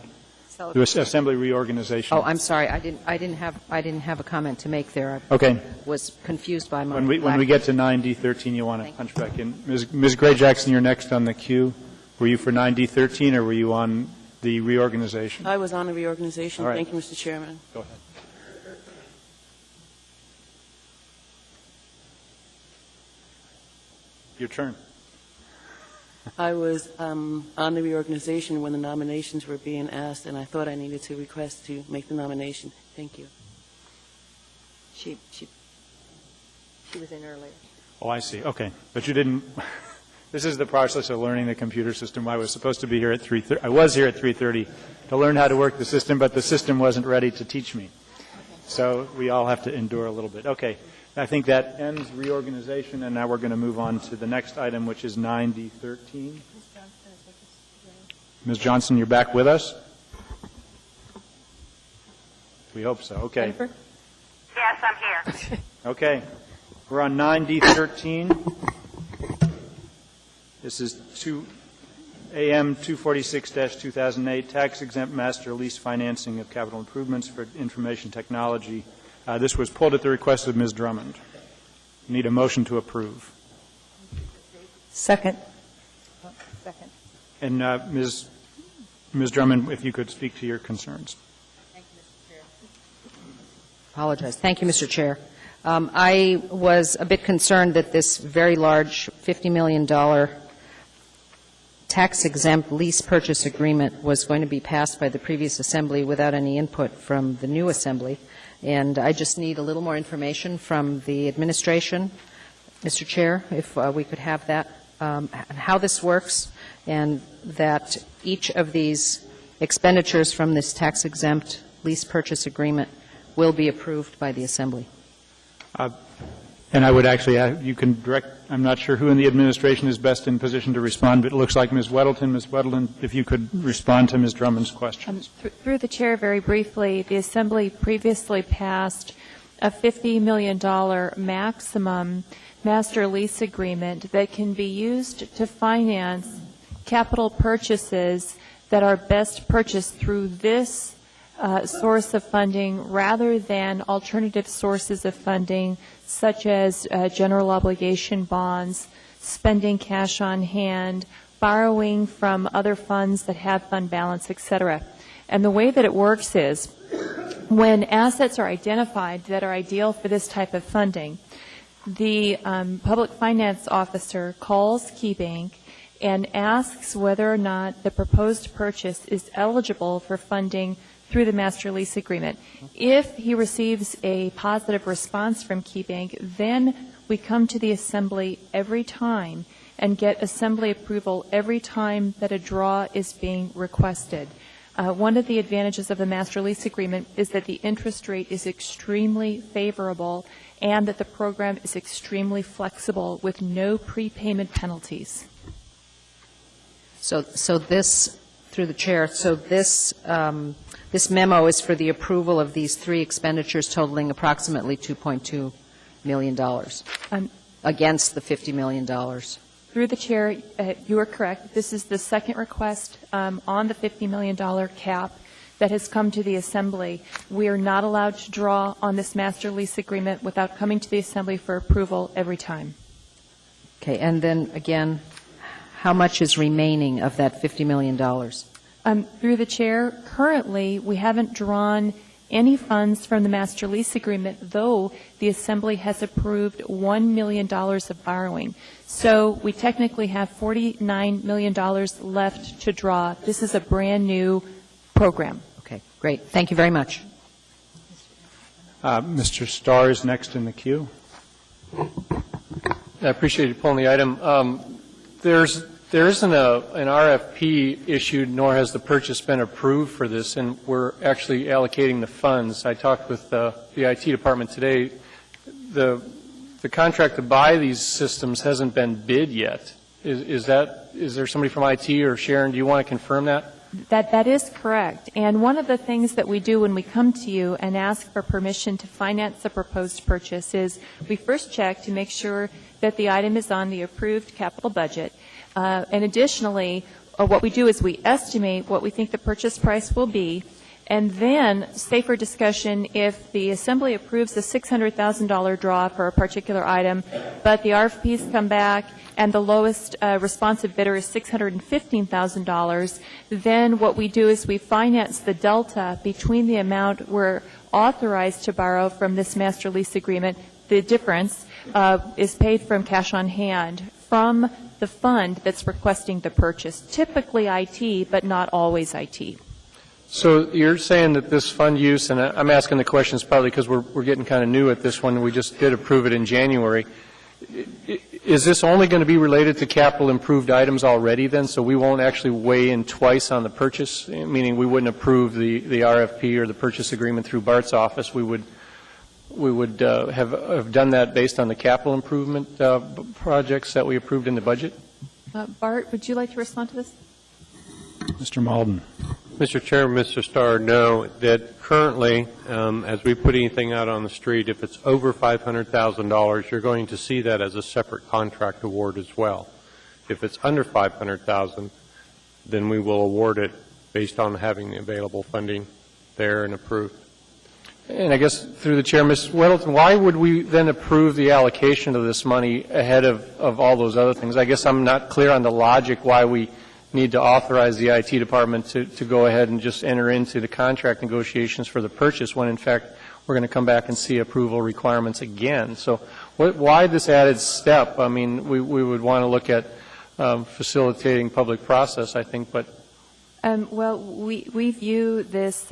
the assembly reorganization. Oh, I'm sorry. I didn't have a comment to make there. Okay. I was confused by my When we get to 9D13, you want to punch back in. Ms. Gray Jackson, you're next on the queue. Were you for 9D13 or were you on the reorganization? I was on the reorganization. Right. Thank you, Mr. Chairman. Go ahead. Your turn. I was on the reorganization when the nominations were being asked, and I thought I needed to request to make the nomination. Thank you. She was in earlier. Oh, I see. Okay. But you didn't. This is the process of learning the computer system. I was supposed to be here at 3:30. I was here at 3:30 to learn how to work the system, but the system wasn't ready to teach me. So we all have to endure a little bit. Okay. I think that ends reorganization, and now we're going to move on to the next item, which is 9D13. Ms. Johnson, you're back with us? We hope so. Okay. Jennifer? Yes, I'm here. Okay. We're on 9D13. This is AM 246-2008, tax-exempt master lease financing of capital improvements for information technology. This was pulled at the request of Ms. Drummond. Need a motion to approve. Second. And Ms. Drummond, if you could speak to your concerns. Apologize. Thank you, Mr. Chair. I was a bit concerned that this very large $50 million tax-exempt lease purchase agreement was going to be passed by the previous assembly without any input from the new assembly. And I just need a little more information from the administration, Mr. Chair, if we could have that, and how this works, and that each of these expenditures from this tax-exempt lease purchase agreement will be approved by the assembly. And I would actually, you can direct, I'm not sure who in the administration is best in position to respond, but it looks like Ms. Weddleton. Ms. Weddleton, if you could respond to Ms. Drummond's questions. Through the chair, very briefly, the Assembly previously passed a $50 million maximum master lease agreement that can be used to finance capital purchases that are best purchased through this source of funding rather than alternative sources of funding such as general obligation bonds, spending cash on hand, borrowing from other funds that have fund balance, etc. And the way that it works is when assets are identified that are ideal for this type of funding, the public finance officer calls KeyBank and asks whether or not the proposed purchase is eligible for funding through the master lease agreement. If he receives a positive response from KeyBank, then we come to the Assembly every time and get Assembly approval every time that a draw is being requested. One of the advantages of the master lease agreement is that the interest rate is extremely favorable and that the program is extremely flexible with no prepayment penalties. So this, through the chair, so this memo is for the approval of these three expenditures totaling approximately $2.2 million against the $50 million. Through the chair, you are correct. This is the second request on the $50 million cap that has come to the Assembly. We are not allowed to draw on this master lease agreement without coming to the Assembly for approval every time. Okay, and then again, how much is remaining of that $50 million? Through the chair, currently we haven't drawn any funds from the master lease agreement, though the Assembly has approved $1 million of borrowing. So we technically have $49 million left to draw. This is a brand new program. Okay, great. Thank you very much. Mr. Starr is next in the queue. I appreciate you pulling the item. There isn't an RFP issued, nor has the purchase been approved for this, and we're actually allocating the funds. I talked with the IT department today. The contract to buy these systems hasn't been bid yet. Is there somebody from IT or Sharon? Do you want to confirm that? That is correct. And one of the things that we do when we come to you and ask for permission to finance the proposed purchase is we first check to make sure that the item is on the approved capital budget. And additionally, what we do is we estimate what we think the purchase price will be, and then, say for discussion, if the Assembly approves the $600,000 draw for a particular item, but the RFPs come back and the lowest responsive bidder is $615,000, then what we do is we finance the delta between the amount we're authorized to borrow from this master lease agreement. The difference is paid from cash on hand from the fund that's requesting the purchase, typically IT, but not always IT. So you're saying that this fund use, and I'm asking the questions partly because we're getting kind of new at this one. We just did approve it in January. Is this only going to be related to capital improved items already then, so we won't actually weigh in twice on the purchase, meaning we wouldn't approve the RFP or the purchase agreement through Bart's office? We would have done that based on the capital improvement projects that we approved in the budget? Bart, would you like to respond to this? Mr. Malden. Mr. Chairman, Mr. Starr, no, that currently, as we put anything out on the street, if it's over $500,000, you're going to see that as a separate contract award as well. If it's under $500,000, then we will award it based on having the available funding there and approved. And I guess through the Chair, Ms. Weddleton, why would we then approve the allocation of this money ahead of all those other things? I guess I'm not clear on the logic why we need to authorize the IT department to go ahead and just enter into the contract negotiations for the purchase when, in fact, we're going to come back and see approval requirements again. So why this added step? I mean, we would want to look at facilitating public process, I think, but well, we view this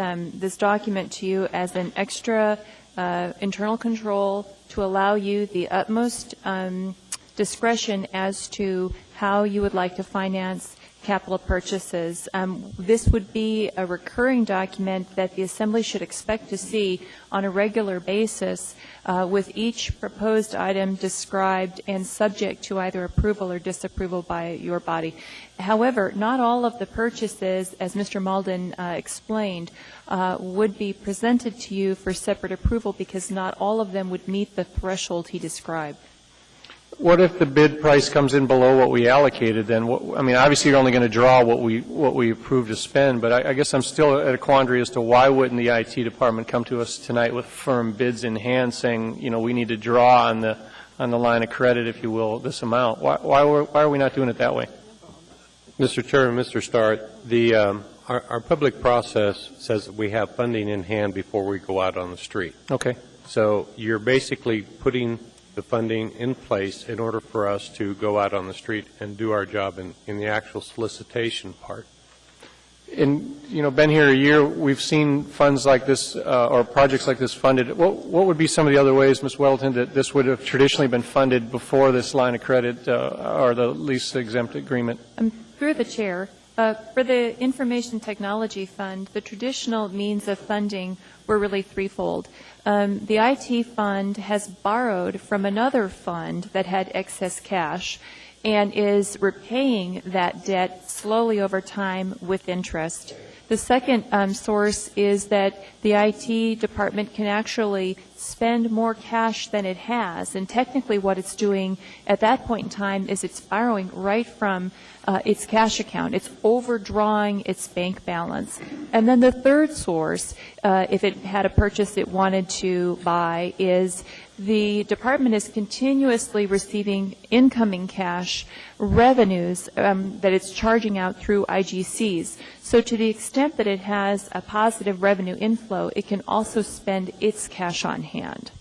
document to you as an extra internal control to allow you the utmost discretion as to how you would like to finance capital purchases. This would be a recurring document that the Assembly should expect to see on a regular basis, with each proposed item described and subject to either approval or disapproval by your body. However, not all of the purchases, as Mr. Malden explained, would be presented to you for separate approval because not all of them would meet the threshold he described. What if the bid price comes in below what we allocated then? Obviously you're only going to draw what we approved to spend, but I guess I'm still at a quandary as to why wouldn't the IT department come to us tonight with firm bids in hand saying, we need to draw on the line of credit, if you will, this amount. Why are we not doing it that way? Mr. Chairman, Mr. Starr, our public process says that we have funding in hand before we go out on the street. Okay. So you're basically putting the funding in place in order for us to go out on the street and do our job in the actual solicitation part. Been here a year, we've seen funds like this or projects like this funded. What would be some of the other ways, Ms. Weldon, that this would have traditionally been funded before this line of credit or the lease exempt agreement? Through the chair, for the Information Technology Fund, the traditional means of funding were really threefold. The IT fund has borrowed from another fund that had excess cash and is repaying that debt slowly over time with interest. The second source is that the IT department can actually spend more cash than it has, and technically what it's doing at that point in time is it's borrowing right from its cash account. It's overdrawing its bank balance. And then the third source, if it had a purchase it wanted to buy, is the department is continuously receiving incoming cash revenues that it's charging out through IGCs. So to the extent that it has a positive revenue inflow, it can also spend its cash on hand.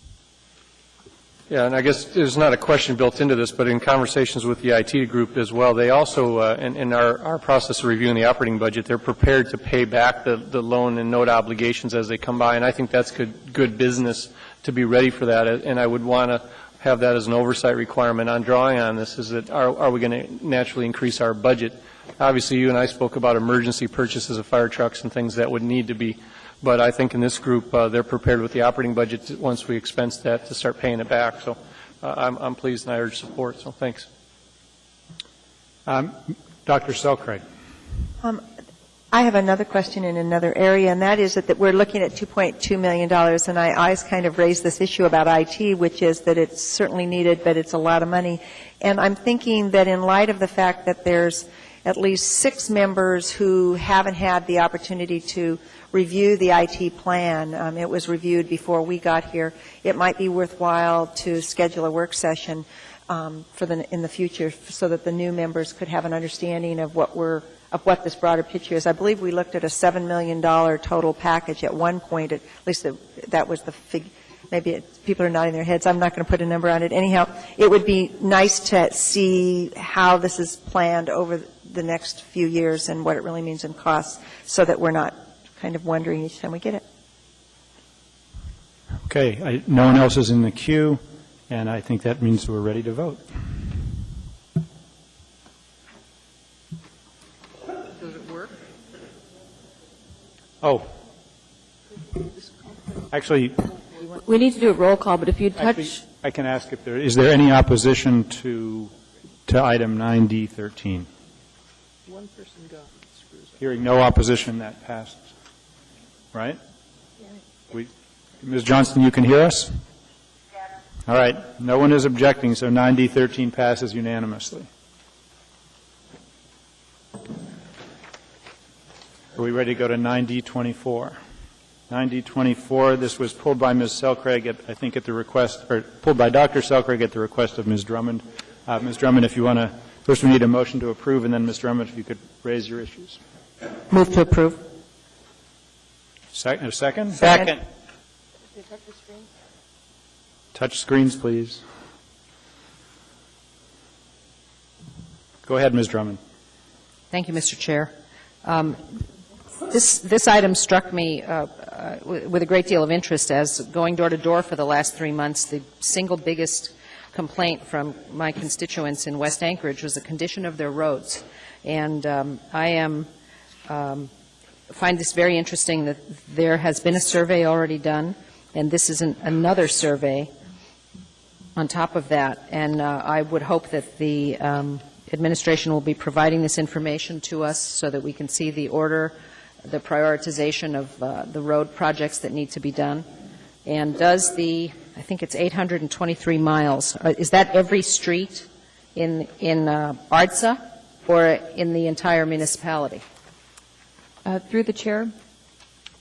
Yeah, and I guess there's not a question built into this, but in conversations with the IT group as well, they also, in our process of reviewing the operating budget, they're prepared to pay back the loan and note obligations as they come by, and I think that's good business to be ready for that, and I would want to have that as an oversight requirement on drawing on this, is that are we going to naturally increase our budget? Obviously, you and I spoke about emergency purchases of fire trucks and things that would need to be, but I think in this group, they're prepared with the operating budget once we expense that to start paying it back. So I'm pleased and I urge support. So thanks. Dr. Selcraig. I have another question in another area, and that is that we're looking at $2.2 million, and I always kind of raise this issue about IT, which is that it's certainly needed, but it's a lot of money. And I'm thinking that in light of the fact that there's at least 6 members who haven't had the opportunity to review the IT plan, it was reviewed before we got here, it might be worthwhile to schedule a work session in the future so that the new members could have an understanding of what this broader picture is. I believe we looked at a $7 million total package at one point. At least that was the figure. Maybe people are nodding their heads. I'm not going to put a number on it. Anyhow, it would be nice to see how this is planned over the next few years and what it really means in costs so that we're not kind of wondering each time we get it. Okay. No one else is in the queue, and I think that means we're ready to vote. Does it work? Oh. Actually, we need to do a roll call, but if you touch... Actually, I can ask if is there any opposition to item 9D13? One person got Hearing no opposition, that passes. Right? Ms. Johnston, you can hear us? Yes. All right. No one is objecting, so 9D13 passes unanimously. Are we ready to go to 9D24? 9D24, this was pulled by Ms. Selcraig, I think at the request, or pulled by Dr. Selcraig at the request of Ms. Drummond. Ms. Drummond, if you want to, first we need a motion to approve, and then Ms. Drummond, if you could raise your issues. Move to approve. A second? Second. Touch screens, please. Go ahead, Ms. Drummond. Thank you, Mr. Chair. This item struck me with a great deal of interest as going door to door for the last 3 months. The single biggest complaint from my constituents in West Anchorage was the condition of their roads. And I find this very interesting that there has been a survey already done, and this is another survey on top of that. And I would hope that the administration will be providing this information to us so that we can see the order, the prioritization of the road projects that need to be done. And does I think it's 823 miles, is that every street in Ardsa or in the entire municipality? Through the chair,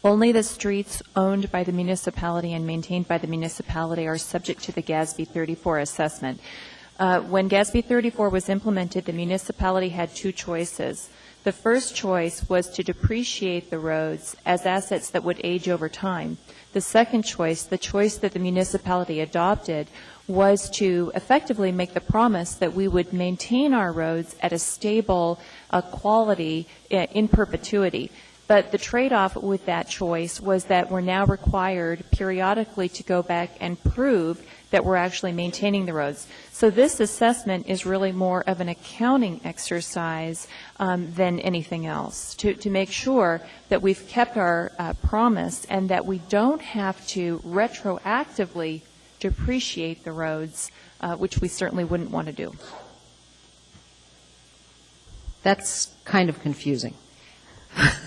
only the streets owned by the municipality and maintained by the municipality are subject to the GASB 34 assessment. When GASB 34 was implemented, the municipality had two choices. The first choice was to depreciate the roads as assets that would age over time. The second choice, the choice that the municipality adopted, was to effectively make the promise that we would maintain our roads at a stable quality in perpetuity. But the trade-off with that choice was that we're now required periodically to go back and prove that we're actually maintaining the roads. So this assessment is really more of an accounting exercise than anything else, to make sure that we've kept our promise and that we don't have to retroactively depreciate the roads, which we certainly wouldn't want to do. That's kind of confusing.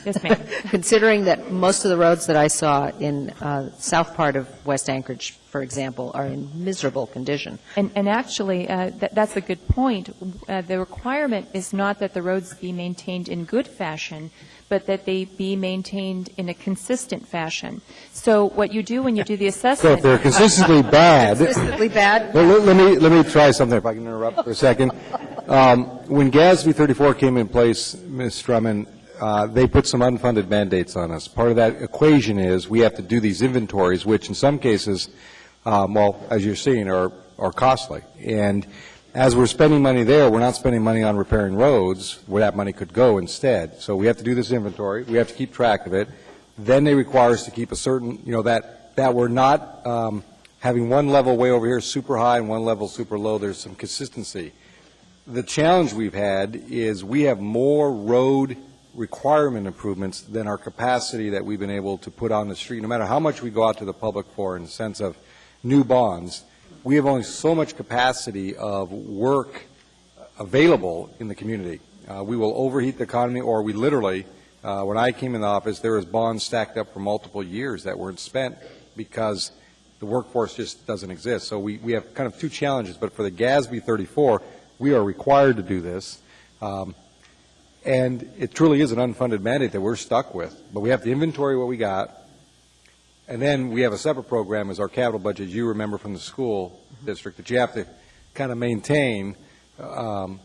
Yes, ma'am. Considering that most of the roads that I saw in south part of West Anchorage, for example, are in miserable condition. And actually, that's a good point. The requirement is not that the roads be maintained in good fashion, but that they be maintained in a consistent fashion. So what you do when you do the assessment... So if they're consistently bad... Consistently bad? Let me try something, if I can interrupt for a second. When GASB 34 came in place, Ms. Strummond, they put some unfunded mandates on us. Part of that equation is we have to do these inventories, which in some cases, well, as you're seeing, are costly. And as we're spending money there, we're not spending money on repairing roads where that money could go instead. So we have to do this inventory. We have to keep track of it. Then they require us to keep a certain, that we're not having one level way over here super high and one level super low. There's some consistency. The challenge we've had is we have more road requirement improvements than our capacity that we've been able to put on the street. No matter how much we go out to the public for in the sense of new bonds, we have only so much capacity of work available in the community. We will overheat the economy, or we literally, when I came in the office, there was bonds stacked up for multiple years that weren't spent because the workforce just doesn't exist. So we have kind of two challenges, but for the GASB 34, we are required to do this. And it truly is an unfunded mandate that we're stuck with. But we have to inventory what we got. And then we have a separate program as our capital budget, you remember from the school district, that you have to kind of maintain. And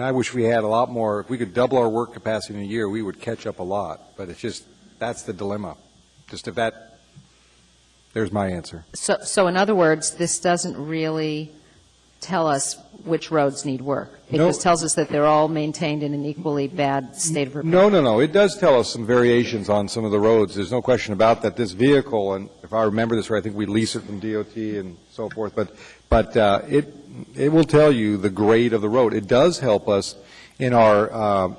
I wish we had a lot more. If we could double our work capacity in a year, we would catch up a lot. But it's just, that's the dilemma. Just if that, there's my answer. So in other words, this doesn't really tell us which roads need work. It just tells us that they're all maintained in an equally bad state of repair. No. It does tell us some variations on some of the roads. There's no question about that. This vehicle, and if I remember this right, I think we lease it from DOT and so forth, but it will tell you the grade of the road. It does help us in our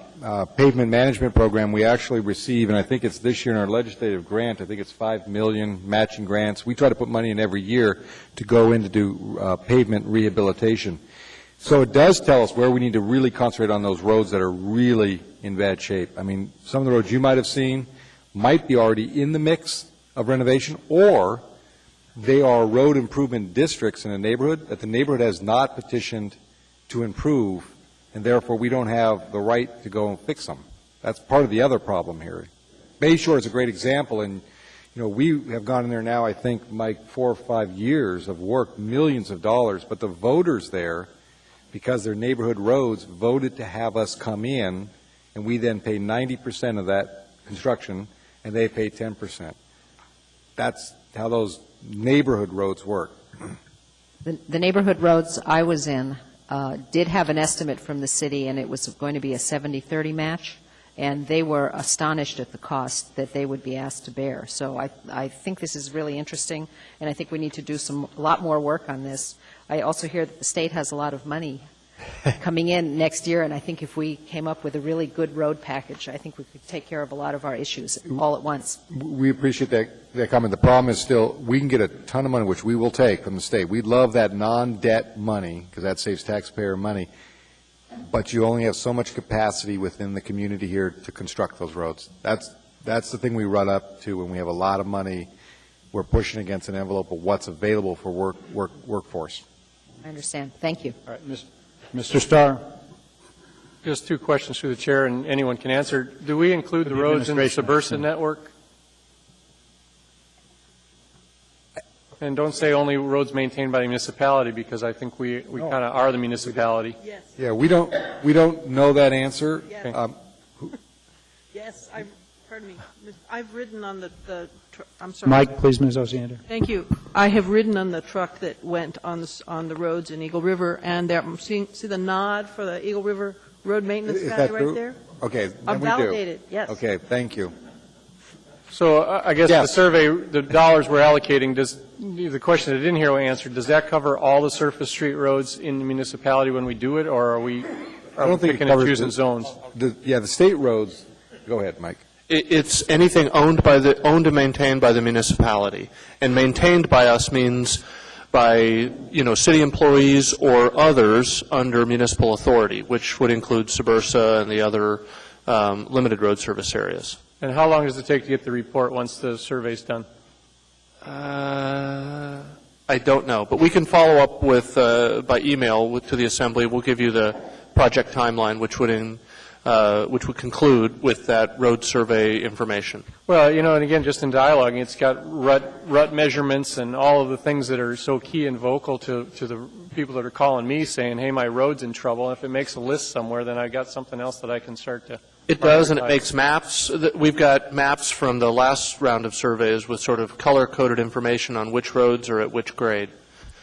pavement management program. We actually receive, and I think it's this year in our legislative grant, I think it's $5 million matching grants. We try to put money in every year to go in to do pavement rehabilitation. So it does tell us where we need to really concentrate on those roads that are really in bad shape. I mean, some of the roads you might have seen might be already in the mix of renovation, or they are road improvement districts in a neighborhood that the neighborhood has not petitioned to improve, and therefore we don't have the right to go and fix them. That's part of the other problem here. Bayshore is a great example, and we have gone in there now, I think, Mike, 4 or 5 years of work, millions of dollars, but the voters there, because they're neighborhood roads, voted to have us come in, and we then pay 90% of that construction, and they pay 10%. That's how those neighborhood roads work. The neighborhood roads I was in did have an estimate from the city, and it was going to be a 70-30 match, and they were astonished at the cost that they would be asked to bear. So I think this is really interesting, and I think we need to do a lot more work on this. I also hear that the state has a lot of money coming in next year, and I think if we came up with a really good road package, I think we could take care of a lot of our issues all at once. We appreciate that comment. The problem is still, we can get a ton of money, which we will take from the state. We'd love that non-debt money, because that saves taxpayer money, but you only have so much capacity within the community here to construct those roads. That's the thing we run up to when we have a lot of money. We're pushing against an envelope of what's available for workforce. I understand. Thank you. All right, Mr. Starr. Just two questions through the chair, and anyone can answer. Do we include the roads in the Subursa network? And don't say only roads maintained by the municipality, because I think we kind of are the municipality. Yes. Yeah, we don't know that answer. Yes. Yes, pardon me. I've ridden on I'm sorry. Mike, please, Ms. Osiander. Thank you. I have ridden on the truck that went on the roads in Eagle River, and there, see the nod for the Eagle River Road Maintenance guy right there? Okay, I'm then we do. validated, yes. Okay, thank you. So I guess Yes. the survey, the dollars we're allocating, the question I didn't hear answered, does that cover all the surface street roads in the municipality when we do it, or are we picking and choosing zones? The state roads, go ahead, Mike. It's anything owned and maintained by the municipality. And maintained by us means by, city employees or others under municipal authority, which would include Subursa and the other limited road service areas. And how long does it take to get the report once the survey's done? I don't know, but we can follow up with by email to the Assembly. We'll give you the project timeline, which would conclude with that road survey information. Well, and again, just in dialoguing, it's got rut measurements and all of the things that are so key and vocal to the people that are calling me saying, hey, my road's in trouble. And if it makes a list somewhere, then I've got something else that I can start to. It does, and it makes maps. We've got maps from the last round of surveys with sort of color-coded information on which roads are at which grade.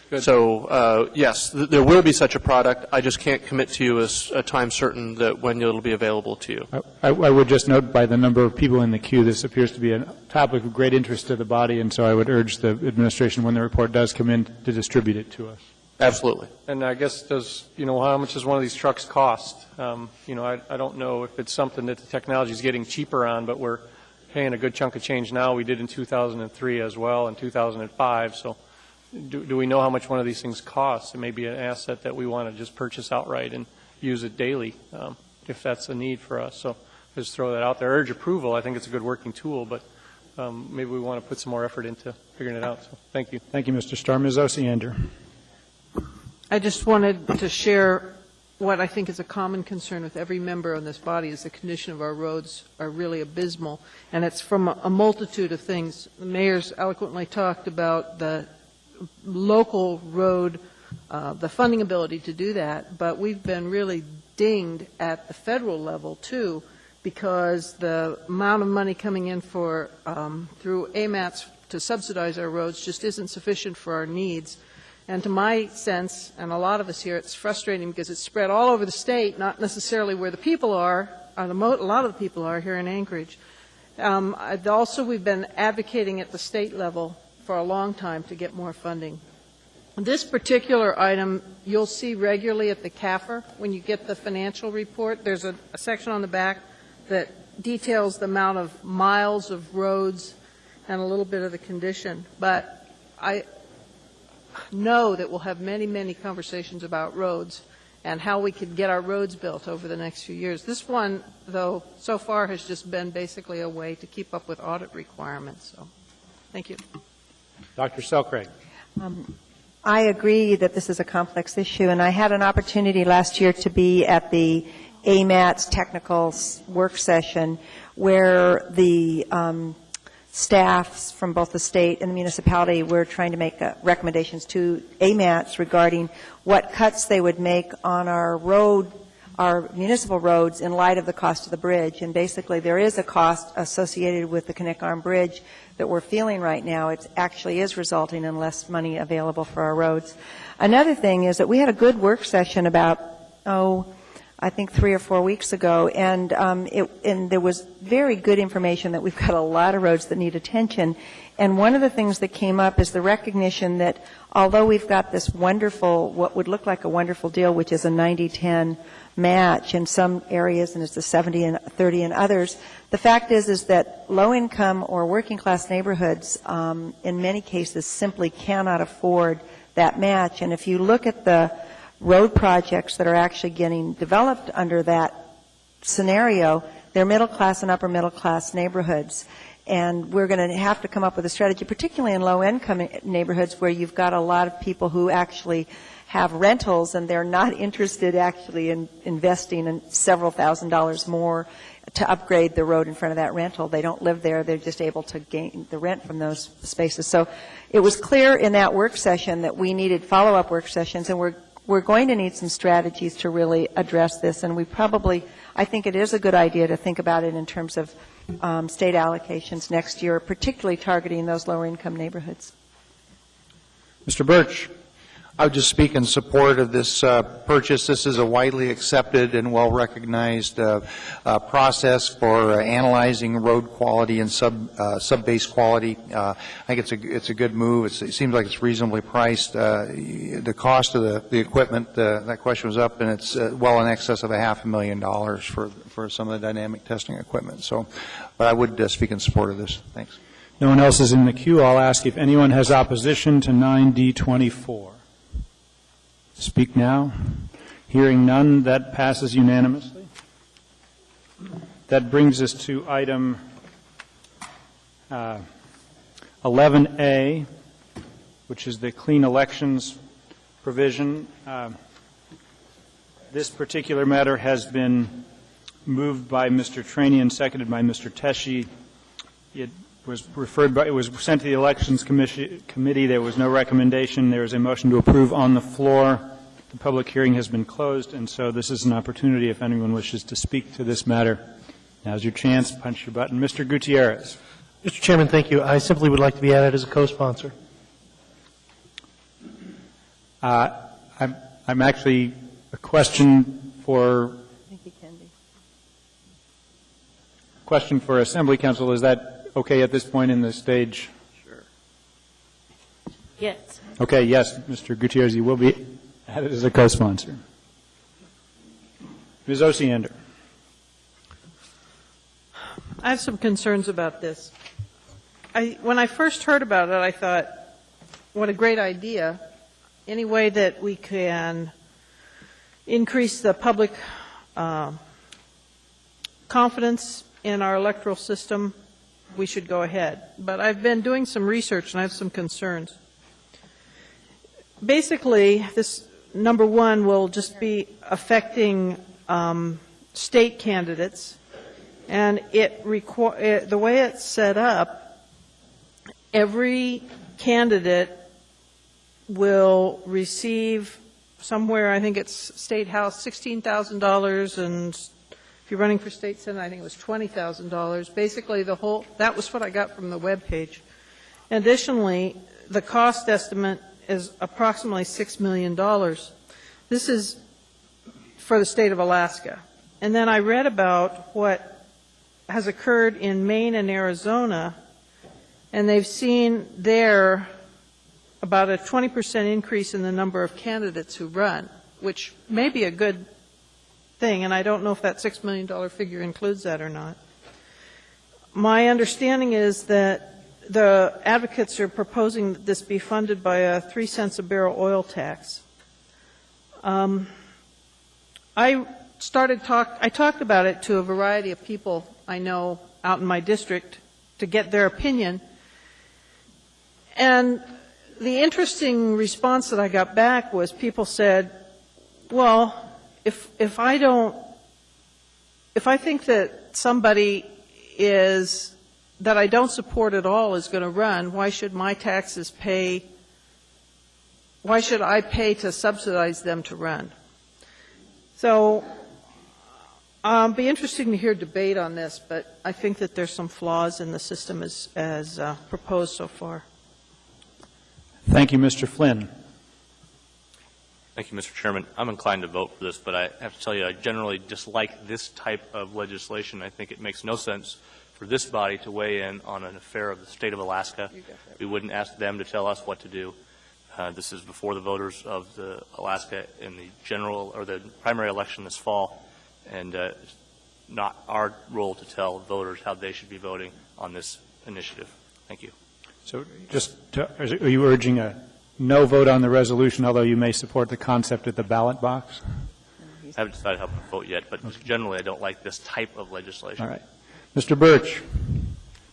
Good. So, yes, there will be such a product. I just can't commit to you as a time certain that when it'll be available to you. I would just note by the number of people in the queue, this appears to be a topic of great interest to the body, and so I would urge the administration, when the report does come in, to distribute it to us. Absolutely. And I guess how much does one of these trucks cost? I don't know if it's something that the technology is getting cheaper on, but we're paying a good chunk of change now. We did in 2003 as well, in 2005. So do we know how much one of these things costs? It may be an asset that we want to just purchase outright and use it daily if that's a need for us. So just throw that out there. Urge approval. I think it's a good working tool, but maybe we want to put some more effort into figuring it out. So thank you. Thank you, Mr. Starr. Ms. Osiander. I just wanted to share what I think is a common concern with every member on this body is the condition of our roads are really abysmal, and it's from a multitude of things. The mayor's eloquently talked about the local road, the funding ability to do that, but we've been really dinged at the federal level, too, because the amount of money coming in for through AMATs to subsidize our roads just isn't sufficient for our needs. And to my sense, and a lot of us here, it's frustrating because it's spread all over the state, not necessarily where the people are, a lot of the people are here in Anchorage. Also, we've been advocating at the state level for a long time to get more funding. This particular item, you'll see regularly at the CAFR when you get the financial report. There's a section on the back that details the amount of miles of roads and a little bit of the condition. But I know that we'll have many, many conversations about roads and how we could get our roads built over the next few years. This one, though, so far has just been basically a way to keep up with audit requirements. So, thank you. Dr. Selcraig. I agree that this is a complex issue, and I had an opportunity last year to be at the AMATS technical work session where the staffs from both the state and the municipality were trying to make recommendations to AMATS regarding what cuts they would make on our municipal roads in light of the cost of the bridge. And basically there is a cost associated with the Connect Arm Bridge that we're feeling right now. It actually is resulting in less money available for our roads. Another thing is that we had a good work session about, I think 3 or 4 weeks ago, and there was very good information that we've got a lot of roads that need attention. And one of the things that came up is the recognition that although we've got this wonderful, what would look like a wonderful deal, which is a 90-10 match in some areas and it's a 70-30 in others, the fact is that low-income or working-class neighborhoods in many cases simply cannot afford that match. And if you look at the road projects that are actually getting developed under that scenario, they're middle-class and upper-middle-class neighborhoods. And we're going to have to come up with a strategy, particularly in low-income neighborhoods where you've got a lot of people who actually have rentals and they're not interested actually in investing in several $1,000s more to upgrade the road in front of that rental. They don't live there. They're just able to gain the rent from those spaces. So it was clear in that work session that we needed follow-up work sessions, and we're going to need some strategies to really address this. And I think it is a good idea to think about it in terms of state allocations next year, particularly targeting those lower-income neighborhoods. Mr. Birch. I would just speak in support of this purchase. This is a widely accepted and well-recognized process for analyzing road quality and sub-base quality. I think it's a good move. It seems like it's reasonably priced. The cost of the equipment, that question was up, and it's well in excess of $500,000 for some of the dynamic testing equipment. So, but I would speak in support of this. Thanks. No one else is in the queue. I'll ask if anyone has opposition to 9D24. Speak now. Hearing none, that passes unanimously. That brings us to item 11A, which is the clean elections provision. This particular matter has been moved by Mr. Traney and seconded by Mr. Teshi. It was sent to the Elections Committee. There was no recommendation. There is a motion to approve on the floor. The public hearing has been closed, and so this is an opportunity if anyone wishes to speak to this matter. Now's your chance. Punch your button. Mr. Gutierrez. Mr. Chairman, thank you. I simply would like to be added as a co-sponsor. I'm actually a question for Assembly Council. Is that okay at this point in the stage? Sure. Yes. Okay, yes, Mr. Gutierrez, you will be added as a co-sponsor. Ms. Osiander. I have some concerns about this. When I first heard about it, I thought, what a great idea. Any way that we can increase the public confidence in our electoral system, we should go ahead. But I've been doing some research and I have some concerns. Basically, this number one will just be affecting state candidates, and the way it's set up, every candidate will receive somewhere, I think it's State House, $16,000, and if you're running for State Senate, I think it was $20,000. Basically, that was what I got from the web page. Additionally, the cost estimate is approximately $6 million. This is for the state of Alaska. And then I read about what has occurred in Maine and Arizona, and they've seen there about a 20% increase in the number of candidates who run, which may be a good thing, and I don't know if that $6 million figure includes that or not. My understanding is that the advocates are proposing that this be funded by a 3 cents a barrel oil tax. I talked about it to a variety of people I know out in my district to get their opinion. And the interesting response that I got back was people said, well, if I think that somebody that I don't support at all is going to run, why should I pay to subsidize them to run? So it'll be interesting to hear debate on this, but I think that there's some flaws in the system as proposed so far. Thank you, Mr. Flynn. Thank you, Mr. Chairman. I'm inclined to vote for this, but I have to tell you, I generally dislike this type of legislation. I think it makes no sense for this body to weigh in on an affair of the state of Alaska. We wouldn't ask them to tell us what to do. This is before the voters of Alaska in the general or the primary election this fall, and it's not our role to tell voters how they should be voting on this initiative. Thank you. So are you urging a no vote on the resolution, although you may support the concept of the ballot box? I haven't decided how to vote yet, but generally I don't like this type of legislation. All right. Mr. Birch.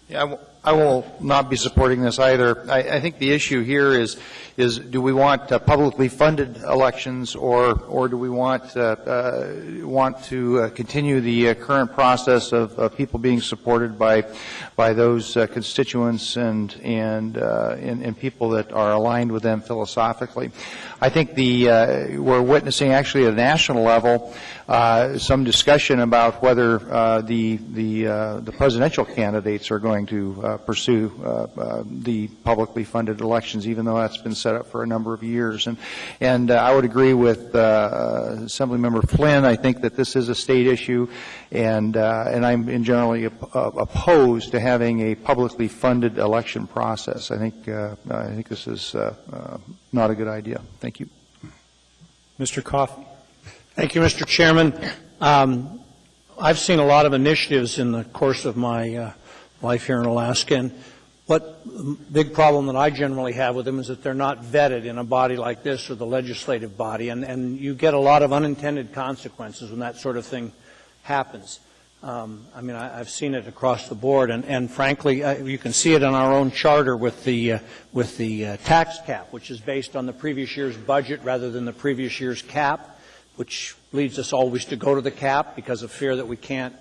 Yeah, I will not be supporting this either. I think the issue here is do we want publicly funded elections or do we want to continue the current process of people being supported by those constituents and people that are aligned with them philosophically. I think we're witnessing actually at a national level some discussion about whether the presidential candidates are going to pursue the publicly funded elections, even though that's been set up for a number of years. And I would agree with Assemblymember Flynn. I think that this is a state issue, and I'm generally opposed to having a publicly funded election process. I think this is not a good idea. Thank you. Mr. Coffey. Thank you, Mr. Chairman. I've seen a lot of initiatives in the course of my life here in Alaska, and what big problem that I generally have with them is that they're not vetted in a body like this or the legislative body, and you get a lot of unintended consequences when that sort of thing happens. I mean, I've seen it across the board, and frankly, you can see it in our own charter with the tax cap, which is based on the previous year's budget rather than the previous year's cap, which leads us always to go to the cap because of fear that we can't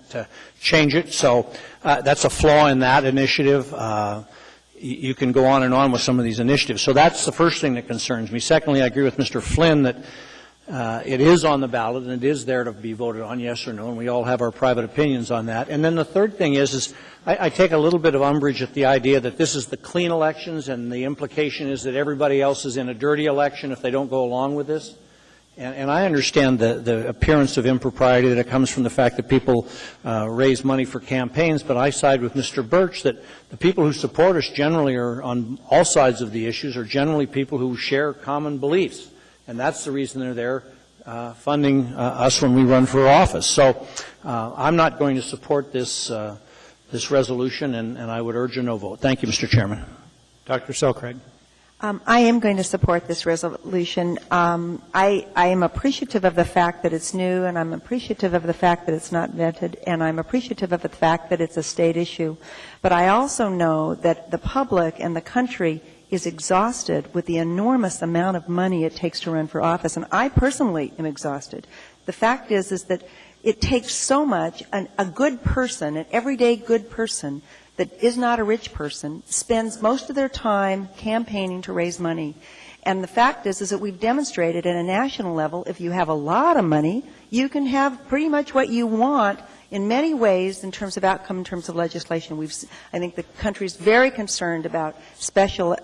change it. So that's a flaw in that initiative. You can go on and on with some of these initiatives. So that's the first thing that concerns me. Secondly, I agree with Mr. Flynn that it is on the ballot and it is there to be voted on, yes or no, and we all have our private opinions on that. And then the third thing is I take a little bit of umbrage at the idea that this is the clean elections and the implication is that everybody else is in a dirty election if they don't go along with this. And I understand the appearance of impropriety that comes from the fact that people raise money for campaigns, but I side with Mr. Birch that the people who support us generally are on all sides of the issues are generally people who share common beliefs. And that's the reason they're there funding us when we run for office. So I'm not going to support this resolution, and I would urge a no vote. Thank you, Mr. Chairman. Dr. Selcraig. I am going to support this resolution. I am appreciative of the fact that it's new, and I'm appreciative of the fact that it's not vetted, and I'm appreciative of the fact that it's a state issue. But I also know that the public and the country is exhausted with the enormous amount of money it takes to run for office, and I personally am exhausted. The fact is that it takes so much. A good person, an everyday good person, that is not a rich person, spends most of their time campaigning to raise money. And the fact is that we've demonstrated at a national level, if you have a lot of money, you can have pretty much what you want in many ways in terms of outcome, in terms of legislation. I think the country is very concerned about special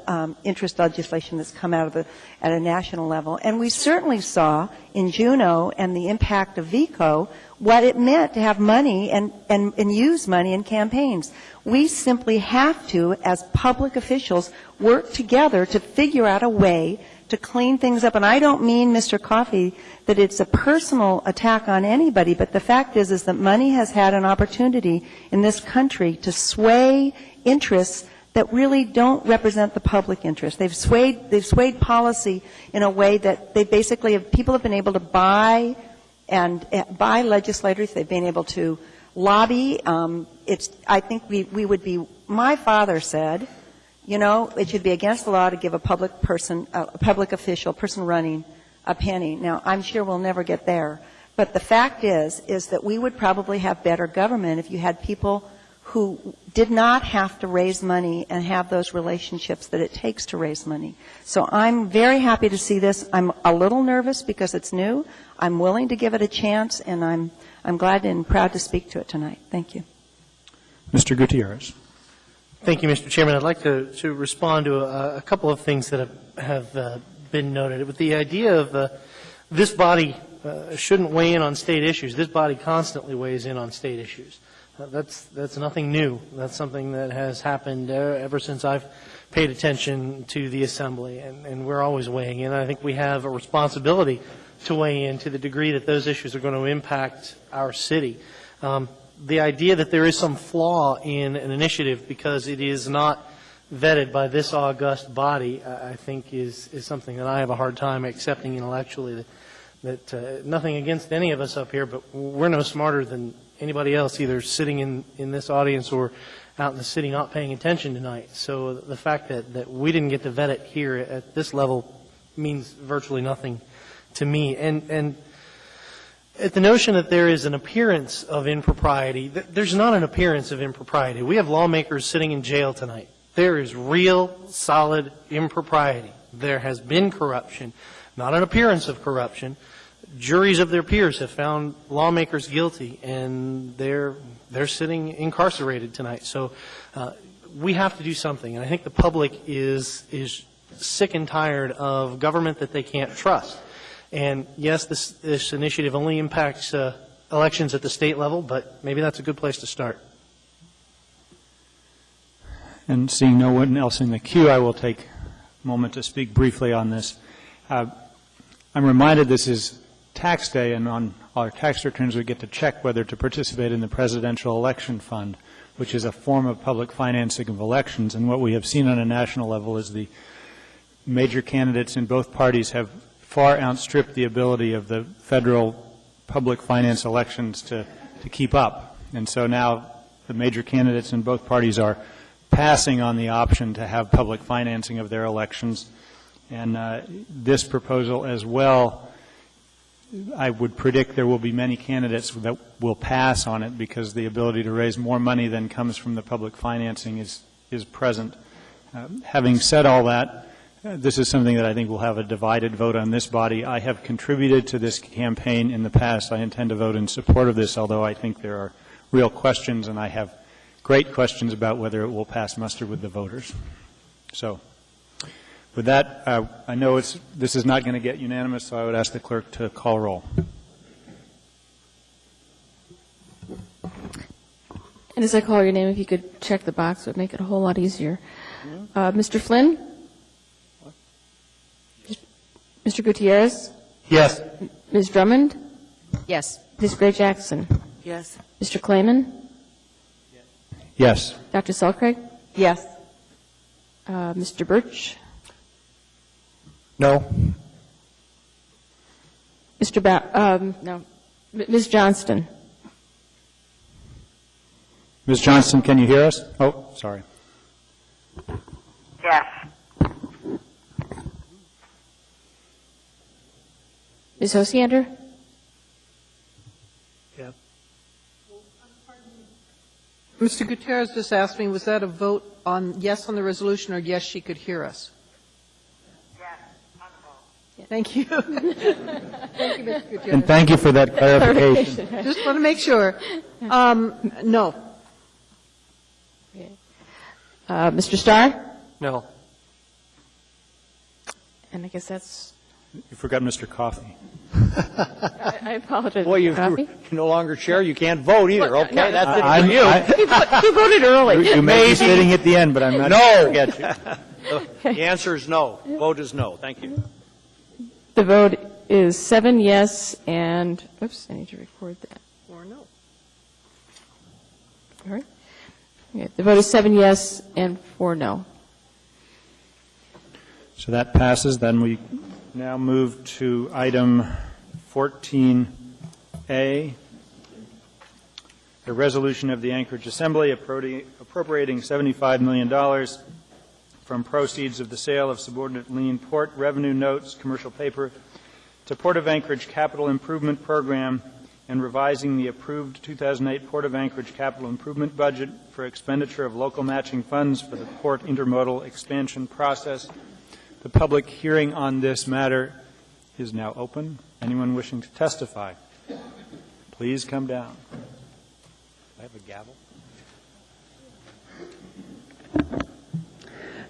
interest legislation that's come out of at a national level. And we certainly saw in Juneau and the impact of VECO what it meant to have money and use money in campaigns. We simply have to, as public officials, work together to figure out a way to clean things up. And I don't mean, Mr. Coffey, that it's a personal attack on anybody, but the fact is that money has had an opportunity in this country to sway interests that really don't represent the public interest. They've swayed policy in a way that they basically people have been able to buy legislators. They've been able to lobby. I think we would be. My father said, you know, it should be against the law to give a public official, person running, a penny. Now, I'm sure we'll never get there. But the fact is that we would probably have better government if you had people who did not have to raise money and have those relationships that it takes to raise money. So I'm very happy to see this. I'm a little nervous because it's new. I'm willing to give it a chance, and I'm glad and proud to speak to it tonight. Thank you. Mr. Gutierrez. Thank you, Mr. Chairman. I'd like to respond to a couple of things that have been noted. With the idea of this body shouldn't weigh in on state issues. This body constantly weighs in on state issues. That's nothing new. That's something that has happened ever since I've paid attention to the Assembly, and we're always weighing in. I think we have a responsibility to weigh in to the degree that those issues are going to impact our city. The idea that there is some flaw in an initiative because it is not vetted by this august body, I think is something that I have a hard time accepting intellectually, that nothing against any of us up here, but we're no smarter than anybody else, either sitting in this audience or out in the city not paying attention tonight. So the fact that we didn't get to vet it here at this level means virtually nothing to me. And at the notion that there is an appearance of impropriety, there's not an appearance of impropriety. We have lawmakers sitting in jail tonight. There is real, solid impropriety. There has been corruption, not an appearance of corruption. Juries of their peers have found lawmakers guilty, and they're sitting incarcerated tonight. So we have to do something, and I think the public is sick and tired of government that they can't trust. And yes, this initiative only impacts elections at the state level, but maybe that's a good place to start. And seeing no one else in the queue, I will take a moment to speak briefly on this. I'm reminded this is tax day, and on our tax returns we get to check whether to participate in the Presidential Election Fund, which is a form of public financing of elections. And what we have seen on a national level is the major candidates in both parties have far outstripped the ability of the federal public finance elections to keep up. And so now the major candidates in both parties are passing on the option to have public financing of their elections. And this proposal as well, I would predict there will be many candidates that will pass on it because the ability to raise more money than comes from the public financing is present. Having said all that, this is something that I think will have a divided vote on this body. I have contributed to this campaign in the past. I intend to vote in support of this, although I think there are real questions, and I have great questions about whether it will pass muster with the voters. So with that, I know this is not going to get unanimous, so I would ask the clerk to call roll. And as I call your name, if you could check the box, it would make it a whole lot easier. Mr. Flynn? Mr. Gutierrez? Yes. Ms. Drummond? Yes. Ms. Gray Jackson? Yes. Mr. Klayman? Yes. Dr. Selcraig? Yes. Mr. Birch? No. Mr. No. Ms. Johnston? Ms. Johnston, can you hear us? Oh, sorry. Yes. Ms. Hosiander? Yeah. Mr. Gutierrez just asked me, was that a vote on yes on the resolution, or yes, she could hear us? Thank you. Thank you, Mr. Gutierrez. And thank you for that clarification. Just want to make sure. No. Mr. Starr? No. And I guess that's... You forgot Mr. Coffey. I apologize. Boy, you no longer chair. You can't vote either. Okay, that's it for you. You voted early. You may be sitting at the end, but I'm not no. going to forget you. The answer is no. Vote is no. Thank you. The vote is 7 yes and, oops, I need to record that. 4 no. All right. Okay. The vote is 7 yes and 4 no. So that passes. Then we now move to item 14A, the resolution of the Anchorage Assembly appropriating $75 million from proceeds of the sale of subordinate lien port revenue notes, commercial paper, to Port of Anchorage Capital Improvement Program and revising the approved 2008 Port of Anchorage Capital Improvement Budget for expenditure of local matching funds for the port intermodal expansion process. The public hearing on this matter is now open. Anyone wishing to testify, please come down. Do I have a gavel?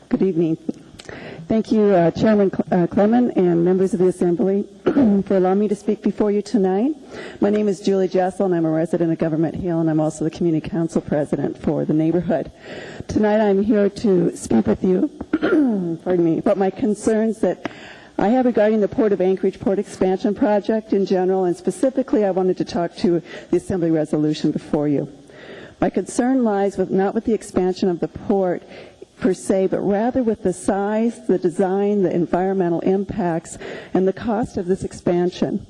Good evening. Thank you, Chairman Clement and members of the Assembly. for allowing me to speak before you tonight. My name is Julie Jessel, and I'm a resident of Government Hill, and I'm also the Community Council President for the neighborhood. Tonight I'm here to speak with you pardon me, about my concerns that I have regarding the Port of Anchorage Port Expansion Project in general, and specifically I wanted to talk to the Assembly resolution before you. My concern lies not with the expansion of the port per se, but rather with the size, the design, the environmental impacts, and the cost of this expansion.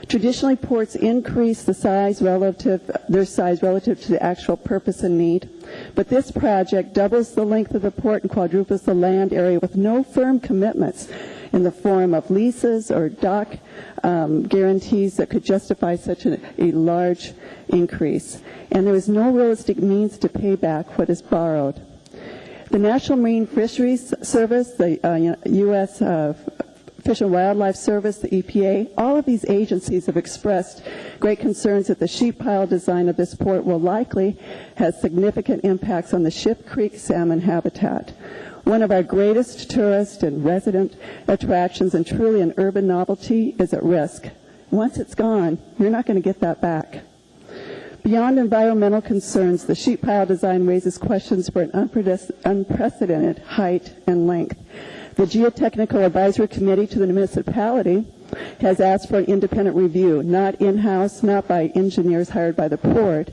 Traditionally, ports increase their size relative to the actual purpose and need. But this project doubles the length of the port and quadruples the land area with no firm commitments in the form of leases or dock guarantees that could justify such a large increase. And there is no realistic means to pay back what is borrowed. The National Marine Fisheries Service, the U.S. Fish and Wildlife Service, the EPA, all of these agencies have expressed great concerns that the sheep pile design of this port will likely have significant impacts on the Ship Creek salmon habitat. One of our greatest tourist and resident attractions and truly an urban novelty is at risk. Once it's gone, you're not going to get that back. Beyond environmental concerns, the sheep pile design raises questions for an unprecedented height and length. The Geotechnical Advisory Committee to the municipality has asked for an independent review, not in-house, not by engineers hired by the port,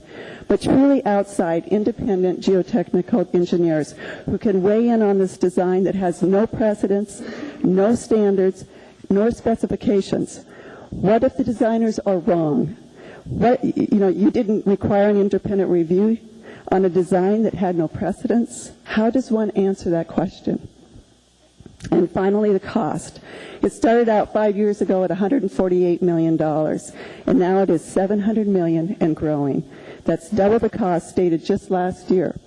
but truly outside independent geotechnical engineers who can weigh in on this design that has no precedents, no standards, nor specifications. What if the designers are wrong? You didn't require an independent review on a design that had no precedents. How does one answer that question? And finally, the cost. It started out 5 years ago at $148 million, and now it is $700 million and growing. That's double the cost stated just last year.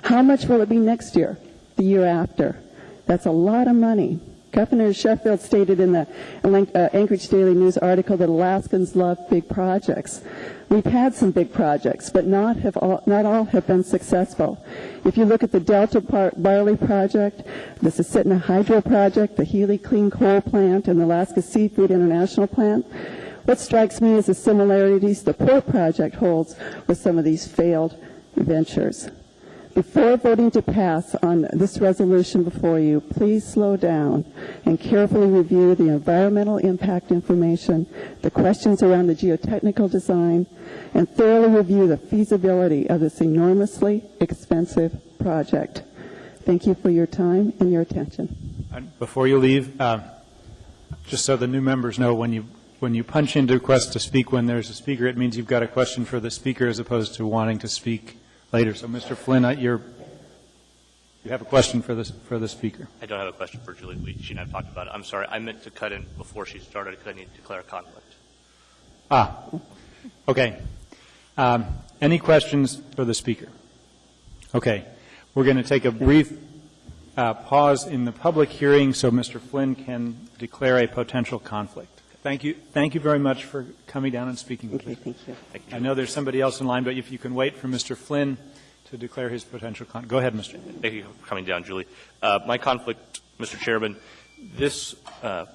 How much will it be next year, the year after? That's a lot of money. Governor Sheffield stated in the Anchorage Daily News article that Alaskans love big projects. We've had some big projects, but not all have been successful. If you look at the Delta Barley Project, the Susitna Hydro Project, the Healy Clean Coal Plant, and the Alaska Seafood International Plant, what strikes me is the similarities the port project holds with some of these failed ventures. Before voting to pass on this resolution before you, please slow down and carefully review the environmental impact information, the questions around the geotechnical design, and thoroughly review the feasibility of this enormously expensive project. Thank you for your time and your attention. Before you leave, just so the new members know, when you punch in to request to speak when there's a speaker, it means you've got a question for the speaker as opposed to wanting to speak later. So, Mr. Flynn, you have a question for the speaker. I don't have a question for Julie. She and I have talked about it. I'm sorry. I meant to cut in before she started because I need to declare a conflict. Okay. Any questions for the speaker? Okay. We're going to take a brief pause in the public hearing so Mr. Flynn can declare a potential conflict. Thank you. Thank you very much for coming down and speaking with me. Thank you. I know there's somebody else in line, but if you can wait for Mr. Flynn to declare his potential conflict. Go ahead, Mr. Thank you for coming down, Julie. My conflict, Mr. Chairman, this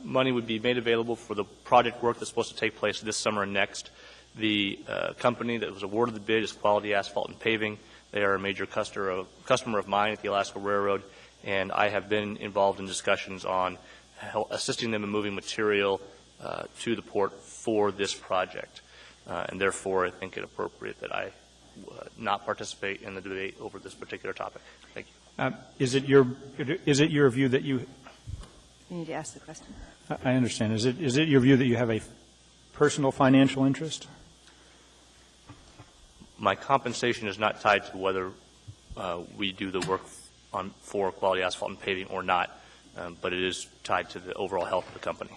money would be made available for the project work that's supposed to take place this summer and next. The company that was awarded the bid is Quality Asphalt and Paving. They are a major customer of mine at the Alaska Railroad, and I have been involved in discussions on assisting them in moving material to the port for this project. And therefore, I think it appropriate that I not participate in the debate over this particular topic. Thank you. Is it your view that you need to ask the question? I understand. Is it your view that you have a personal financial interest? My compensation is not tied to whether we do the work for Quality Asphalt and Paving or not, but it is tied to the overall health of the company.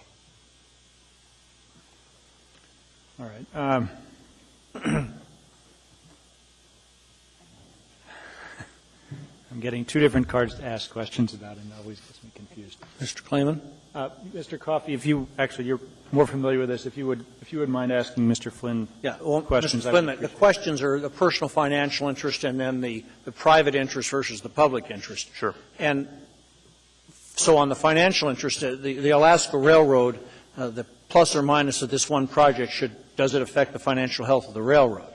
All right. I'm getting two different cards to ask questions about, and it always gets me confused. Mr. Klayman? Mr. Coffey, you're more familiar with this. If you would mind asking Mr. Flynn questions. Mr. Flynn, the questions are the personal financial interest and then the private interest versus the public interest. Sure. And so on the financial interest, the Alaska Railroad, the plus or minus of this one project, does it affect the financial health of the railroad?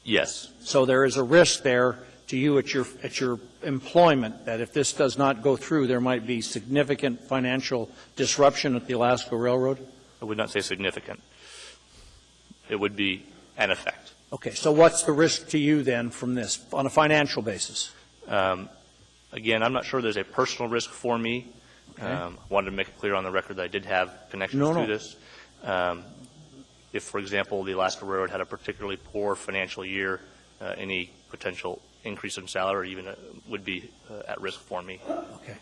Yes. So there is a risk there to you at your employment that if this does not go through, there might be significant financial disruption at the Alaska Railroad? I would not say significant. It would be an effect. Okay, so what's the risk to you then from this on a financial basis? Again, I'm not sure there's a personal risk for me. Okay. I wanted to make it clear on the record that I did have connections to this. If, for example, the Alaska Railroad had a particularly poor financial year, any potential increase in salary even would be at risk for me. Okay.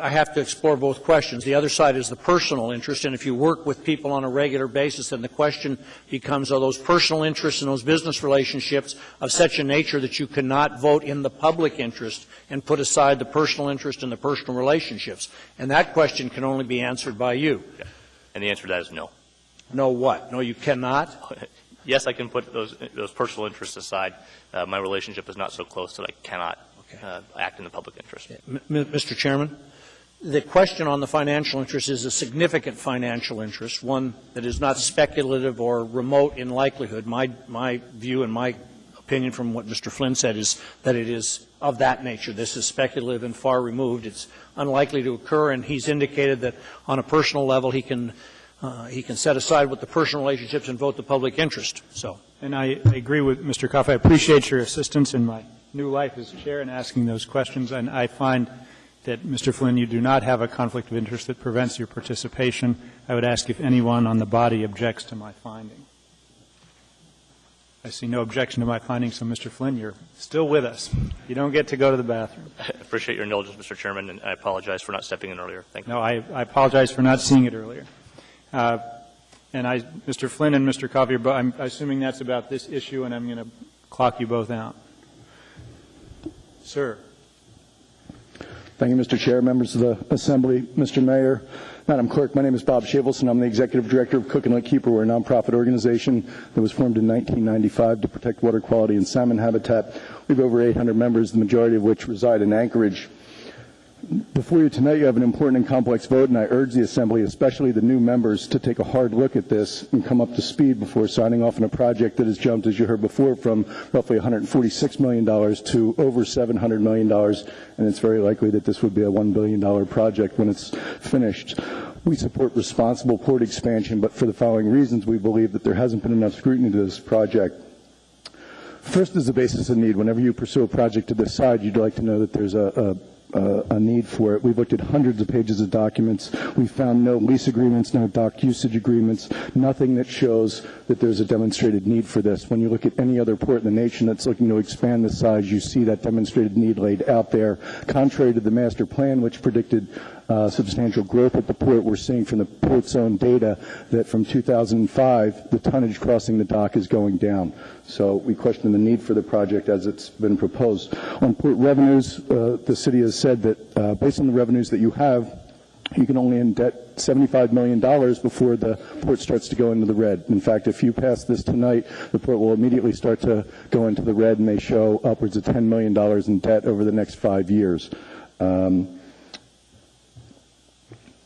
I have to explore both questions. The other side is the personal interest, and if you work with people on a regular basis, then the question becomes, are those personal interests and those business relationships of such a nature that you cannot vote in the public interest and put aside the personal interest and the personal relationships? And that question can only be answered by you. Yeah. And the answer to that is no. No what? No, you cannot? Yes, I can put those personal interests aside. My relationship is not so close that I cannot act in the public interest. Mr. Chairman, the question on the financial interest is a significant financial interest, one that is not speculative or remote in likelihood. My view and my opinion from what Mr. Flynn said is that it is of that nature. This is speculative and far removed. It's unlikely to occur, and he's indicated that on a personal level he can set aside with the personal relationships and vote the public interest. So, and I agree with Mr. Koff. I appreciate your assistance in my new life as chair in asking those questions, and I find that, Mr. Flynn, you do not have a conflict of interest that prevents your participation. I would ask if anyone on the body objects to my finding. I see no objection to my finding, so Mr. Flynn, you're still with us. You don't get to go to the bathroom. I appreciate your indulgence, Mr. Chairman, and I apologize for not stepping in earlier. Thank you. No, I apologize for not seeing it earlier. Mr. Flynn and Mr. Coffey, I'm assuming that's about this issue, and I'm going to clock you both out. Sir. Thank you, Mr. Chair, members of the Assembly, Mr. Mayor, Madam Clerk. My name is Bob Shavelson. I'm the Executive Director of Cook and Lake Keeper. We're a nonprofit organization that was formed in 1995 to protect water quality and salmon habitat. We have over 800 members, the majority of which reside in Anchorage. Before you tonight, you have an important and complex vote, and I urge the Assembly, especially the new members, to take a hard look at this and come up to speed before signing off on a project that has jumped, as you heard before, from roughly $146 million to over $700 million, and it's very likely that this would be a $1 billion project when it's finished. We support responsible port expansion, but for the following reasons, we believe that there hasn't been enough scrutiny to this project. First is the basis of need. Whenever you pursue a project to this side, you'd like to know that there's a need for it. We've looked at hundreds of pages of documents. We found no lease agreements, no dock usage agreements, nothing that shows that there's a demonstrated need for this. When you look at any other port in the nation that's looking to expand the size, you see that demonstrated need laid out there. Contrary to the master plan, which predicted substantial growth at the port, we're seeing from the port's own data that from 2005, the tonnage crossing the dock is going down. So we question the need for the project as it's been proposed. On port revenues, the city has said that based on the revenues that you have, you can only indebt $75 million before the port starts to go into the red. In fact, if you pass this tonight, the port will immediately start to go into the red, and they show upwards of $10 million in debt over the next 5 years.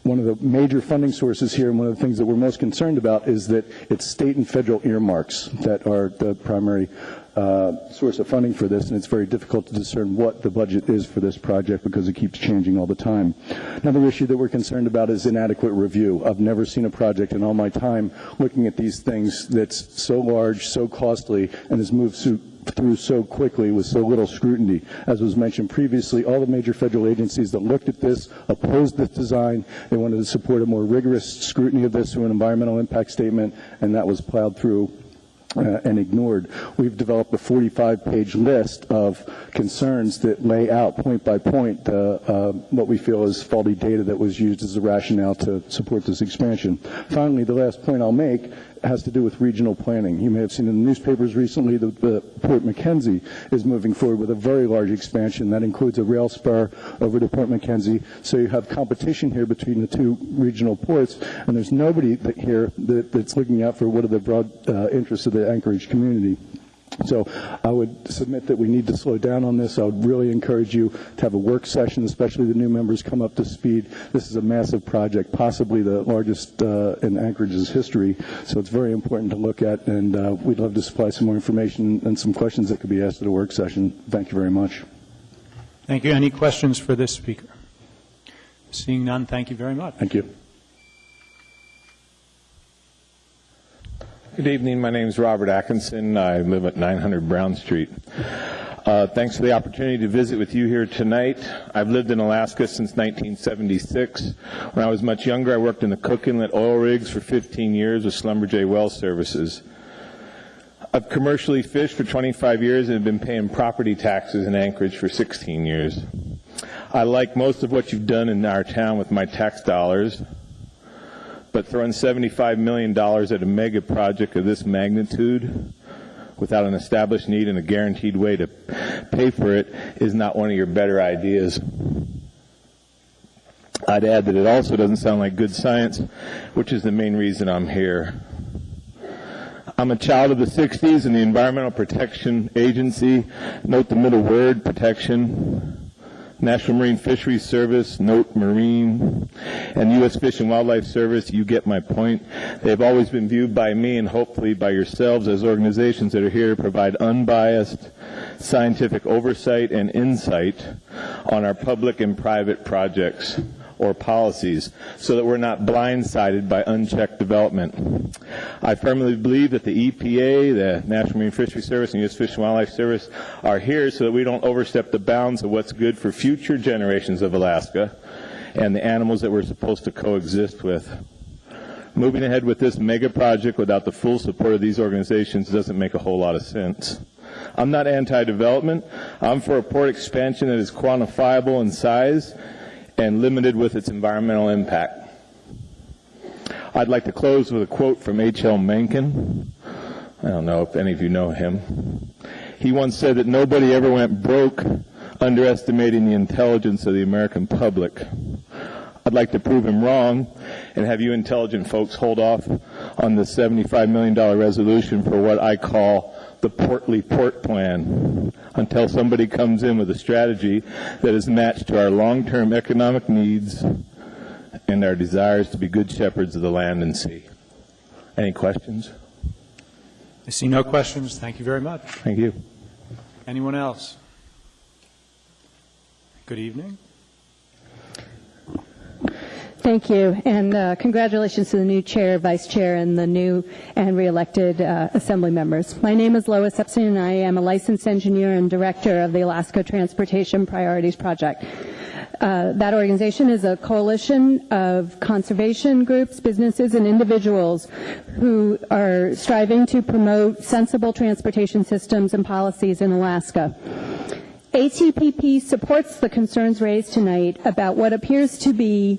One of the major funding sources here, and one of the things that we're most concerned about, is that it's state and federal earmarks that are the primary source of funding for this, and it's very difficult to discern what the budget is for this project because it keeps changing all the time. Another issue that we're concerned about is inadequate review. I've never seen a project in all my time looking at these things that's so large, so costly, and has moved through so quickly with so little scrutiny. As was mentioned previously, all the major federal agencies that looked at this opposed this design. They wanted to support a more rigorous scrutiny of this through an environmental impact statement, and that was plowed through and ignored. We've developed a 45-page list of concerns that lay out point by point what we feel is faulty data that was used as a rationale to support this expansion. Finally, the last point I'll make has to do with regional planning. You may have seen in the newspapers recently that Port McKenzie is moving forward with a very large expansion. That includes a rail spur over to Port McKenzie. So you have competition here between the two regional ports, and there's nobody here that's looking out for what are the broad interests of the Anchorage community. So I would submit that we need to slow down on this. I would really encourage you to have a work session, especially the new members come up to speed. This is a massive project, possibly the largest in Anchorage's history, so it's very important to look at, and we'd love to supply some more information and some questions that could be asked at a work session. Thank you very much. Thank you. Any questions for this speaker? Seeing none, thank you very much. Thank you. Good evening. My name is Robert Atkinson. I live at 900 Brown Street. Thanks for the opportunity to visit with you here tonight. I've lived in Alaska since 1976. When I was much younger, I worked in the Cook Inlet oil rigs for 15 years with Schlumberger Well Services. I've commercially fished for 25 years and have been paying property taxes in Anchorage for 16 years. I like most of what you've done in our town with my tax dollars, but throwing $75 million at a mega project of this magnitude without an established need and a guaranteed way to pay for it is not one of your better ideas. I'd add that it also doesn't sound like good science, which is the main reason I'm here. I'm a child of the 60s and the Environmental Protection Agency, note the middle word, protection, National Marine Fisheries Service, note Marine, and U.S. Fish and Wildlife Service, you get my point. They've always been viewed by me and hopefully by yourselves as organizations that are here to provide unbiased scientific oversight and insight on our public and private projects or policies so that we're not blindsided by unchecked development. I firmly believe that the EPA, the National Marine Fisheries Service, and U.S. Fish and Wildlife Service are here so that we don't overstep the bounds of what's good for future generations of Alaska and the animals that we're supposed to coexist with. Moving ahead with this mega project without the full support of these organizations doesn't make a whole lot of sense. I'm not anti-development. I'm for a port expansion that is quantifiable in size and limited with its environmental impact. I'd like to close with a quote from H.L. Mencken. I don't know if any of you know him. He once said that nobody ever went broke underestimating the intelligence of the American public. I'd like to prove him wrong and have you intelligent folks hold off on the $75 million resolution for what I call the Portly Port Plan until somebody comes in with a strategy that is matched to our long-term economic needs and our desires to be good shepherds of the land and sea. Any questions? I see no questions. Thank you very much. Thank you. Anyone else? Good evening. Thank you, and congratulations to the new chair, vice chair, and the new and re-elected assembly members. My name is Lois Epstein, and I am a licensed engineer and director of the Alaska Transportation Priorities Project. That organization is a coalition of conservation groups, businesses, and individuals who are striving to promote sensible transportation systems and policies in Alaska. ATPP supports the concerns raised tonight about what appears to be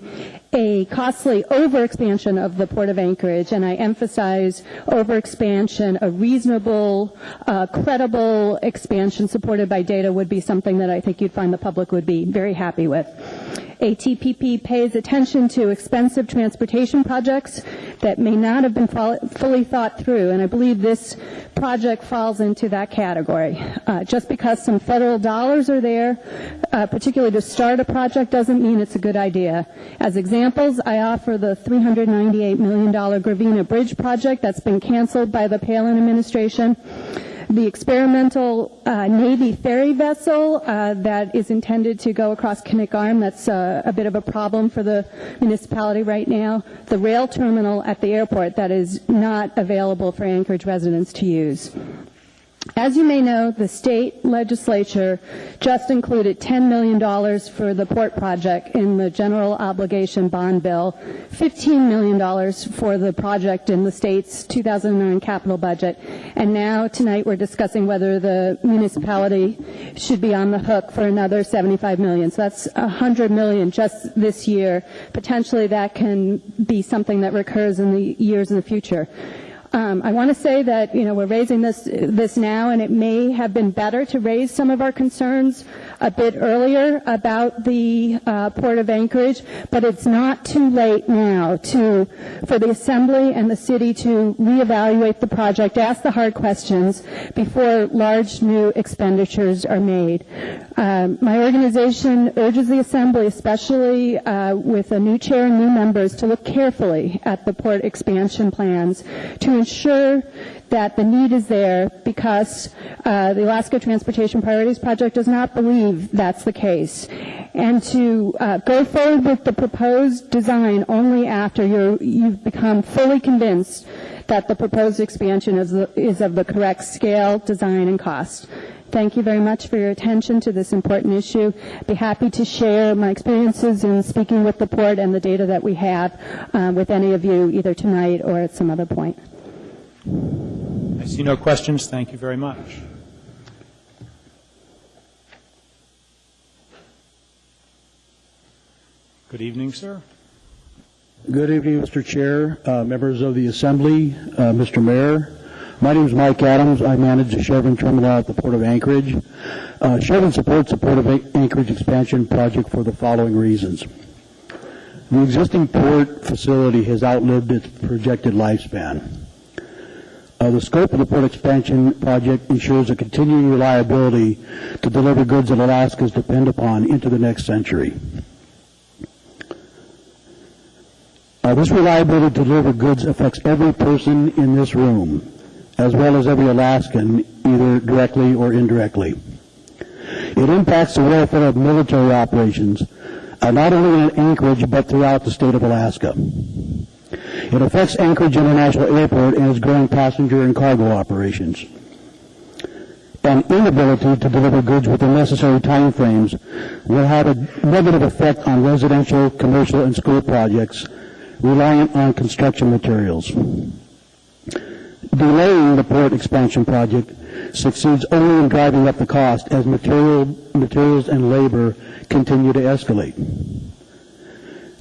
a costly overexpansion of the Port of Anchorage, and I emphasize overexpansion. A reasonable, credible expansion supported by data would be something that I think you'd find the public would be very happy with. ATPP pays attention to expensive transportation projects that may not have been fully thought through, and I believe this project falls into that category. Just because some federal dollars are there, particularly to start a project, doesn't mean it's a good idea. As examples, I offer the $398 million Gravina Bridge project that's been canceled by the Palin administration. The experimental Navy ferry vessel that is intended to go across Kinnick Arm, that's a bit of a problem for the municipality right now. The rail terminal at the airport that is not available for Anchorage residents to use. As you may know, the state legislature just included $10 million for the port project in the general obligation bond bill, $15 million for the project in the state's 2009 capital budget, and now tonight we're discussing whether the municipality should be on the hook for another $75 million. So that's $100 million just this year. Potentially that can be something that recurs in the years in the future. I want to say that, we're raising this now, and it may have been better to raise some of our concerns a bit earlier about the Port of Anchorage, but it's not too late now for the Assembly and the City to reevaluate the project, ask the hard questions before large new expenditures are made. My organization urges the Assembly, especially with a new chair and new members, to look carefully at the port expansion plans to ensure that the need is there, because the Alaska Transportation Priorities Project does not believe that's the case, and to go forward with the proposed design only after you've become fully convinced that the proposed expansion is of the correct scale, design, and cost. Thank you very much for your attention to this important issue. I'd be happy to share my experiences in speaking with the port and the data that we have with any of you, either tonight or at some other point. I see no questions. Thank you very much. Good evening, sir. Good evening, Mr. Chair, members of the Assembly, Mr. Mayor. My name is Mike Adams. I manage the Chevron terminal at the Port of Anchorage. Chevron supports the Port of Anchorage expansion project for the following reasons. The existing port facility has outlived its projected lifespan. The scope of the port expansion project ensures a continuing reliability to deliver goods that Alaskans depend upon into the next century. This reliability to deliver goods affects every person in this room, as well as every Alaskan, either directly or indirectly. It impacts the welfare of military operations, not only in Anchorage, but throughout the state of Alaska. It affects Anchorage International Airport and its growing passenger and cargo operations. An inability to deliver goods within necessary time frames will have a negative effect on residential, commercial, and school projects reliant on construction materials. Delaying the port expansion project succeeds only in driving up the cost as materials and labor continue to escalate.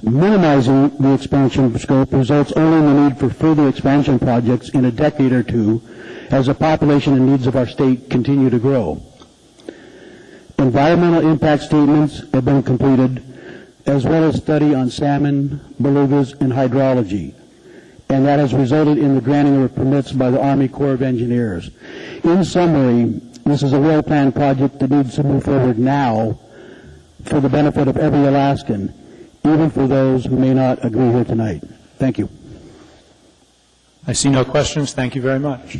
Minimizing the expansion scope results only in the need for further expansion projects in a decade or two as the population and needs of our state continue to grow. Environmental impact statements have been completed, as well as study on salmon, belugas, and hydrology, and that has resulted in the granting of permits by the Army Corps of Engineers. In summary, this is a well-planned project that needs to move forward now for the benefit of every Alaskan, even for those who may not agree here tonight. Thank you. I see no questions. Thank you very much.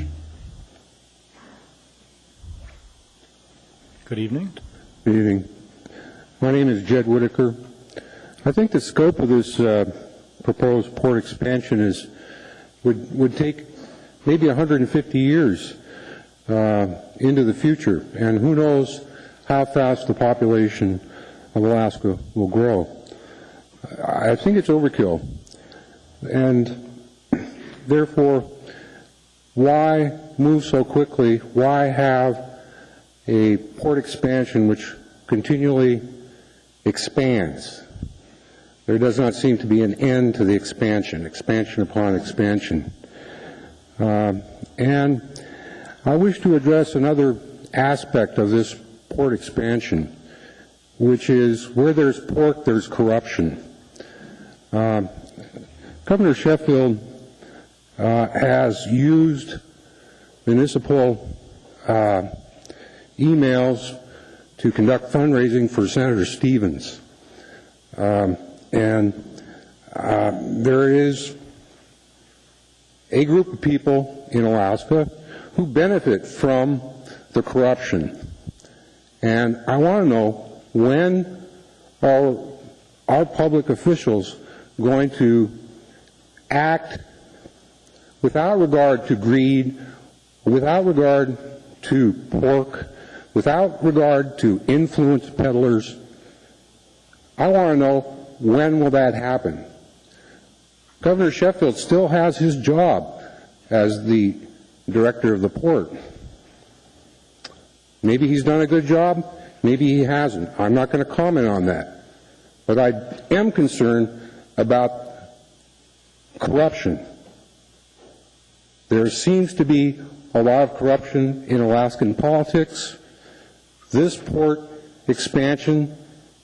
Good evening. Good evening. My name is Jed Whitaker. I think the scope of this proposed port expansion would take maybe 150 years into the future, and who knows how fast the population of Alaska will grow. I think it's overkill, and therefore, why move so quickly? Why have a port expansion which continually expands? There does not seem to be an end to the expansion upon expansion. And I wish to address another aspect of this port expansion, which is where there's pork, there's corruption. Governor Sheffield has used municipal emails to conduct fundraising for Senator Stevens. And there is a group of people in Alaska who benefit from the corruption. And I want to know, when are our public officials going to act without regard to greed, without regard to pork, without regard to influence peddlers? I want to know, when will that happen? Governor Sheffield still has his job as the director of the port. Maybe he's done a good job, maybe he hasn't. I'm not going to comment on that. But I am concerned about corruption. There seems to be a lot of corruption in Alaskan politics. This port expansion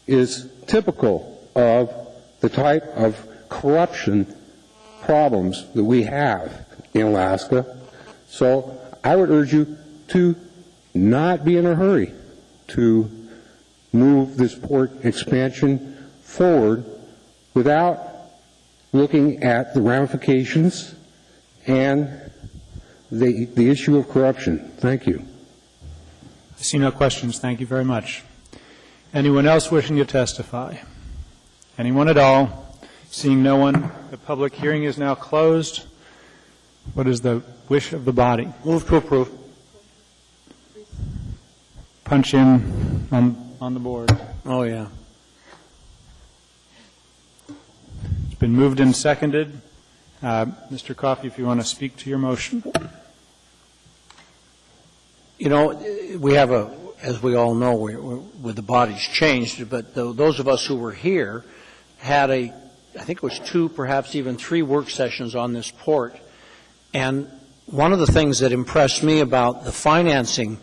is typical of the type of corruption problems that we have in Alaska. So I would urge you to not be in a hurry to move this port expansion forward without looking at the ramifications and the issue of corruption. Thank you. I see no questions. Thank you very much. Anyone else wishing to testify? Anyone at all? Seeing no one, the public hearing is now closed. What is the wish of the body? Move to approve. Punch in on the board. Oh, yeah. It's been moved and seconded. Mr. Coffey, if you want to speak to your motion. You know, we have as we all know, with the body's changed, but those of us who were here had I think it was 2, perhaps even 3 work sessions on this port. And one of the things that impressed me about the financing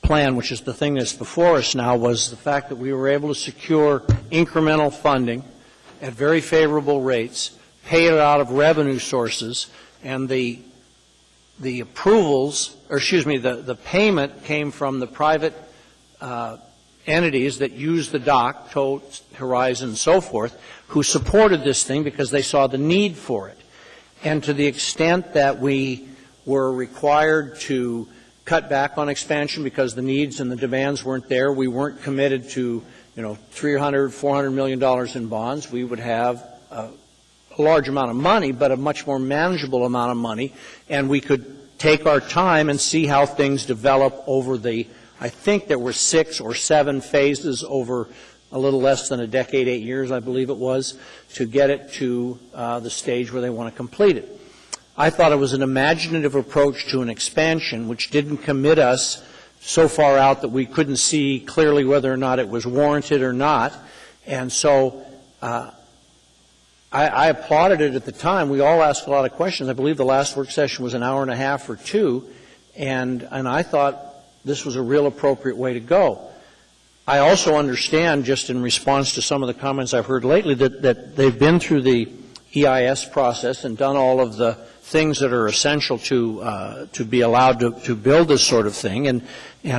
plan, which is the thing that's before us now, was the fact that we were able to secure incremental funding at very favorable rates, pay it out of revenue sources, and the approvals, or excuse me, the payment came from the private entities that use the dock, Tote, Horizon, and so forth, who supported this thing because they saw the need for it. And to the extent that we were required to cut back on expansion because the needs and the demands weren't there, we weren't committed to, $300, $400 million in bonds. We would have a large amount of money, but a much more manageable amount of money, and we could take our time and see how things develop over I think there were 6 or 7 phases over a little less than a decade, 8 years, I believe it was, to get it to the stage where they want to complete it. I thought it was an imaginative approach to an expansion which didn't commit us so far out that we couldn't see clearly whether or not it was warranted or not. And so I applauded it at the time. We all asked a lot of questions. I believe the last work session was an hour and a half or 2, and I thought this was a real appropriate way to go. I also understand, just in response to some of the comments I've heard lately, that they've been through the EIS process and done all of the things that are essential to be allowed to build this sort of thing. And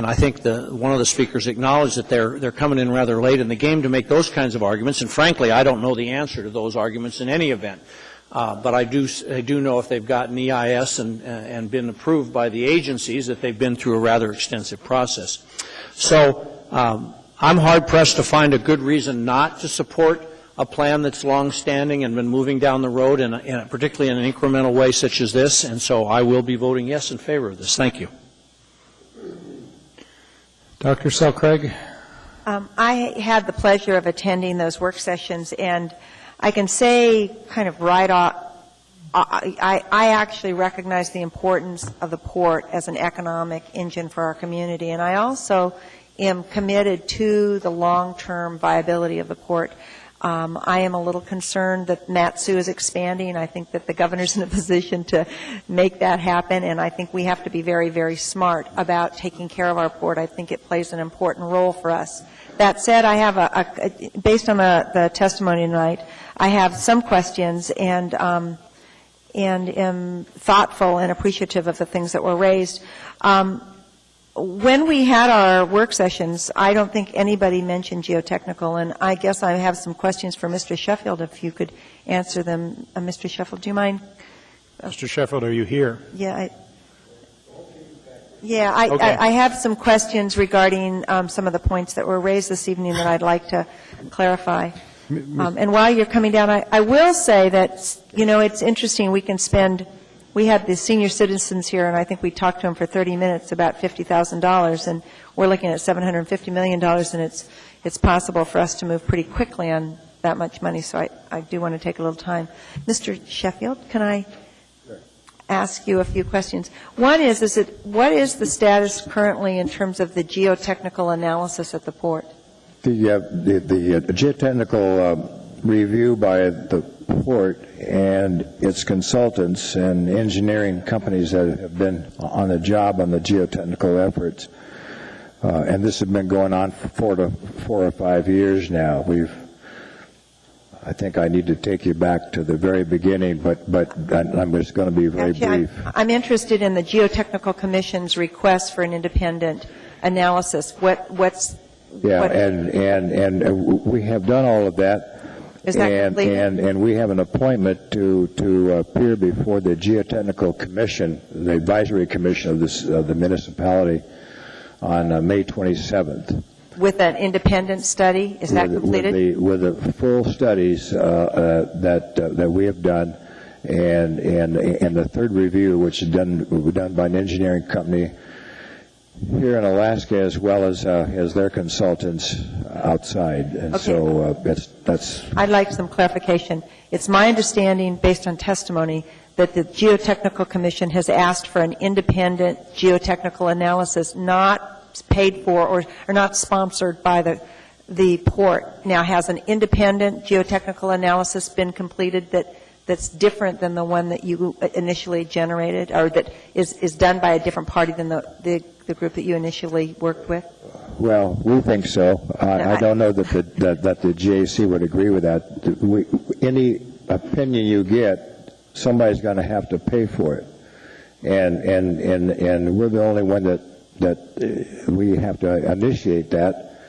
I think one of the speakers acknowledged that they're coming in rather late in the game to make those kinds of arguments. And frankly, I don't know the answer to those arguments in any event. But I do know if they've gotten EIS and been approved by the agencies that they've been through a rather extensive process. So I'm hard-pressed to find a good reason not to support a plan that's long-standing and been moving down the road, particularly in an incremental way such as this, and so I will be voting yes in favor of this. Thank you. Dr. Selcraig? I had the pleasure of attending those work sessions, and I can say kind of right off, I actually recognize the importance of the port as an economic engine for our community, and I also am committed to the long-term viability of the port. I am a little concerned that Mat-Su is expanding. I think that the governor's in a position to make that happen, and I think we have to be very, very smart about taking care of our port. I think it plays an important role for us. That said, I have based on the testimony tonight, I have some questions and am thoughtful and appreciative of the things that were raised. When we had our work sessions, I don't think anybody mentioned geotechnical, and I guess I have some questions for Mr. Sheffield, if you could answer them. Mr. Sheffield, do you mind? Mr. Sheffield, are you here? Yeah. Okay. I have some questions regarding some of the points that were raised this evening that I'd like to clarify. And while you're coming down, I will say that, it's interesting. We had the senior citizens here, and I think we talked to them for 30 minutes about $50,000, and we're looking at $750 million, and it's possible for us to move pretty quickly on that much money, so I do want to take a little time. Mr. Sheffield, can I ask you a few questions? One is what is the status currently in terms of the geotechnical analysis at the port? The geotechnical review by the port and its consultants and engineering companies that have been on the job on the geotechnical efforts. And this has been going on for 4 or 5 years now. I think I need to take you back to the very beginning, but I'm just going to be very brief. I'm interested in the Geotechnical Commission's request for an independent analysis. And we have done all of that. Is that complete? And we have an appointment to appear before the Geotechnical Commission, the Advisory Commission of the municipality, on May 27th. With an independent study? Is that completed? With the full studies that we have done, and the third review, which is done by an engineering company here in Alaska, as well as their consultants outside. And okay. So that's. I'd like some clarification. It's my understanding, based on testimony, that the Geotechnical Commission has asked for an independent geotechnical analysis, not paid for or not sponsored by the port. Now, has an independent geotechnical analysis been completed that's different than the one that you initially generated, or that is done by a different party than the group that you initially worked with? Well, we think so. I don't know that the GAC would agree with that. Any opinion you get, somebody's going to have to pay for it, and we're the only one that we have to initiate that,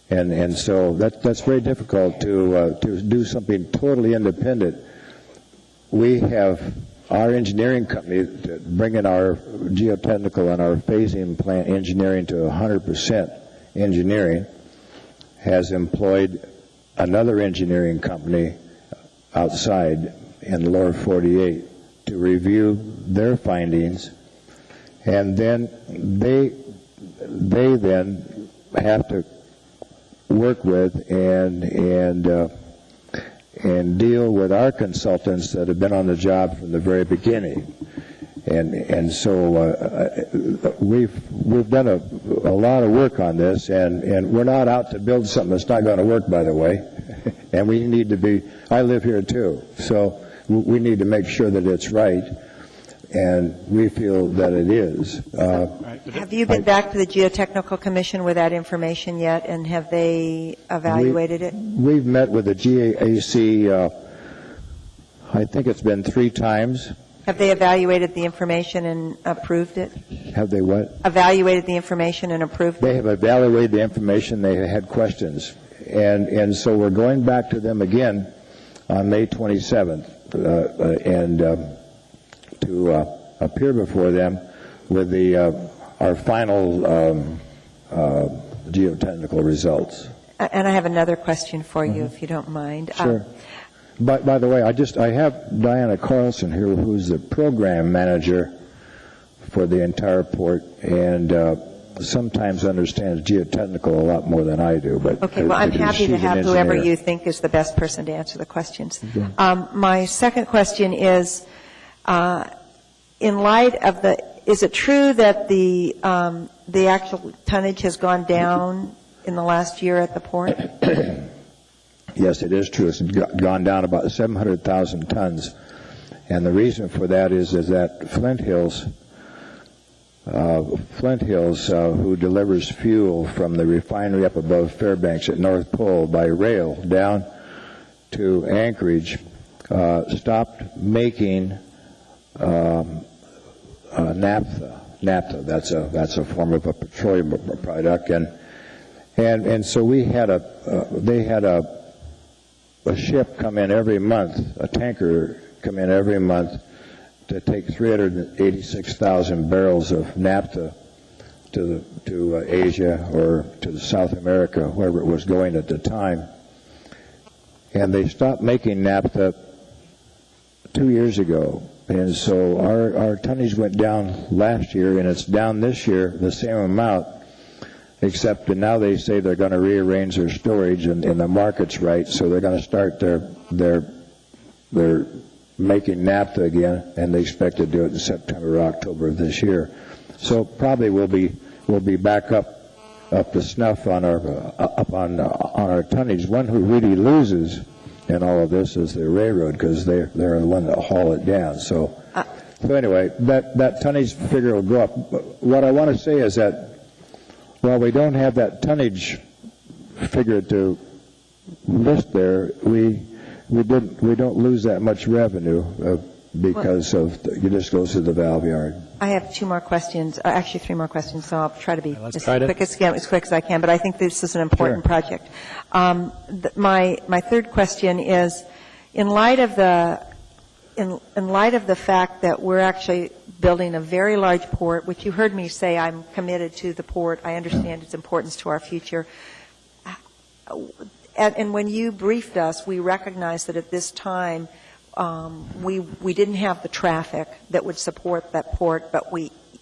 and so that's very difficult to do something totally independent. We have our engineering company bringing our geotechnical and our phasing plant engineering to 100% engineering, has employed another engineering company outside in the lower 48 to review their findings, and then they then have to work with and deal with our consultants that have been on the job from the very beginning. And so we've done a lot of work on this, and we're not out to build something that's not going to work, by the way. And we need to be, I live here too, so we need to make sure that it's right, and we feel that it is. Have you been back to the Geotechnical Commission with that information yet, and have they evaluated it? We've met with the GAC, I think it's been 3 times. Have they evaluated the information and approved it? Have they what? Evaluated the information and approved it? They have evaluated the information. They had questions. And so we're going back to them again on May 27th to appear before them with our final geotechnical results. And I have another question for you, if you don't mind. Sure. By the way, I have Diana Carlson here, who's the program manager for the entire port, and sometimes understands geotechnical a lot more than I do. But okay, well, I'm happy to have whoever you think is the best person to answer the questions. My second question is, in light of is it true that the actual tonnage has gone down in the last year at the port? Yes, it is true. It's gone down about 700,000 tons. And the reason for that is that Flint Hills, who delivers fuel from the refinery up above Fairbanks at North Pole by rail down to Anchorage, stopped making naphtha. Naphtha, that's a form of a petroleum product, and so they had a ship come in every month, a tanker come in every month to take 386,000 barrels of naphtha to Asia or to South America, wherever it was going at the time. And they stopped making naphtha 2 years ago. And so our tonnage went down last year, and it's down this year the same amount, except that now they say they're going to rearrange their storage, and the market's right, so they're going to start their making naphtha again, and they expect to do it in September or October of this year. So probably we'll be back up to snuff on our tonnage. One who really loses in all of this is the railroad, because they're the one that haul it down. So anyway, that tonnage figure will go up. What I want to say is that while we don't have that tonnage figure to list there, we don't lose that much revenue because it just goes to the valve yard. I have two more questions, actually three more questions, so I'll try to be as quick as I can, but I think this is an important project. My third question is, in light of the fact that we're actually building a very large port, which you heard me say I'm committed to the port, I understand its importance to our future, and when you briefed us, we recognized that at this time we didn't have the traffic that would support that port, but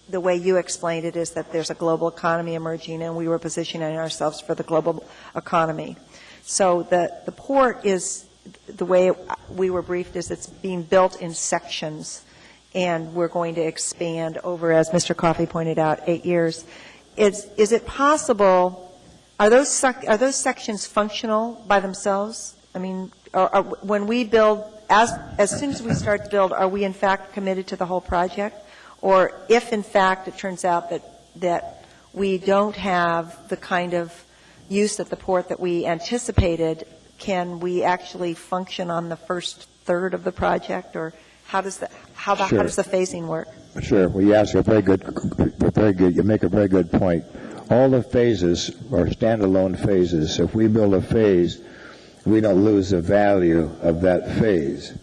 the way you explained it is that there's a global economy emerging, and we were positioning ourselves for the global economy. So the port is, the way we were briefed, is it's being built in sections, and we're going to expand over, as Mr. Coffey pointed out, 8 years. Is it possible? Are those sections functional by themselves? I mean, when we build, as soon as we start to build, are we in fact committed to the whole project? Or if in fact it turns out that we don't have the kind of use at the port that we anticipated, can we actually function on the first third of the project, or how does the phasing work? Sure. Well, you ask you make a very good point. All the phases are standalone phases. So if we build a phase, we don't lose the value of that phase.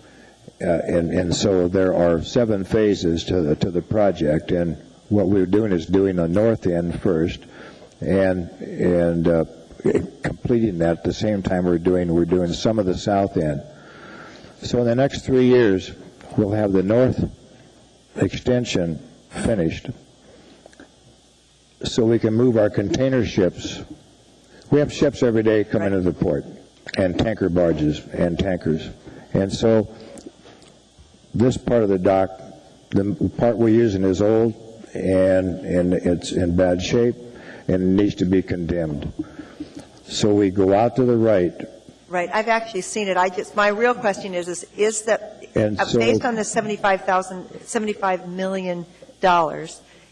And so there are 7 phases to the project, and what we're doing is doing the north end first, and completing that at the same time we're doing some of the south end. So in the next 3 years, we'll have the north extension finished, so we can move our container ships. We have ships every day come into the port, and tanker barges and tankers. And so this part of the dock, the part we're using is old, and it's in bad shape, and it needs to be condemned. So we go out to the right. Right. I've actually seen it. My real question is that based on the $75 million,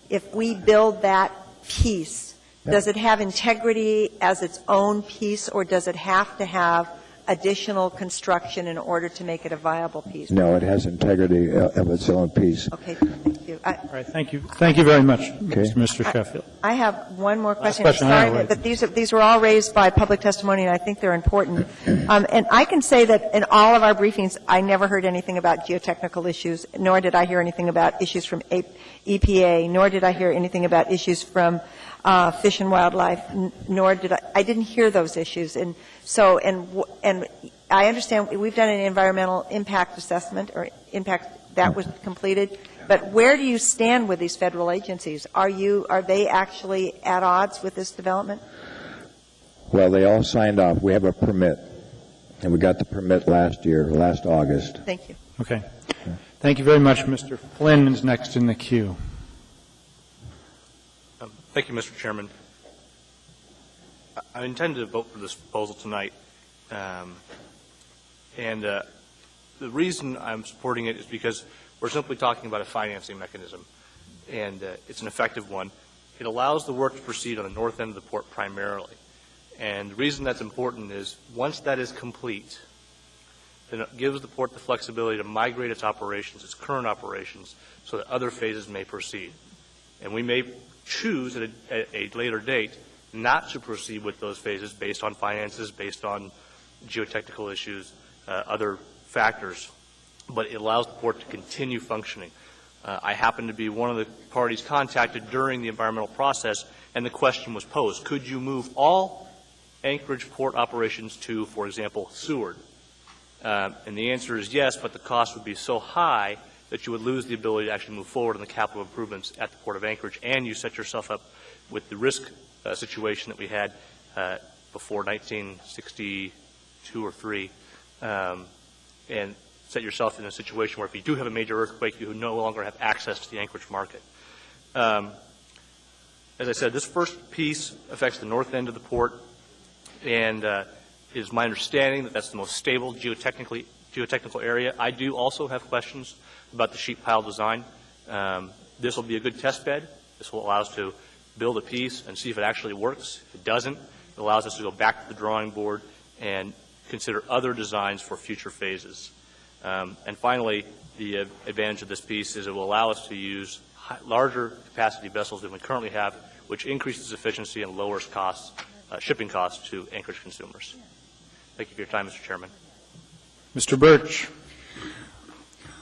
if we build that piece, does it have integrity as its own piece, or does it have to have additional construction in order to make it a viable piece? No, it has integrity of its own piece. Okay, thank you. All right, thank you. Thank you very much, Mr. Sheffield. I have one more question. Sorry, but these were all raised by public testimony, and I think they're important. And I can say that in all of our briefings, I never heard anything about geotechnical issues, nor did I hear anything about issues from EPA, nor did I hear anything about issues from Fish and Wildlife, nor did I didn't hear those issues. And so, and I understand we've done an environmental impact assessment, or impact that was completed. But where do you stand with these federal agencies? Are they actually at odds with this development? Well, they all signed off. We have a permit, and we got the permit last August. Thank you. Okay. Thank you very much. Mr. Flynn is next in the queue. Thank you, Mr. Chairman. I intend to vote for this proposal tonight, and the reason I'm supporting it is because we're simply talking about a financing mechanism, and it's an effective one. It allows the work to proceed on the north end of the port primarily, and the reason that's important is once that is complete, then it gives the port the flexibility to migrate its operations, its current operations, so that other phases may proceed. And we may choose at a later date not to proceed with those phases based on finances, based on geotechnical issues, other factors, but it allows the port to continue functioning. I happen to be one of the parties contacted during the environmental process, and the question was posed, could you move all Anchorage port operations to, for example, Seward? And the answer is yes, but the cost would be so high that you would lose the ability to actually move forward on the capital improvements at the Port of Anchorage, and you set yourself up with the risk situation that we had before 1962 or 3, and set yourself in a situation where if you do have a major earthquake, you no longer have access to the Anchorage market. As I said, this first piece affects the north end of the port, and It is my understanding that that's the most stable geotechnical area. I do also have questions about the sheet pile design. This will be a good test bed. This will allow us to build a piece and see if it actually works. If it doesn't, it allows us to go back to the drawing board and consider other designs for future phases. And finally, the advantage of this piece is it will allow us to use larger capacity vessels than we currently have, which increases efficiency and lowers costs, shipping costs to Anchorage consumers. Thank you for your time, Mr. Chairman. Mr. Birch.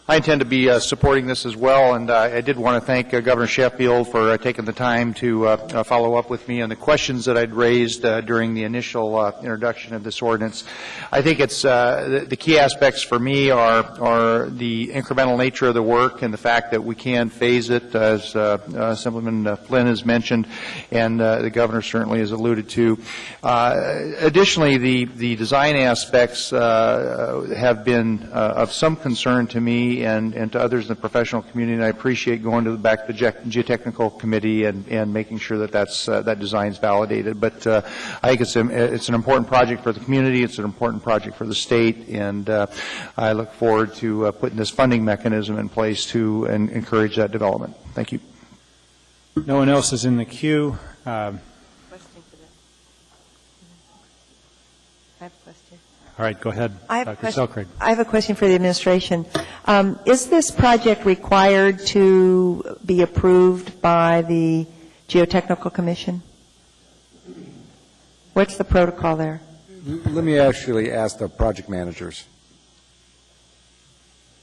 I intend to be supporting this as well, and I did want to thank Governor Sheffield for taking the time to follow up with me on the questions that I'd raised during the initial introduction of this ordinance. I think it's the key aspects for me are the incremental nature of the work and the fact that we can phase it, as Assemblyman Flynn has mentioned, and the Governor certainly has alluded to. Additionally, the design aspects have been of some concern to me and to others in the professional community, and I appreciate going back to the Geotechnical Committee and making sure that that design is validated. But I think it's an important project for the community, it's an important project for the state, and I look forward to putting this funding mechanism in place to encourage that development. Thank you. No one else is in the queue. I have a question. All right, go ahead, Dr. Selkirk. I have a question for the administration. Is this project required to be approved by the Geotechnical Commission? What's the protocol there? Let me actually ask the project managers.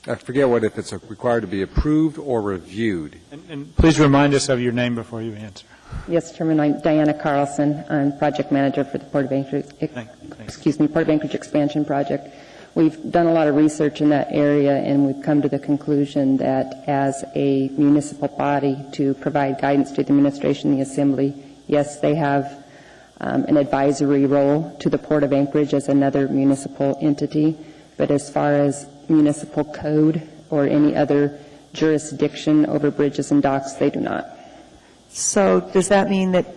I forget if it's required to be approved or reviewed. And please remind us of your name before you answer. Yes, Chairman. I'm Diana Carlson. I'm project manager for the Port of Anchorage, Port of Anchorage Expansion Project. We've done a lot of research in that area, and we've come to the conclusion that as a municipal body to provide guidance to the administration and the Assembly, yes, they have an advisory role to the Port of Anchorage as another municipal entity, but as far as municipal code or any other jurisdiction over bridges and docks, they do not. So does that mean that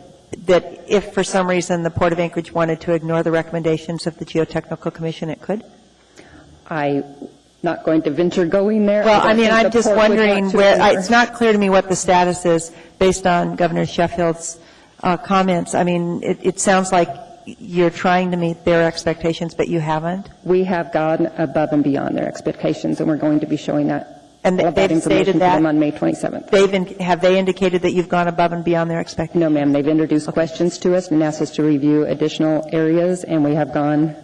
if for some reason the Port of Anchorage wanted to ignore the recommendations of the Geotechnical Commission, it could? I'm not going to venture going there. Well, I'm just wondering it's not clear to me what the status is based on Governor Sheffield's comments. I mean, it sounds like you're trying to meet their expectations, but you haven't? We have gone above and beyond their expectations, and we're going to be showing that. And they've stated that on May 27th. Have they indicated that you've gone above and beyond their expectations? No, ma'am. They've introduced questions to us and asked us to review additional areas, and we have gone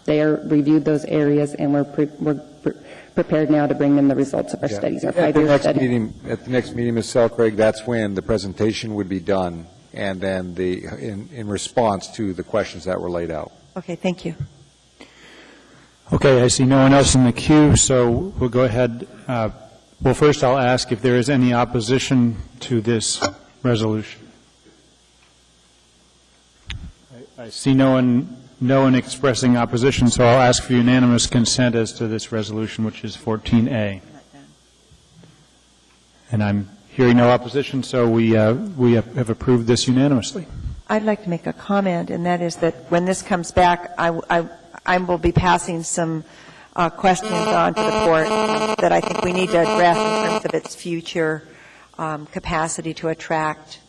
there, reviewed those areas, and we're prepared now to bring them the results of our studies, our 5-year study. At the next meeting, Ms. Selkirk, that's when the presentation would be done, and then in response to the questions that were laid out. Okay, thank you. Okay, I see no one else in the queue, so we'll go ahead. Well, first I'll ask if there is any opposition to this resolution. I see no one expressing opposition, so I'll ask for unanimous consent as to this resolution, which is 14A. And I'm hearing no opposition, so we have approved this unanimously. I'd like to make a comment, and that is that when this comes back, I will be passing some questions on to the Port that I think we need to address in terms of its future capacity to attract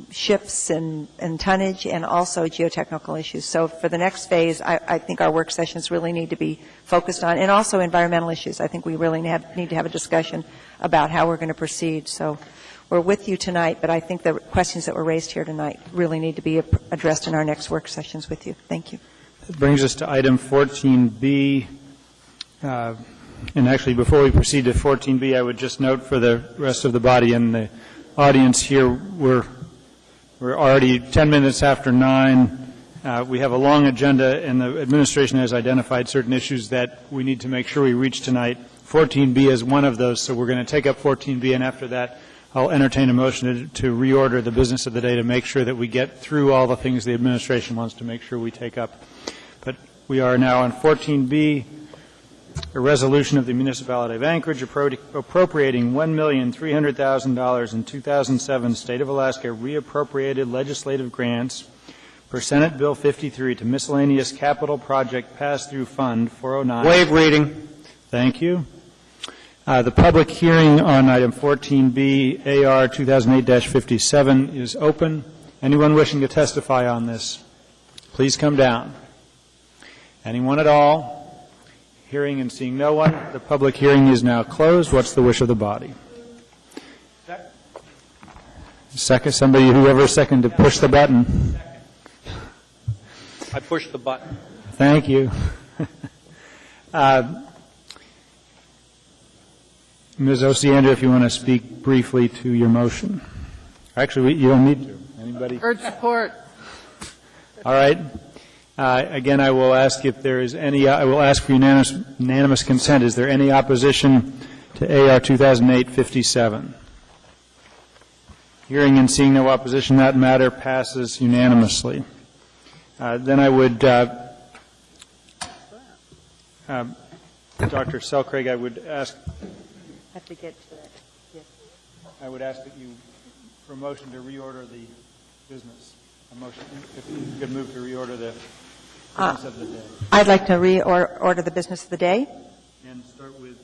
ships and tonnage, and also geotechnical issues. So for the next phase, I think our work sessions really need to be focused on, and also environmental issues. I think we really need to have a discussion about how we're going to proceed. So we're with you tonight, but I think the questions that were raised here tonight really need to be addressed in our next work sessions with you. Thank you. That brings us to item 14B. And actually, before we proceed to 14B, I would just note for the rest of the body and the audience here, we're already 10 minutes after 9. We have a long agenda, and the administration has identified certain issues that we need to make sure we reach tonight. 14B is one of those, so we're going to take up 14B, and after that, I'll entertain a motion to reorder the business of the day to make sure that we get through all the things the administration wants to make sure we take up. But we are now on 14B, a resolution of the Municipality of Anchorage appropriating $1,300,000 in 2007 State of Alaska reappropriated legislative grants per Senate Bill 53 to miscellaneous capital project pass-through fund 409. Waive reading. Thank you. The public hearing on item 14B, AR 2008-57 is open. Anyone wishing to testify on this, please come down. Anyone at all? Hearing and seeing no one, the public hearing is now closed. What's the wish of the body? Second, somebody, whoever seconded, to push the button. I pushed the button. Thank you. Ms. Osiander, if you want to speak briefly to your motion. Actually, you don't need to. Anybody? Urge support. All right. Again, I will ask if there is any, I will ask for unanimous consent. Is there any opposition to AR 2008-57? Hearing and seeing no opposition, that matter passes unanimously. Then I would, Dr. Selcraig, I would ask. Have to get to that. Yes. I would ask that you, for a motion to reorder the business, a motion, if you could move to reorder the business of the day. I'd like to reorder the business of the day. And start with,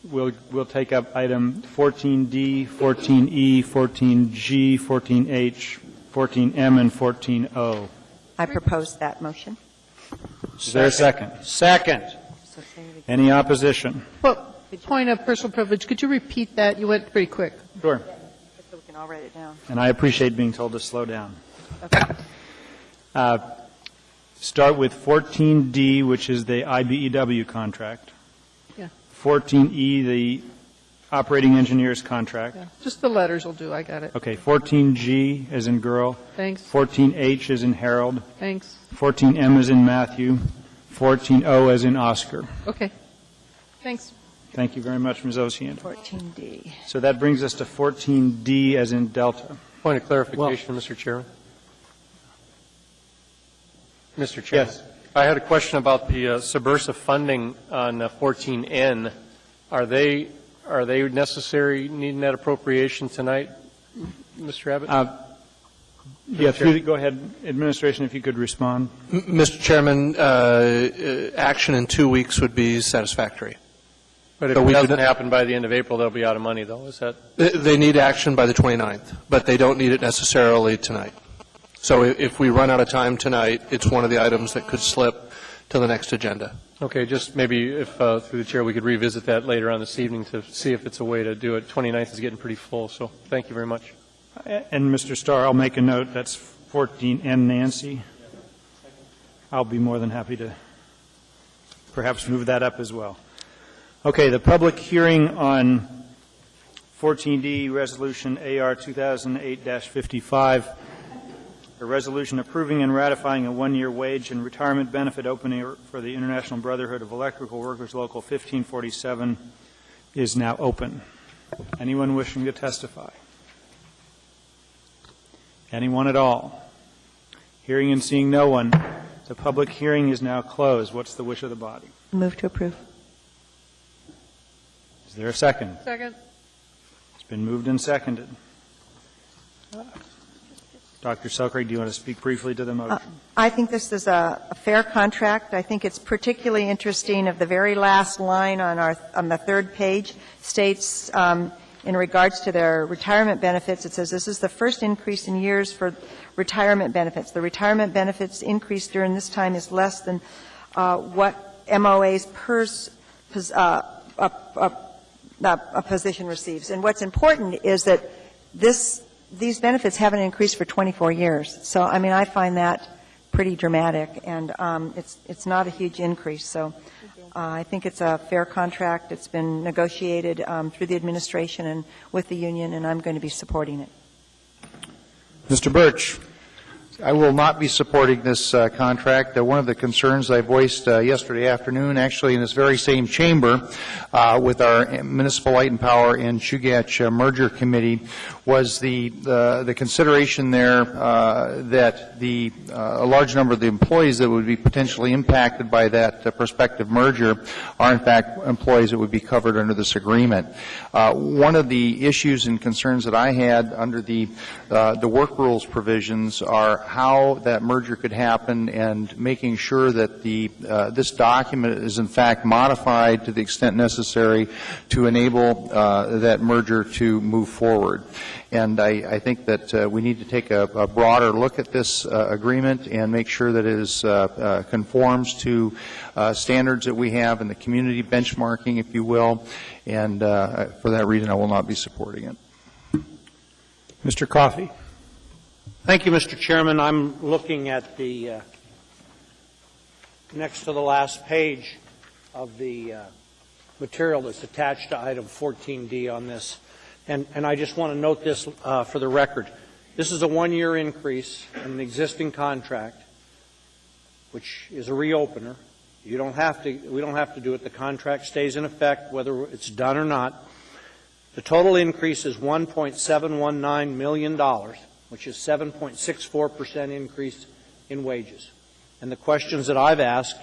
we'll take up item 14D, 14E, 14G, 14H, 14M, and 14O. I propose that motion. Is there a second? Second. Any opposition? Well, point of personal privilege, could you repeat that? You went pretty quick. Sure. So we can all write it down. And I appreciate being told to slow down. Okay. Start with 14D, which is the IBEW contract. Yeah. 14E, the operating engineer's contract. Yeah. Just the letters will do. I got it. Okay. 14G as in girl. Thanks. 14H as in Harold. Thanks. 14M as in Matthew. 14O as in Oscar. Okay. Thanks. Thank you very much, Ms. Osiander. 14D. So that brings us to 14D as in Delta. Point of clarification, Mr. Chairman. Mr. Chairman. Yes. I had a question about the subversive funding on 14N. Are they necessary, needing that appropriation tonight, Mr. Abbott? Yeah, go ahead, Administration, if you could respond. Mr. Chairman, action in 2 weeks would be satisfactory. But if it doesn't happen by the end of April, they'll be out of money, though. Is that? They need action by the 29th, but they don't need it necessarily tonight. So if we run out of time tonight, it's one of the items that could slip to the next agenda. Okay, just maybe if, through the chair, we could revisit that later on this evening to see if it's a way to do it. 29th is getting pretty full, so thank you very much. And Mr. Starr, I'll make a note, that's 14N Nancy. I'll be more than happy to perhaps move that up as well. Okay, the public hearing on 14D Resolution AR 2008-55, a resolution approving and ratifying a one-year wage and retirement benefit opening for the International Brotherhood of Electrical Workers Local 1547 is now open. Anyone wishing to testify? Anyone at all? Hearing and seeing no one, the public hearing is now closed. What's the wish of the body? Move to approve. Is there a second? Second. It's been moved and seconded. Dr. Selcraig, do you want to speak briefly to the motion? I think this is a fair contract. I think it's particularly interesting of the very last line on the third page states in regards to their retirement benefits, it says this is the first increase in years for retirement benefits. The retirement benefits increase during this time is less than what MOA's a position receives. And what's important is that these benefits haven't increased for 24 years. So, I mean, I find that pretty dramatic, and it's not a huge increase. So I think it's a fair contract. It's been negotiated through the administration and with the union, and I'm going to be supporting it. Mr. Birch. I will not be supporting this contract. One of the concerns I voiced yesterday afternoon, actually in this very same chamber, with our Municipal Light and Power and Chugach Merger Committee, was the consideration there that a large number of the employees that would be potentially impacted by that prospective merger are in fact employees that would be covered under this agreement. One of the issues and concerns that I had under the work rules provisions are how that merger could happen and making sure that this document is in fact modified to the extent necessary to enable that merger to move forward. And I think that we need to take a broader look at this agreement and make sure that it conforms to standards that we have in the community benchmarking, if you will. And for that reason, I will not be supporting it. Mr. Coffey. Thank you, Mr. Chairman. I'm looking at the next to the last page of the material that's attached to item 14D on this. And I just want to note this for the record. This is a one-year increase in the existing contract, which is a reopener. We don't have to do it. The contract stays in effect whether it's done or not. The total increase is $1.719 million, which is 7.64% increase in wages. And the questions that I've asked,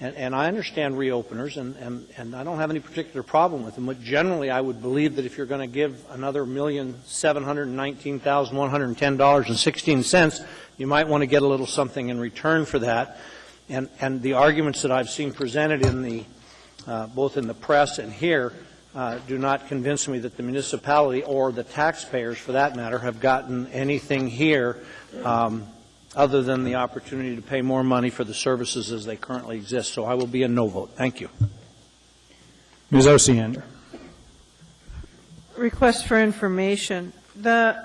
and I understand reopeners, and I don't have any particular problem with them, but generally I would believe that if you're going to give another $1,719,110.16, you might want to get a little something in return for that. And the arguments that I've seen presented in the both in the press and here do not convince me that the municipality or the taxpayers, for that matter, have gotten anything here other than the opportunity to pay more money for the services as they currently exist. So I will be a no vote. Thank you. Ms. Osiander. Request for information. The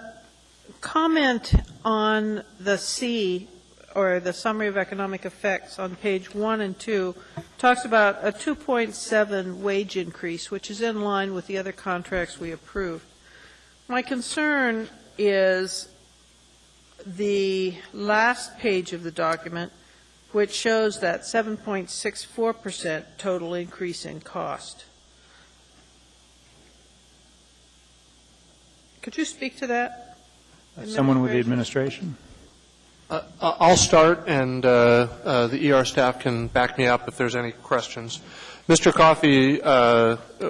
comment on the C, or the summary of economic effects on page 1 and 2, talks about a 2.7 wage increase, which is in line with the other contracts we approved. My concern is the last page of the document, which shows that 7.64% total increase in cost. Could you speak to that? Someone with the administration? I'll start, and the ER staff can back me up if there's any questions. Mr. Coffey,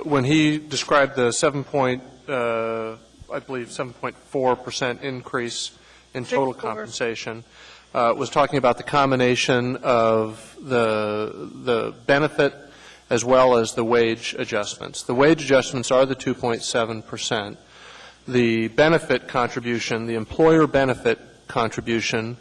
when he described the 7.4% increase in total compensation, was talking about the combination of the benefit as well as the wage adjustments. The wage adjustments are the 2.7%. The benefit contribution, the employer benefit contribution,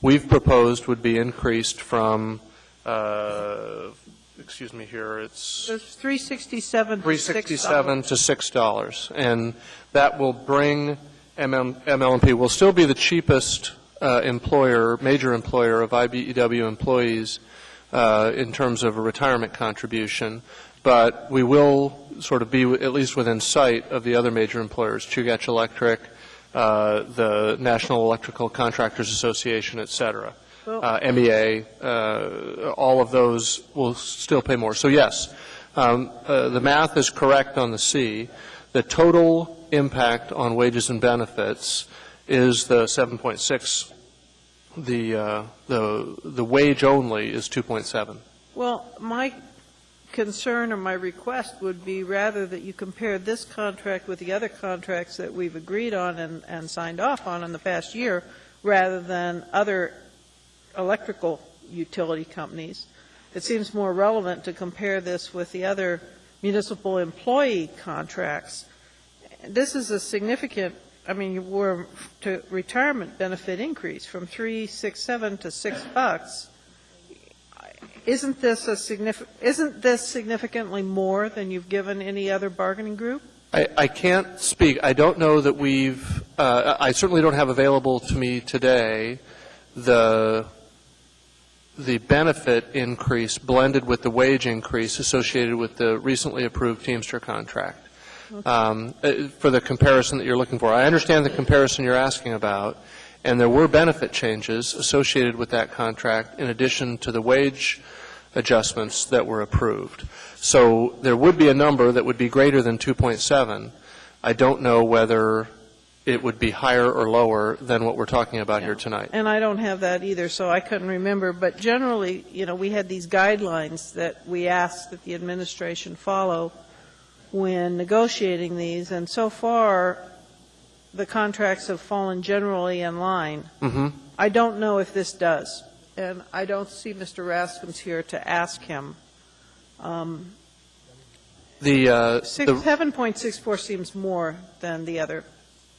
we've proposed would be increased from, excuse me here, it's $367 to $6, and that will bring ML&P will still be the cheapest major employer of IBEW employees in terms of a retirement contribution, but we will sort of be at least within sight of the other major employers, Chugach Electric, the National Electrical Contractors Association, et cetera. MEA, all of those will still pay more. So yes, the math is correct on the C. The total impact on wages and benefits is the 7.6. The wage only is 2.7. Well, my concern or my request would be rather that you compare this contract with the other contracts that we've agreed on and signed off on in the past year, rather than other electrical utility companies. It seems more relevant to compare this with the other municipal employee contracts. This is a significant, we're to retirement benefit increase from $367 to $6. Isn't this significantly more than you've given any other bargaining group? I can't speak. I don't know that we've. I certainly don't have available to me today the benefit increase blended with the wage increase associated with the recently approved Teamster contract. Okay. For the comparison that you're looking for, I understand the comparison you're asking about, and there were benefit changes associated with that contract in addition to the wage adjustments that were approved. So there would be a number that would be greater than 2.7. I don't know whether it would be higher or lower than what we're talking about here tonight. And I don't have that either, so I couldn't remember. But generally, we had these guidelines that we asked that the administration follow when negotiating these, and so far the contracts have fallen generally in line. Mm-hmm. I don't know if this does, and I don't see Mr. Raskins here to ask him. 7.64 seems more than the other.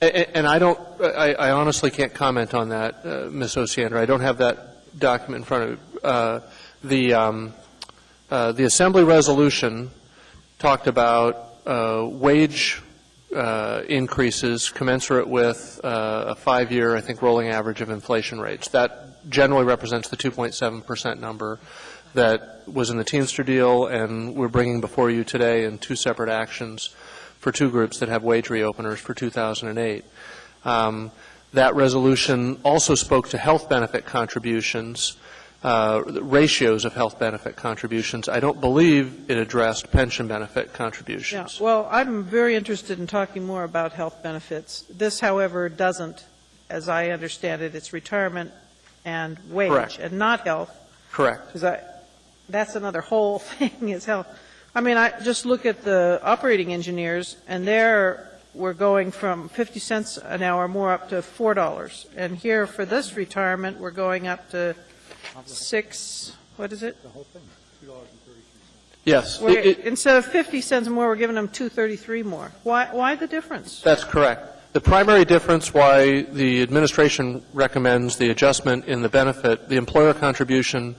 And I honestly can't comment on that, Ms. Osiander. I don't have that document in front of me. The Assembly resolution talked about wage increases commensurate with a 5-year, I think, rolling average of inflation rates. That generally represents the 2.7% number that was in the Teamster deal, and we're bringing before you today in 2 separate actions for 2 groups that have wage reopeners for 2008. That resolution also spoke to health benefit contributions, ratios of health benefit contributions. I don't believe it addressed pension benefit contributions. Yeah, well, I'm very interested in talking more about health benefits. This, however, doesn't, as I understand it, it's retirement and wage. Correct. And not health. Correct. Because that's another whole thing is health. I mean, I just look at the operating engineers, and there we're going from 50 cents an hour more up to $4. And here for this retirement, we're going up to what is it? The whole thing, $2.33. Yes. Instead of 50 cents more, we're giving them $2.33 more. Why the difference? That's correct. The primary difference why the administration recommends the adjustment in the benefit, the employer contribution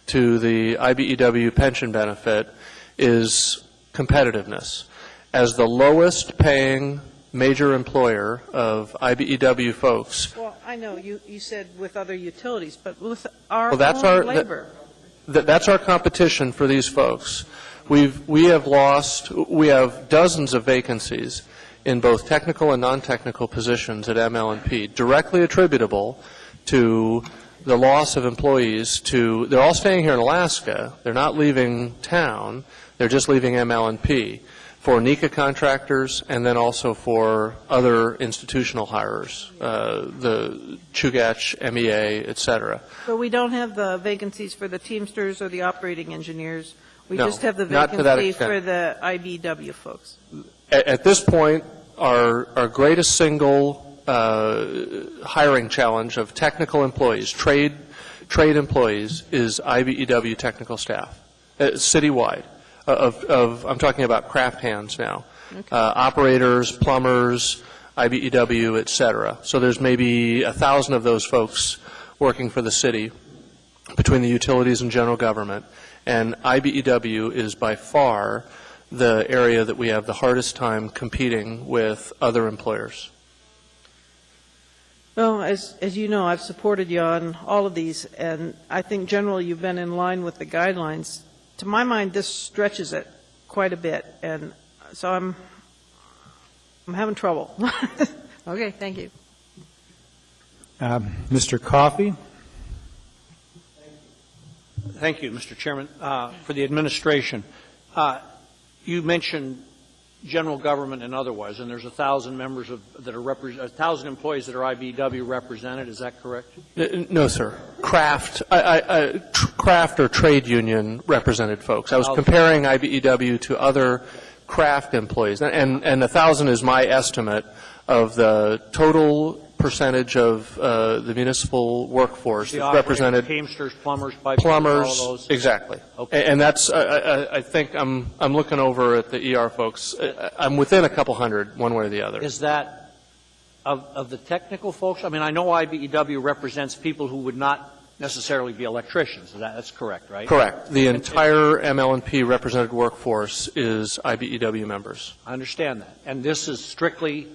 to the IBEW pension benefit, is competitiveness. As the lowest paying major employer of IBEW folks. Well, I know you said with other utilities, but with our own labor. That's our competition for these folks. We have dozens of vacancies in both technical and non-technical positions at ML&P, directly attributable to the loss of employees they're all staying here in Alaska. They're not leaving town. They're just leaving ML&P for NECA contractors and then also for other institutional hires, the Chugach, MEA, et cetera. So we don't have the vacancies for the Teamsters or the operating engineers. We No, just have the not to that vacancy extent. for the IBEW folks. At this point, our greatest single hiring challenge of technical employees, trade employees, is IBEW technical staff, citywide. I'm talking about craft hands now, okay. Operators, plumbers, IBEW, et cetera. So there's maybe 1,000 of those folks working for the city between the utilities and general government, and IBEW is by far the area that we have the hardest time competing with other employers. Well, as you know, I've supported you on all of these, and I think generally you've been in line with the guidelines. To my mind, this stretches it quite a bit, and so I'm having trouble. Okay, thank you. Mr. Coffey. Thank you, Mr. Chairman. For the administration, you mentioned general government and otherwise, and there's 1,000 members 1,000 employees that are IBEW represented. Is that correct? No, sir. Craft or trade union represented folks. I was comparing IBEW to other craft employees, and 1,000 is my estimate of the total percentage of the municipal workforce that's represented. Teamsters, plumbers, pipe fitters, all of those. Exactly. Okay. And that's I think I'm looking over at the ER folks. I'm within a couple hundred, one way or the other. Is that of the technical folks? I mean, I know IBEW represents people who would not necessarily be electricians. That's correct, right? Correct. The entire ML&P represented workforce is IBEW members. I understand that. And this is strictly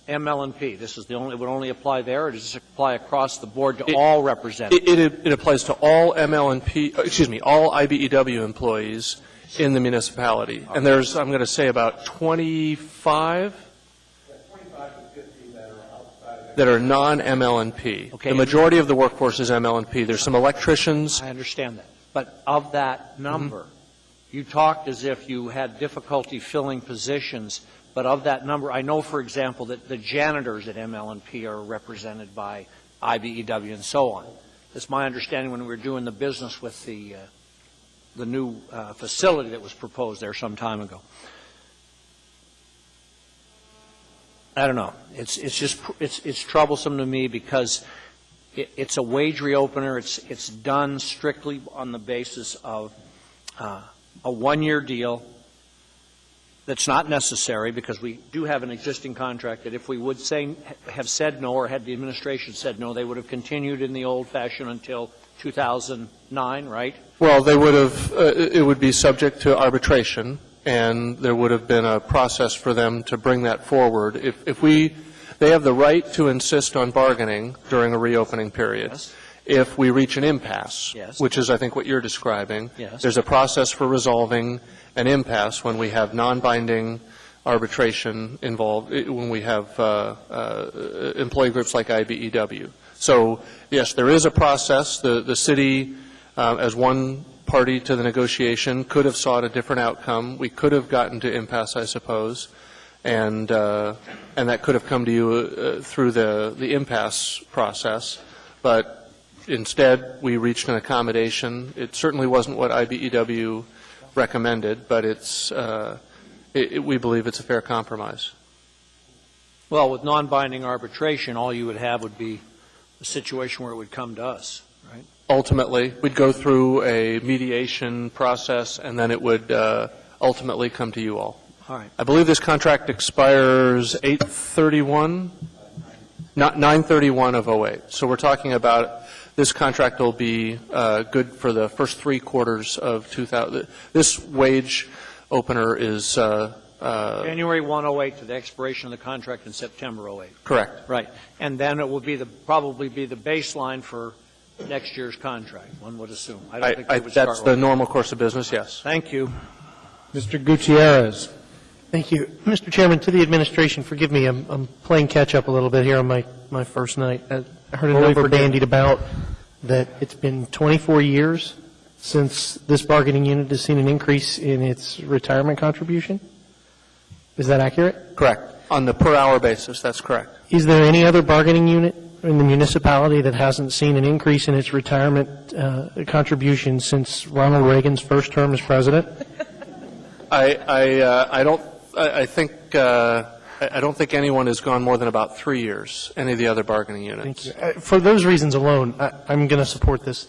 ML&P. This is it would only apply there, or does this apply across the board to all representatives? It applies to all ML&P, all IBEW employees in the municipality. Okay. And there's, I'm going to say, about 25 that are non-ML&P. Okay. The majority of the workforce is ML&P. There's some electricians. I understand that. But of that number, you talked as if you had difficulty filling positions. But of that number, I know, for example, that the janitors at ML&P are represented by IBEW and so on. That's my understanding when we were doing the business with the new facility that was proposed there some time ago. I don't know. It's troublesome to me because It's a wage reopener. It's done strictly on the basis of a one-year deal that's not necessary, because we do have an existing contract that if we would have said no, or had the administration said no, they would have continued in the old fashion until 2009, right? Well, they would have, it would be subject to arbitration, and there would have been a process for them to bring that forward. They have the right to insist on bargaining during a reopening period. Yes. If we reach an impasse, Yes. which is, I think, what you're describing. Yes. There's a process for resolving an impasse when we have non-binding arbitration involved, when we have employee groups like IBEW. So, yes, there is a process. The city, as one party to the negotiation, could have sought a different outcome. We could have gotten to impasse, I suppose, and that could have come to you through the impasse process. But instead, we reached an accommodation. It certainly wasn't what IBEW recommended, but we believe it's a fair compromise. Well, with non-binding arbitration, all you would have would be a situation where it would come to us, right? Ultimately, we'd go through a mediation process, and then it would ultimately come to you all. All right. I believe this contract expires 9/31 of 08. So we're talking about this contract will be good for the first 3 quarters of 2000. This wage opener is January 1, 08 to the expiration of the contract in September 08. correct. Right. And then it will be probably be the baseline for next year's contract, one would assume. I don't think we would start That's the normal course of business, yes. Thank you. Mr. Gutierrez. Thank you. Mr. Chairman, to the administration, forgive me, I'm playing catch-up a little bit here on my first night. I heard a number bandied about that it's been 24 years since this bargaining unit has seen an increase in its retirement contribution. Is that accurate? Correct. On the per-hour basis, that's correct. Is there any other bargaining unit in the municipality that hasn't seen an increase in its retirement contribution since Ronald Reagan's first term as president? I don't think anyone has gone more than about 3 years, any of the other bargaining units. Thank you. For those reasons alone, I'm going to support this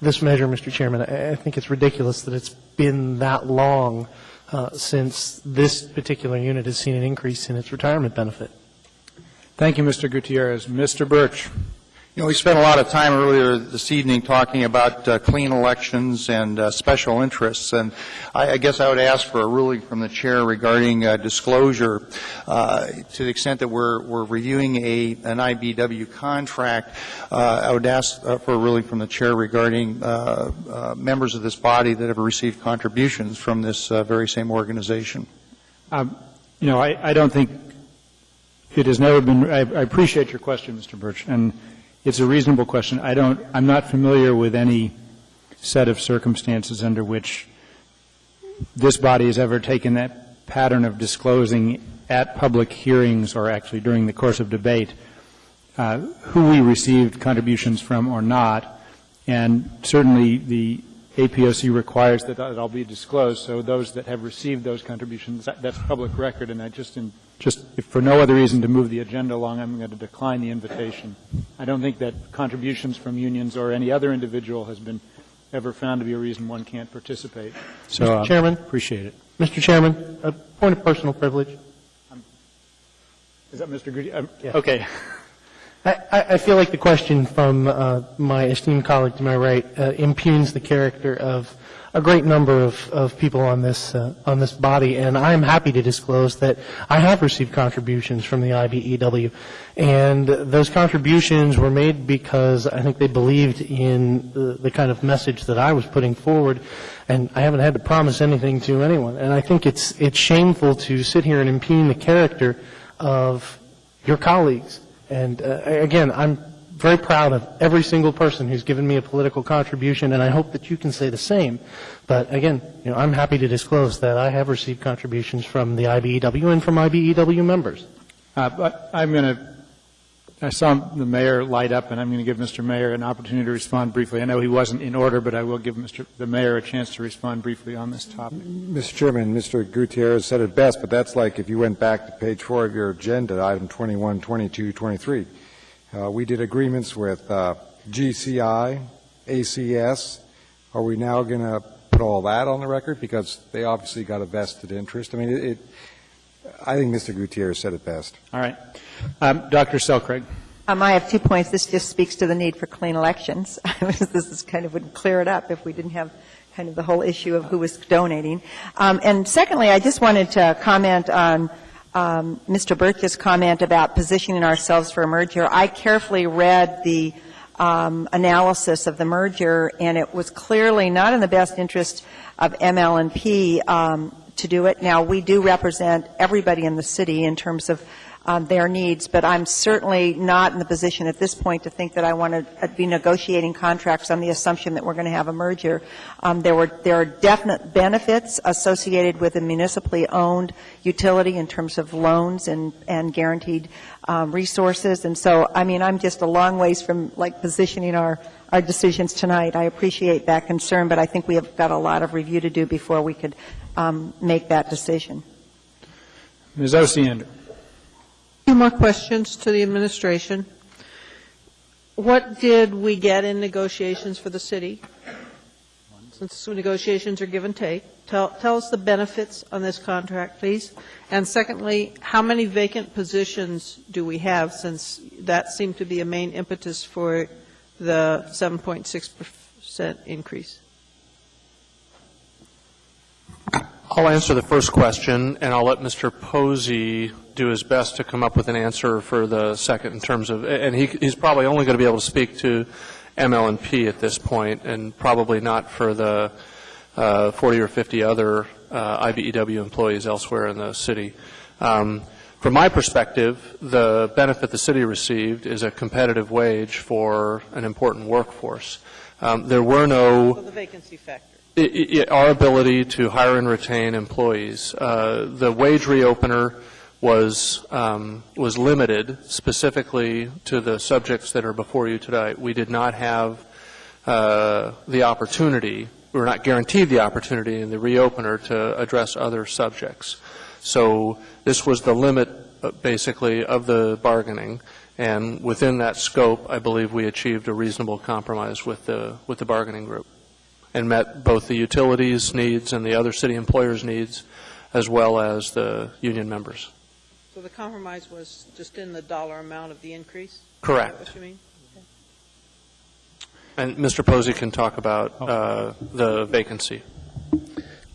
measure, Mr. Chairman. I think it's ridiculous that it's been that long since this particular unit has seen an increase in its retirement benefit. Thank you, Mr. Gutierrez. Mr. Birch. You know, we spent a lot of time earlier this evening talking about clean elections and special interests, and I guess I would ask for a ruling from the chair regarding disclosure to the extent that we're reviewing an IBEW contract. I would ask for a ruling from the chair regarding members of this body that have received contributions from this very same organization. I don't think it has never been. I appreciate your question, Mr. Birch, and it's a reasonable question. I'm not familiar with any set of circumstances under which this body has ever taken that pattern of disclosing at public hearings or actually during the course of debate who we received contributions from or not. And certainly the APOC requires that it all be disclosed. So those that have received those contributions, that's public record. And if for no other reason to move the agenda along, I'm going to decline the invitation. I don't think that contributions from unions or any other individual has been ever found to be a reason one can't participate. So, Mr. Chairman, appreciate it. Mr. Chairman, a point of personal privilege. Is that Mr. Goody? Yeah. Okay. I feel like the question from my esteemed colleague to my right impugns the character of a great number of people on this body, and I'm happy to disclose that I have received contributions from the IBEW, and those contributions were made because I think they believed in the kind of message that I was putting forward, and I haven't had to promise anything to anyone. And I think it's shameful to sit here and impugn the character of your colleagues. And again, I'm very proud of every single person who's given me a political contribution, and I hope that you can say the same. But again, I'm happy to disclose that I have received contributions from the IBEW and from IBEW members. But I saw the mayor light up, and I'm going to give Mr. Mayor an opportunity to respond briefly. I know he wasn't in order, but I will give the mayor a chance to respond briefly on this topic. Mr. Chairman, Mr. Gutierrez said it best, but that's like if you went back to page 4 of your agenda, item 21, 22, 23. We did agreements with GCI, ACS. Are we now going to put all that on the record? Because they obviously got a vested interest. I mean, I think Mr. Gutierrez said it best. All right. Dr. Selcraig. I have 2 points. This just speaks to the need for clean elections. This is kind of would clear it up if we didn't have kind of the whole issue of who was donating. And secondly, I just wanted to comment on Mr. Birch's comment about positioning ourselves for a merger. I carefully read the analysis of the merger, and it was clearly not in the best interest of ML&P to do it. Now, we do represent everybody in the city in terms of their needs, but I'm certainly not in the position at this point to think that I want to be negotiating contracts on the assumption that we're going to have a merger. There are definite benefits associated with a municipally owned utility in terms of loans and guaranteed resources, and so I mean I'm just a long ways from like positioning our decisions tonight. I appreciate that concern, but I think we have got a lot of review to do before we could make that decision. Ms. Osiander. 2 more questions to the administration. What did we get in negotiations for the city? Since negotiations are give and take, tell us the benefits on this contract, please. And secondly, how many vacant positions do we have, since that seemed to be a main impetus for the 7.6% increase? I'll answer the first question, and I'll let Mr. Posey do his best to come up with an answer for the second in terms of, and he's probably only going to be able to speak to ML&P at this point, and probably not for the 40 or 50 other IBEW employees elsewhere in the city. From my perspective, the benefit the city received is a competitive wage for an important workforce. There were no... So the vacancy factor. Our ability to hire and retain employees. The wage reopener was limited specifically to the subjects that are before you today. We did not have the opportunity, we were not guaranteed the opportunity in the reopener to address other subjects. So this was the limit, basically, of the bargaining, and within that scope, I believe we achieved a reasonable compromise with the bargaining group, and met both the utilities' needs and the other city employers' needs, as well as the union members. So the compromise was just in the dollar amount of the increase? Correct. Is that what you mean? Okay. And Mr. Posey can talk about the vacancy.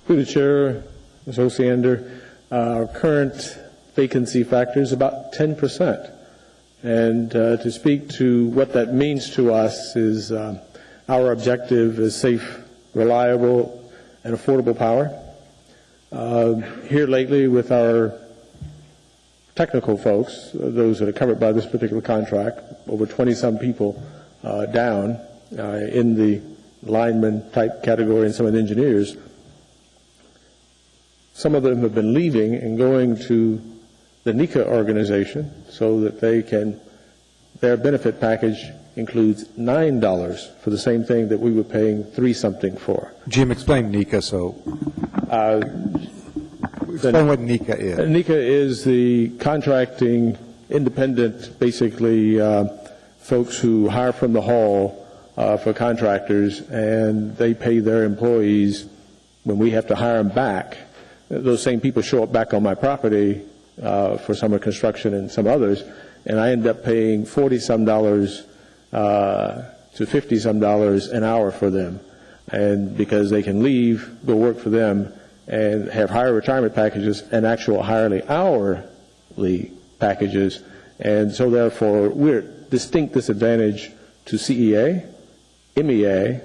Through the chair, Ms. Osiander, our current vacancy factor is about 10%. And to speak to what that means to us is our objective is safe, reliable, and affordable power. Here lately with our technical folks, those that are covered by this particular contract, over 20-some people down in the lineman type category and some of the engineers. Some of them have been leaving and going to the NECA organization so that they can, their benefit package includes $9 for the same thing that we were paying $3-something for. Jim, explain NECA. So, explain what NECA is. NECA is the contracting independent, basically folks who hire from the hall for contractors, and they pay their employees when we have to hire them back. Those same people show up back on my property for summer construction and some others, and I end up paying $40-some to $50-some an hour for them, and because they can leave, go work for them, and have higher retirement packages and actual hourly packages, and so therefore we're at distinct disadvantage to CEA, MEA,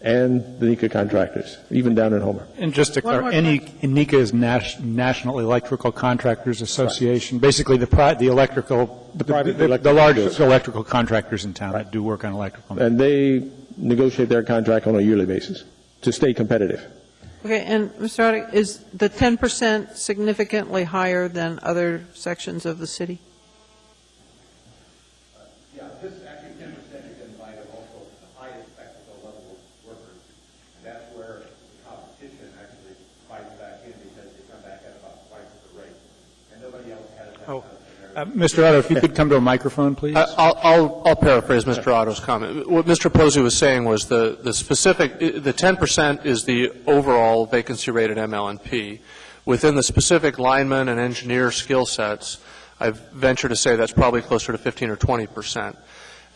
and the NECA contractors, even down in Homer. And just to clarify, NECA is National Electrical Contractors Association, right. Basically the largest electrical contractors in town, right, that do work on electrical. And they negotiate their contract on a yearly basis to stay competitive. Okay, and Mr. Roddick, is the 10% significantly higher than other sections of the city? Yeah, this actually 10% is in light of also the highest technical level of workers. And that's where the competition actually fights back in, because they come back at about twice the rate. And nobody else has that kind of scenario. Mr. Otto, if you could come to a microphone, please. I'll paraphrase Mr. Otto's comment. What Mr. Posey was saying was the specific, the 10% is the overall vacancy rate at ML&P. Within the specific lineman and engineer skill sets, I venture to say that's probably closer to 15 or 20%.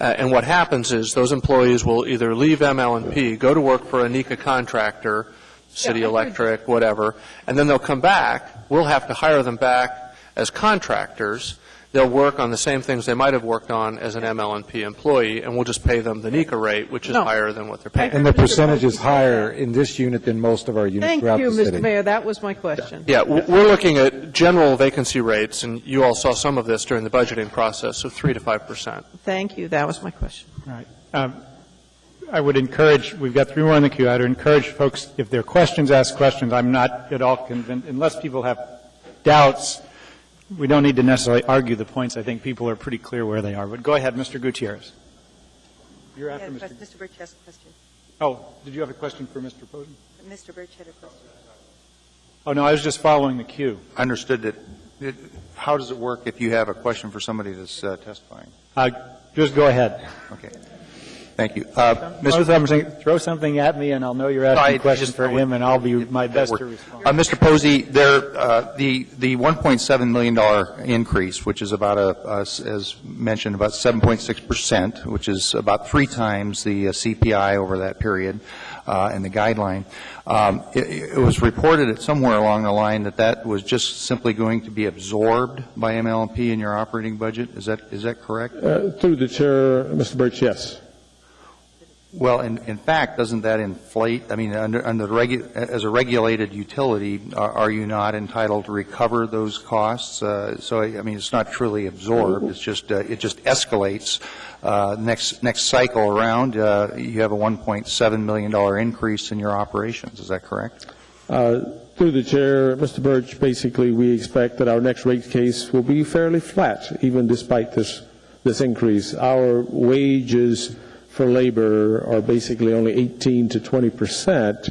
And what happens is those employees will either leave ML&P, go to work for a NECA contractor, City Electric, whatever, and then they'll come back. We'll have to hire them back as contractors. They'll work on the same things they might have worked on as an ML&P employee, and we'll just pay them the NECA rate, which is higher than what they're paying. And the percentage is higher in this unit than most of our units throughout the city. Thank you, Mr. Mayor. That was my question. Yeah, we're looking at general vacancy rates, and you all saw some of this during the budgeting process, so 3 to 5%. Thank you. That was my question. All right. I would encourage, we've got 3 more in the queue. I'd encourage folks, if there are questions, ask questions. I'm not at all convinced, unless people have doubts, we don't need to necessarily argue the points. I think people are pretty clear where they are. But go ahead, Mr. Gutierrez. You're after Mr. Birch has a question. Oh, did you have a question for Mr. Posey? Mr. Birch had a question. Oh, no, I was just following the queue. I understood that. How does it work if you have a question for somebody that's testifying? Just go ahead. Okay. Thank you. Throw something at me, and I'll know you're asking a question for him, and I'll be my best to respond. Mr. Posey, the $1.7 million increase, which is about, as mentioned, about 7.6%, which is about 3 times the CPI over that period, and the guideline. It was reported somewhere along the line that was just simply going to be absorbed by ML&P in your operating budget. Is that correct? Through the chair, Mr. Birch, yes. Well, in fact, doesn't that inflate? I mean, as a regulated utility, are you not entitled to recover those costs? So, I mean, it's not truly absorbed. It's just it just escalates. Next cycle around, you have a $1.7 million increase in your operations. Is that correct? Through the chair, Mr. Birch, basically we expect that our next rate case will be fairly flat, even despite this increase. Our wages for labor are basically only 18 to 20%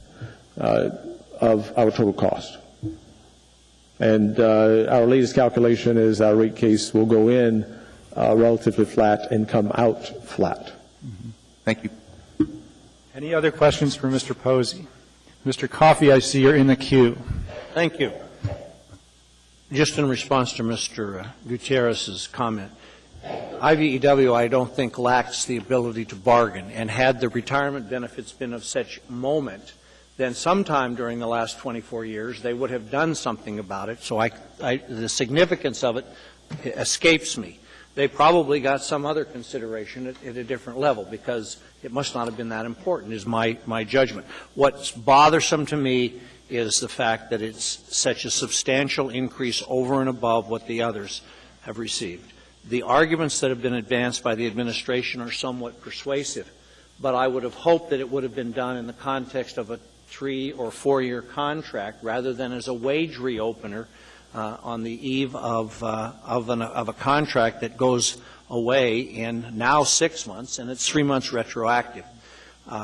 of our total cost. And our latest calculation is our rate case will go in relatively flat and come out flat. Mm-hmm. Thank you. Any other questions for Mr. Posey? Mr. Coffey, I see you're in the queue. Thank you. Just in response to Mr. Gutierrez's comment, IBEW, I don't think, lacks the ability to bargain, and had the retirement benefits been of such moment, then sometime during the last 24 years they would have done something about it. So the significance of it escapes me. They probably got some other consideration at a different level, because it must not have been that important, is my judgment. What's bothersome to me is the fact that it's such a substantial increase over and above what the others have received. The arguments that have been advanced by the administration are somewhat persuasive, but I would have hoped that it would have been done in the context of a 3 or 4 year contract rather than as a wage reopener on the eve of a contract that goes away in now 6 months, and it's 3 months retroactive.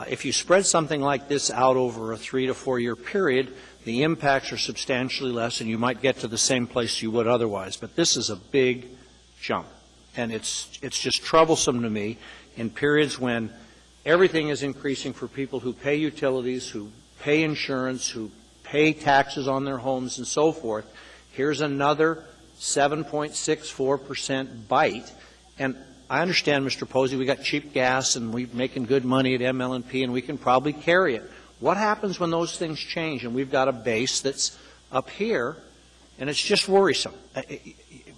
If you spread something like this out over a 3 to 4 year period, the impacts are substantially less, and you might get to the same place you would otherwise. But this is a big jump, and it's just troublesome to me in periods when everything is increasing for people who pay utilities, who pay insurance, who pay taxes on their homes and so forth. Here's another 7.64% bite, and I understand, Mr. Posey, we got cheap gas and we're making good money at ML&P and we can probably carry it. What happens when those things change and we've got a base that's up here and it's just worrisome?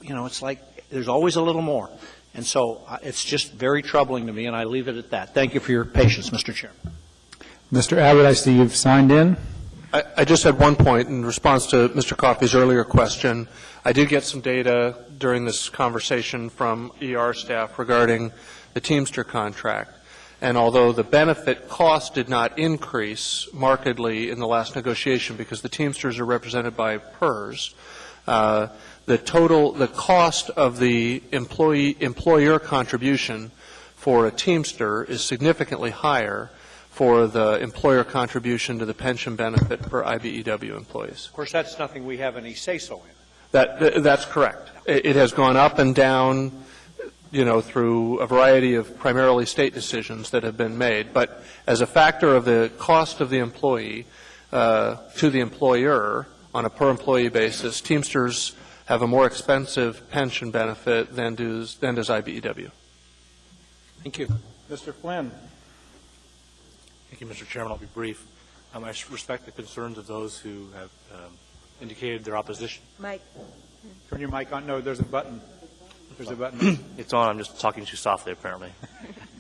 You know, it's like there's always a little more. And so it's just very troubling to me, and I leave it at that. Thank you for your patience, Mr. Chairman. Mr. Abbott, I see you've signed in. I just had one point in response to Mr. Coffey's earlier question. I did get some data during this conversation from ER staff regarding the Teamster contract. And although the benefit cost did not increase markedly in the last negotiation because the Teamsters are represented by PERS, the cost of the employer contribution for a Teamster is significantly higher for the employer contribution to the pension benefit for IBEW employees. Of course, that's nothing we have any say-so in. That's correct. It has gone up and down, through a variety of primarily state decisions that have been made. But as a factor of the cost of the employee to the employer on a per-employee basis, Teamsters have a more expensive pension benefit than does IBEW. Thank you. Mr. Flynn. Thank you, Mr. Chairman. I'll be brief. I respect the concerns of those who have indicated their opposition. Mike. Turn your mic on. No, there's a button. There's a button. It's on. I'm just talking too softly, apparently.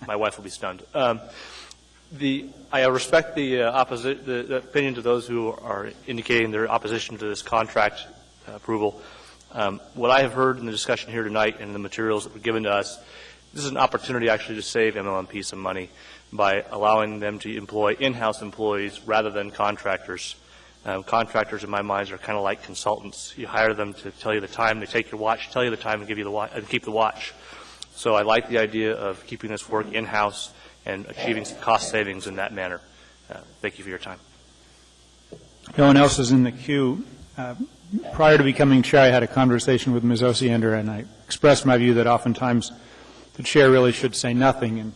My wife will be stunned. I respect the opinions of those who are indicating their opposition to this contract approval. What I have heard in the discussion here tonight and the materials that were given to us, this is an opportunity actually to save MLMP some money by allowing them to employ in-house employees rather than contractors. Contractors, in my mind, are kind of like consultants. You hire them to tell you the time, they take your watch, tell you the time, and give you the watch, and keep the watch. So I like the idea of keeping this work in-house and achieving some cost savings in that manner. Thank you for your time. No one else is in the queue. Prior to becoming chair, I had a conversation with Ms. Osiander, and I expressed my view that oftentimes the chair really should say nothing.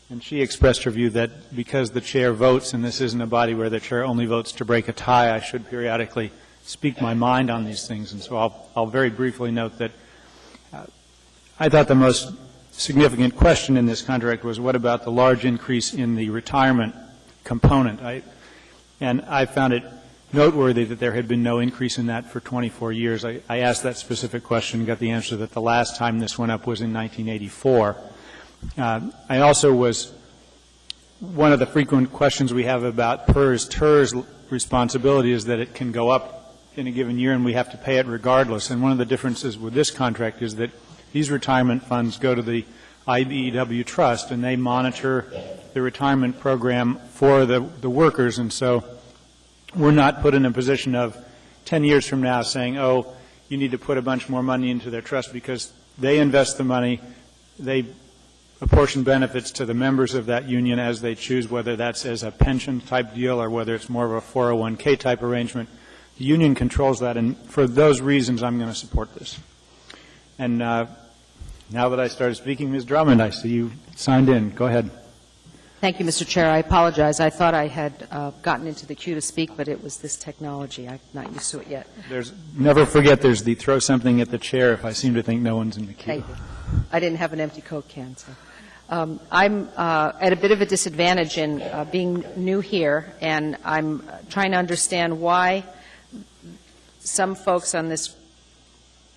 And she expressed her view that because the chair votes, and this isn't a body where the chair only votes to break a tie, I should periodically speak my mind on these things. And so I'll very briefly note that I thought the most significant question in this contract was what about the large increase in the retirement component? And I found it noteworthy that there had been no increase in that for 24 years. I asked that specific question and got the answer that the last time this went up was in 1984. I also was, one of the frequent questions we have about TERS responsibility is that it can go up in a given year and we have to pay it regardless. And one of the differences with this contract is that these retirement funds go to the IBEW trust and they monitor the retirement program for the workers. And so we're not put in a position of 10 years from now saying, oh, you need to put a bunch more money into their trust because they invest the money, they apportion benefits to the members of that union as they choose, whether that's as a pension type deal or whether it's more of a 401k type arrangement. The union controls that, and for those reasons, I'm going to support this. And now that I started speaking, Ms. Drummond, I see you signed in. Go ahead. Thank you, Mr. Chair. I apologize. I thought I had gotten into the queue to speak, but it was this technology. I'm not used to it yet. Never forget there's the throw something at the chair if I seem to think no one's in the queue. Thank you. I didn't have an empty Coke can, so. I'm at a bit of a disadvantage in being new here, and I'm trying to understand why some folks on this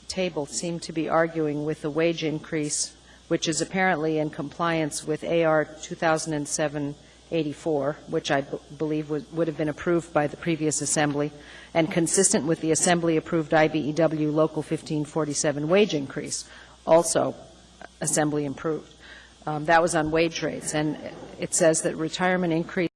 table seem to be arguing with the wage increase, which is apparently in compliance with AR 2007-84, which I believe would have been approved by the previous Assembly, and consistent with the Assembly-approved IBEW Local 1547 wage increase, also Assembly approved. That was on wage rates, and it says that retirement increase